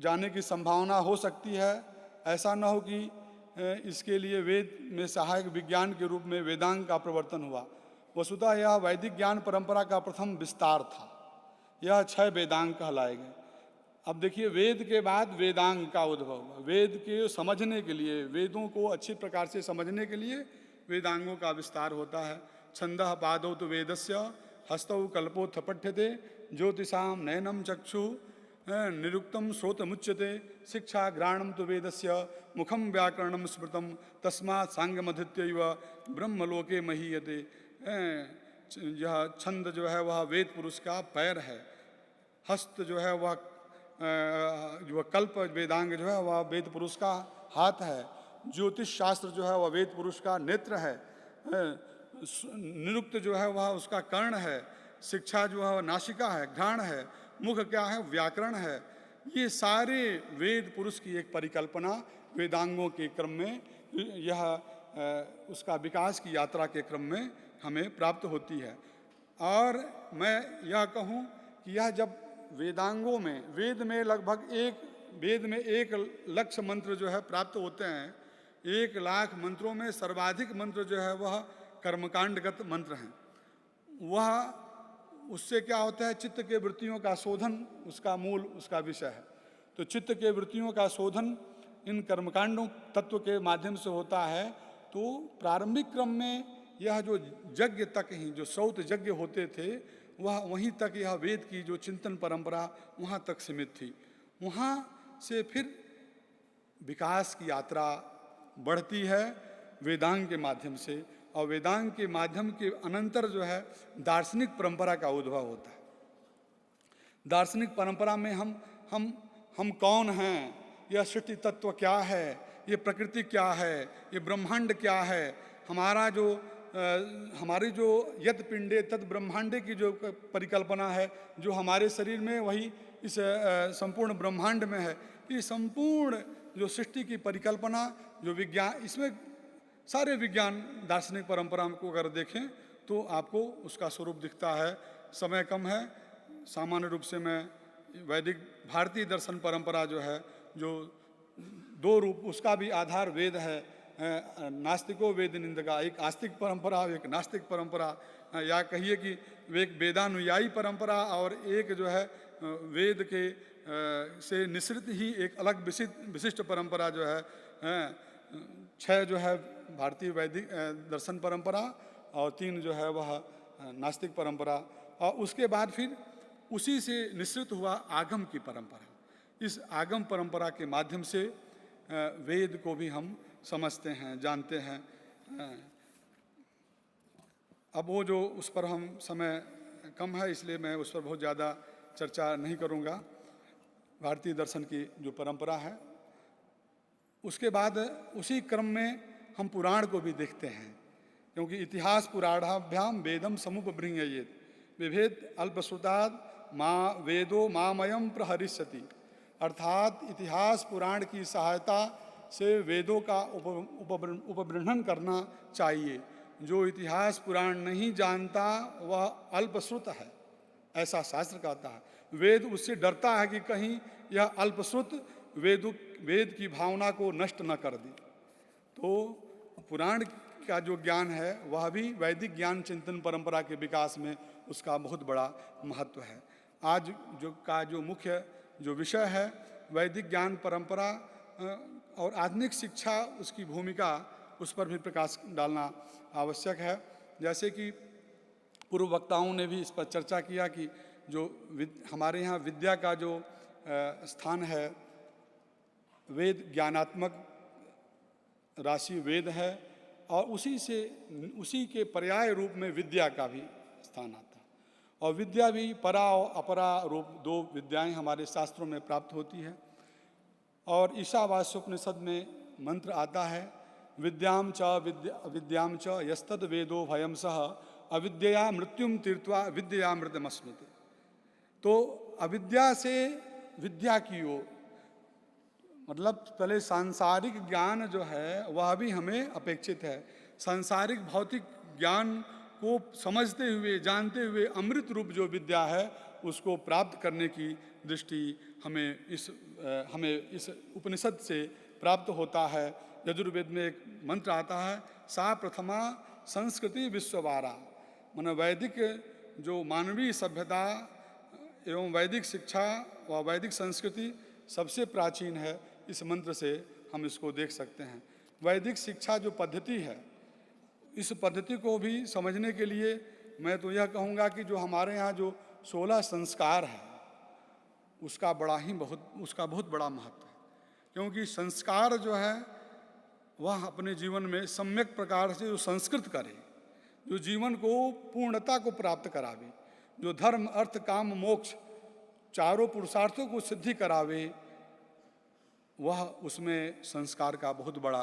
जाने की संभावना हो सकती है। ऐसा न हो कि इसके लिए वेद में सहायक विज्ञान के रूप में वेदांग का प्रवर्तन हुआ। वस्तुतः यह वैदिक ज्ञान परंपरा का प्रथम विस्तार था। यह 6 वेदांग कहलाएंगे। अब देखिए, वेद के बाद वेदांग का उद्भव हुआ। वेद के समझने के लिए, वेदों को अच्छी प्रकार से समझने के लिए वेदांगों का विस्तार होता है। छंदः पादौ तु वेदस्य, हस्तौ कल्पोऽथ पठ्यते, ज्योतिषाम नयनम चक्षु निरुक्तम श्रोतमुच्यते, शिक्षा घ्राणम तु वेदस्य, मुखम व्याकरणम स्मृतम, तस्मात् सांगमधीत्यैव ब्रह्मलोके महीयते। यह छंद जो है वह वेद पुरुष का पैर है, हस्त जो है वह जो कल्प वेदांग जो है वह वेद पुरुष का हाथ है, ज्योतिष शास्त्र जो है वह वेद पुरुष का नेत्र है, निरुक्त जो है वह उसका कर्ण है, शिक्षा जो है वह नासिका है, घ्राण है, मुख क्या है, व्याकरण है। ये सारे वेद पुरुष की एक परिकल्पना वेदांगों के क्रम में, यह उसका विकास की यात्रा के क्रम में हमें प्राप्त होती है। और मैं यह कहूँ कि यह जब वेदांगों में, वेद में लगभग वेद में 1 लक्ष मंत्र जो है प्राप्त होते हैं। 1 लाख मंत्रों में सर्वाधिक मंत्र जो है वह कर्मकांडगत मंत्र हैं। वह उससे क्या होता है, चित्त के वृत्तियों का शोधन उसका मूल, उसका विषय है। तो चित्त के वृत्तियों का शोधन इन कर्मकांडों तत्व के माध्यम से होता है। तो प्रारंभिक क्रम में यह जो यज्ञ तक ही, जो श्रौत यज्ञ होते थे, वह वहीं तक, यह वेद की जो चिंतन परंपरा वहाँ तक सीमित थी। वहाँ से फिर विकास की यात्रा बढ़ती है वेदांग के माध्यम से, और वेदांग के माध्यम के अनंतर जो है दार्शनिक परंपरा का उद्भव होता है। दार्शनिक परंपरा में हम कौन हैं, यह सृष्टि तत्व क्या है, ये प्रकृति क्या है, ये ब्रह्मांड क्या है, हमारी जो यत पिंडे तत् ब्रह्मांडे की जो परिकल्पना है, जो हमारे शरीर में वही इस संपूर्ण ब्रह्मांड में है। ये संपूर्ण जो सृष्टि की परिकल्पना, जो विज्ञान, इसमें सारे विज्ञान दार्शनिक परंपरा को अगर देखें तो आपको उसका स्वरूप दिखता है। समय कम है, सामान्य रूप से मैं वैदिक भारतीय दर्शन परंपरा जो है, जो 2 रूप, उसका भी आधार वेद है। नास्तिको वेद निंदका, एक आस्तिक परंपरा, एक नास्तिक परंपरा, या कहिए कि एक वेदानुयायी परंपरा, और एक जो है वेद के से निश्रित ही एक अलग विशिष्ट परंपरा जो है। 6 जो है भारतीय वैदिक दर्शन परंपरा, और 3 जो है वह नास्तिक परंपरा, और उसके बाद फिर उसी से निश्रित हुआ आगम की परंपरा। इस आगम परंपरा के माध्यम से वेद को भी हम समझते हैं, जानते हैं। अब वो जो उस पर हम समय कम है, इसलिए मैं उस पर बहुत ज़्यादा चर्चा नहीं करूँगा। भारतीय दर्शन की जो परंपरा है, उसके बाद उसी क्रम में हम पुराण को भी देखते हैं, क्योंकि इतिहास पुराणाभ्याम वेदम समुपबृंहयेत् विभेद अल्पश्रुतात् माँ वेदो मामयम प्रहरिष्यति। अर्थात इतिहास पुराण की सहायता से वेदों का उपबृंहण करना चाहिए। जो इतिहास पुराण नहीं जानता वह अल्पश्रुत है, ऐसा शास्त्र कहता है। वेद उससे डरता है कि कहीं यह अल्पश्रुत वेद की भावना को नष्ट न कर दे। तो पुराण का जो ज्ञान है वह भी वैदिक ज्ञान चिंतन परंपरा के विकास में उसका बहुत बड़ा महत्व है। आज जो मुख्य जो विषय है वैदिक ज्ञान परंपरा और आधुनिक शिक्षा, उसकी भूमिका, उस पर भी प्रकाश डालना आवश्यक है। जैसे कि पूर्व वक्ताओं ने भी इस पर चर्चा किया कि जो हमारे यहाँ विद्या का जो स्थान है, वेद ज्ञानात्मक राशि वेद है, और उसी के पर्याय रूप में विद्या का भी स्थान आता है। और विद्या भी परा और अपरा रूप 2 विद्याएं हमारे शास्त्रों में प्राप्त होती है। और ईशावास्योपनिषद में मंत्र आता है, विद्याम च यस्तद वेदो भयम सह अविद्या मृत्युम तीर्त्वा विद्या मृतमस्मृति। तो अविद्या से विद्या की ओर, मतलब पहले सांसारिक ज्ञान जो है वह भी हमें अपेक्षित है। सांसारिक भौतिक ज्ञान को समझते हुए, जानते हुए अमृत रूप जो विद्या है उसको प्राप्त करने की दृष्टि हमें इस उपनिषद से प्राप्त होता है। यजुर्वेद में एक मंत्र आता है, सा प्रथमा संस्कृति विश्ववारा। माने वैदिक जो मानवीय सभ्यता एवं वैदिक शिक्षा व वैदिक संस्कृति सबसे प्राचीन है। इस मंत्र से हम इसको देख सकते हैं। वैदिक शिक्षा जो पद्धति है, इस पद्धति को भी समझने के लिए मैं तो यह कहूँगा कि जो हमारे यहाँ जो 16 संस्कार है उसका बहुत बड़ा महत्व है। क्योंकि संस्कार जो है वह अपने जीवन में सम्यक प्रकार से जो संस्कृत करे, जो जीवन को पूर्णता को प्राप्त करावे, जो धर्म अर्थ काम मोक्ष चारों पुरुषार्थों को सिद्धि करावे, वह उसमें संस्कार का बहुत बड़ा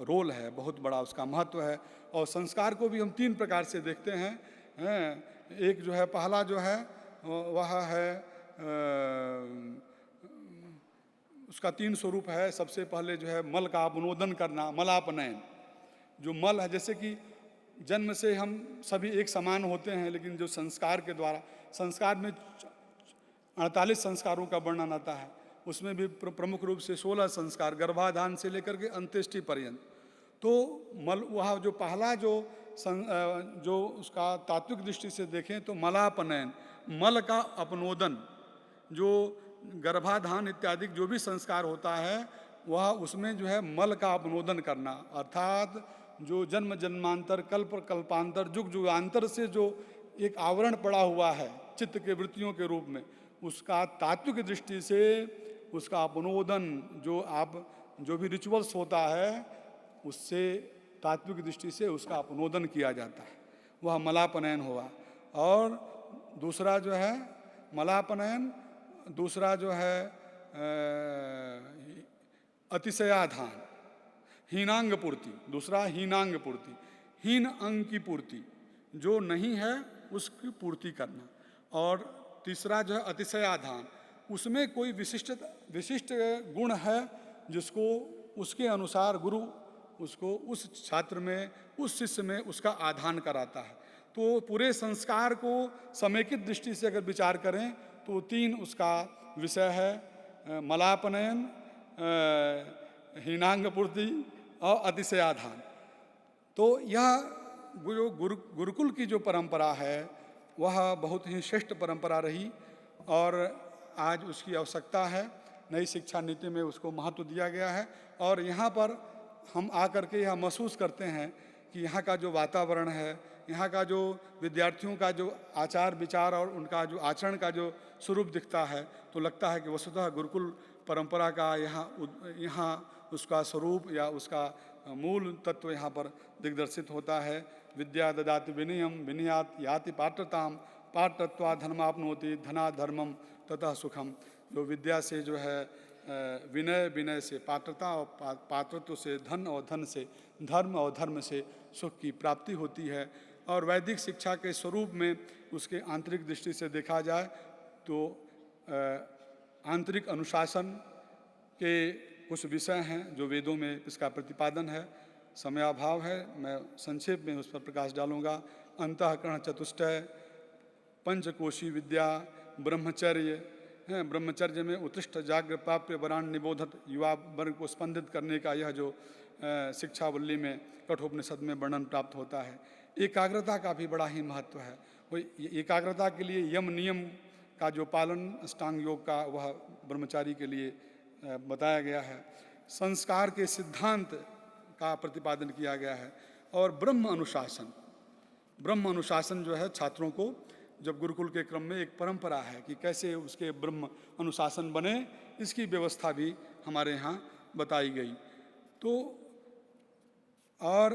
रोल है, बहुत बड़ा उसका महत्व है। और संस्कार को भी हम 3 प्रकार से देखते हैं। एक जो है, पहला जो है वह है उसका 3 स्वरूप है। सबसे पहले जो है मल का अपनोदन करना, मलापनयन। जो मल है, जैसे कि जन्म से हम सभी एक समान होते हैं, लेकिन जो संस्कार के द्वारा, संस्कार में 48 संस्कारों का वर्णन आता है, उसमें भी प्रमुख रूप से 16 संस्कार गर्भाधान से लेकर के अंत्येष्टि पर्यंत। तो मल, वह जो पहला जो उसका तात्विक दृष्टि से देखें तो मलापनयन, मल का अपनोदन, जो गर्भाधान इत्यादि जो भी संस्कार होता है वह उसमें जो है मल का अपनोदन करना, अर्थात जो जन्म जन्मांतर कल्प कल्पांतर जुग जुगांतर से जो एक आवरण पड़ा हुआ है चित्त के वृत्तियों के रूप में, उसका तात्विक दृष्टि से उसका अपनोदन, जो भी रिचुअल्स होता है उससे तात्विक दृष्टि से उसका अपनोदन किया जाता है, वह मलापनयन हुआ। और दूसरा जो है मलापनयन, दूसरा जो है अतिशयाधान, हीनांग पूर्ति, दूसरा हीनांग पूर्ति, हीन अंग की पूर्ति, जो नहीं है उसकी पूर्ति करना। और तीसरा जो है अतिशयाधान, उसमें कोई विशिष्ट गुण है जिसको उसके अनुसार गुरु उसको उस छात्र में, उस शिष्य में उसका आधान कराता है। तो पूरे संस्कार को समेकित दृष्टि से अगर विचार करें तो 3 उसका विषय है, मलापनयन, हीनांग पूर्ति और अतिशयाधान। तो यह गुरुकुल की जो परंपरा है वह बहुत ही श्रेष्ठ परंपरा रही और आज उसकी आवश्यकता है। नई शिक्षा नीति में उसको महत्व दिया गया है और यहाँ पर हम आकर के यह महसूस करते हैं कि यहाँ का जो वातावरण है, यहाँ का जो विद्यार्थियों का जो आचार विचार और उनका जो आचरण का जो स्वरूप दिखता है, तो लगता है कि वस्तुतः गुरुकुल परंपरा का यहाँ उसका स्वरूप या उसका मूल तत्व यहाँ पर दिग्दर्शित होता है। विद्या ददाति विनयम विनयात याति पात्रताम पात्रत्वा धर्माप्नोति धना धर्मम ततः सुखम। जो विद्या से जो है विनय, विनय से पात्रता और पात्रत्व से धन और धन से धर्म और धर्म से सुख की प्राप्ति होती है। और वैदिक शिक्षा के स्वरूप में उसके आंतरिक दृष्टि से देखा जाए तो आंतरिक अनुशासन के कुछ विषय हैं जो वेदों में इसका प्रतिपादन है। समयाभाव है, मैं संक्षेप में उस पर प्रकाश डालूंगा। अंतःकरण चतुष्टय, पंचकोशी विद्या, ब्रह्मचर्य हैं, ब्रह्मचर्य में उत्कृष्ट जाग्र प्राप्य वरान निबोधत युवा वर्ग को स्पंदित करने का यह जो शिक्षावल्ली में कठोपनिषद में वर्णन प्राप्त होता है। एकाग्रता का भी बड़ा ही महत्व है। वही एकाग्रता के लिए यम नियम का जो पालन अष्टांग योग का वह ब्रह्मचारी के लिए बताया गया है। संस्कार के सिद्धांत का प्रतिपादन किया गया है। और ब्रह्म अनुशासन जो है छात्रों को जब गुरुकुल के क्रम में एक परंपरा है कि कैसे उसके ब्रह्म अनुशासन बने, इसकी व्यवस्था भी हमारे यहाँ बताई गई। तो और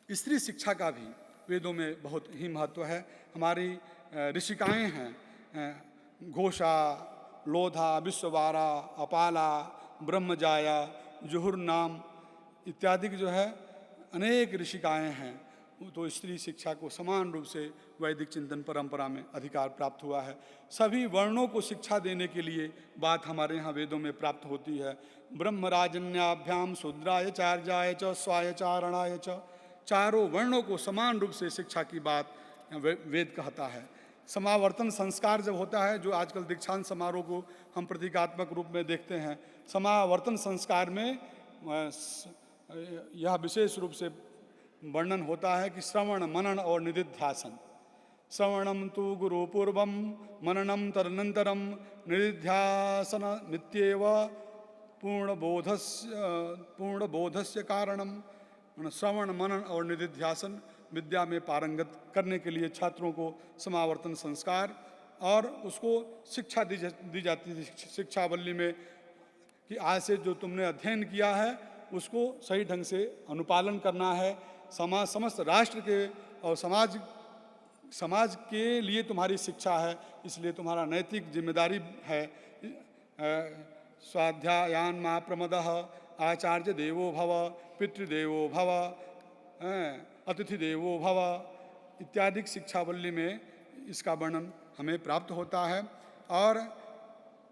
स्त्री शिक्षा का भी वेदों में बहुत ही महत्व है। हमारी ऋषिकाएँ हैं, घोषा, लोधा, विश्ववारा, अपाला, ब्रह्मजाया, जुहुर्नाम इत्यादि जो है अनेक ऋषिकाएँ हैं। तो स्त्री शिक्षा को समान रूप से वैदिक चिंतन परंपरा में अधिकार प्राप्त हुआ है। सभी वर्णों को शिक्षा देने के लिए बात हमारे यहाँ वेदों में प्राप्त होती है। ब्रह्मराजन्याभ्याम शूद्राय चार्याय च स्वाय चारणाय च, चारों वर्णों को समान रूप से शिक्षा की बात वेद कहता है। समावर्तन संस्कार जब होता है, जो आजकल दीक्षांत समारोह को हम प्रतीकात्मक रूप में देखते हैं, समावर्तन संस्कार में यह विशेष रूप से वर्णन होता है कि श्रवण, मनन और निधिध्यासन, श्रवणम तु गुरुपूर्वम मननम तदनंतरम निधिध्यासन नित्येव पूर्णबोधस्य कारणम। श्रवण मनन और निधिध्यासन विद्या में पारंगत करने के लिए छात्रों को समावर्तन संस्कार और उसको शिक्षा दी जाती है शिक्षावल्ली में कि आज से जो तुमने अध्ययन किया है उसको सही ढंग से अनुपालन करना है। समस्त राष्ट्र के और समाज के लिए तुम्हारी शिक्षा है, इसलिए तुम्हारा नैतिक जिम्मेदारी है। स्वाध्यायान मा प्रमदः आचार्य देवो भव पितृदेवो भव अतिथि देवो भव इत्यादि शिक्षावल्ली में इसका वर्णन हमें प्राप्त होता है। और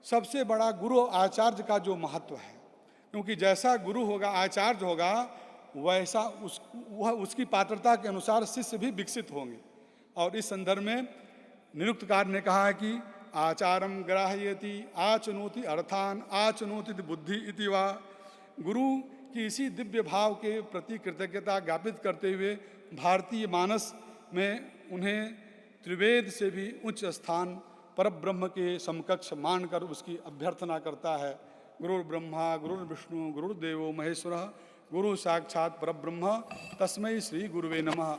सबसे बड़ा गुरु आचार्य का जो महत्व है, क्योंकि जैसा गुरु होगा आचार्य होगा वैसा उसकी पात्रता के अनुसार शिष्य भी विकसित होंगे। और इस संदर्भ में निरुक्तकार ने कहा है कि आचारम ग्राह्यति आचनोति अर्थान आचनोति बुद्धि इति वा। गुरु की इसी दिव्य भाव के प्रति कृतज्ञता ज्ञापित करते हुए भारतीय मानस में उन्हें त्रिवेद से भी उच्च स्थान परब्रह्म के समकक्ष मानकर उसकी अभ्यर्थना करता है। गुरुर्ब्रह्मा गुरुर्विष्णु गुरुर्देवो महेश्वरः गुरु साक्षात परब्रह्म तस्मै श्री गुरुवे नमः।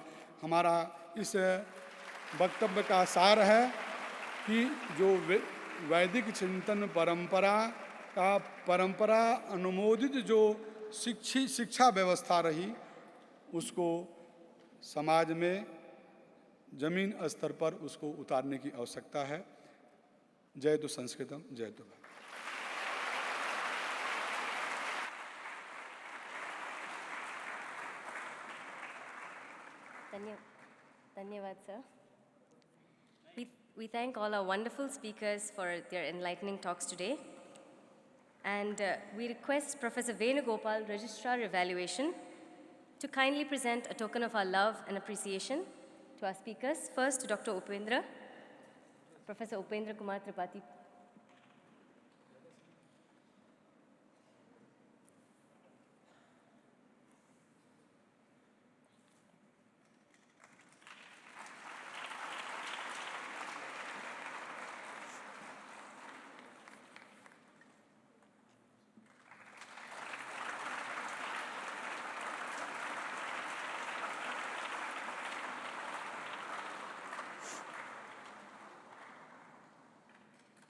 हमारा इस वक्तव्य का सार है कि जो वैदिक चिंतन परंपरा अनुमोदित जो शिक्षा व्यवस्था रही उसको समाज में जमीन स्तर पर उसको उतारने की आवश्यकता है। जय तो संस्कृतम जय तो Bharat. Dhanyavad, sir. We thank all our wonderful speakers for their enlightening talks today. And we request Professor Venugopal, Registrar Evaluation, to kindly present a token of our love and appreciation to our speakers. First, Dr. Upendra, Professor Upendra Kumar Tripathi.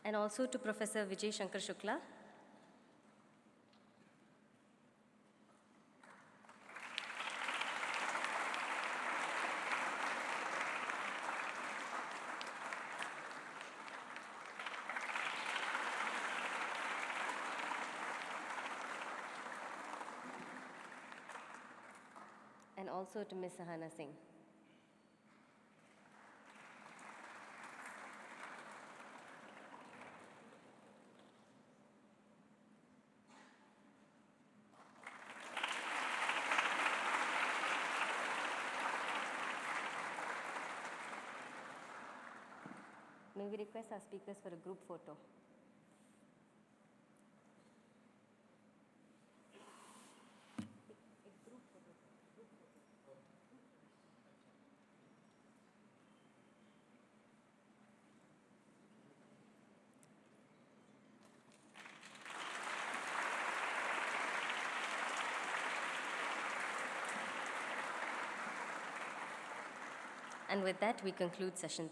And also to Professor Vijay Shankar Shukla. And also to Ms. Sahana Singh. May we request our speakers for a group photo? And with that, we conclude session 3.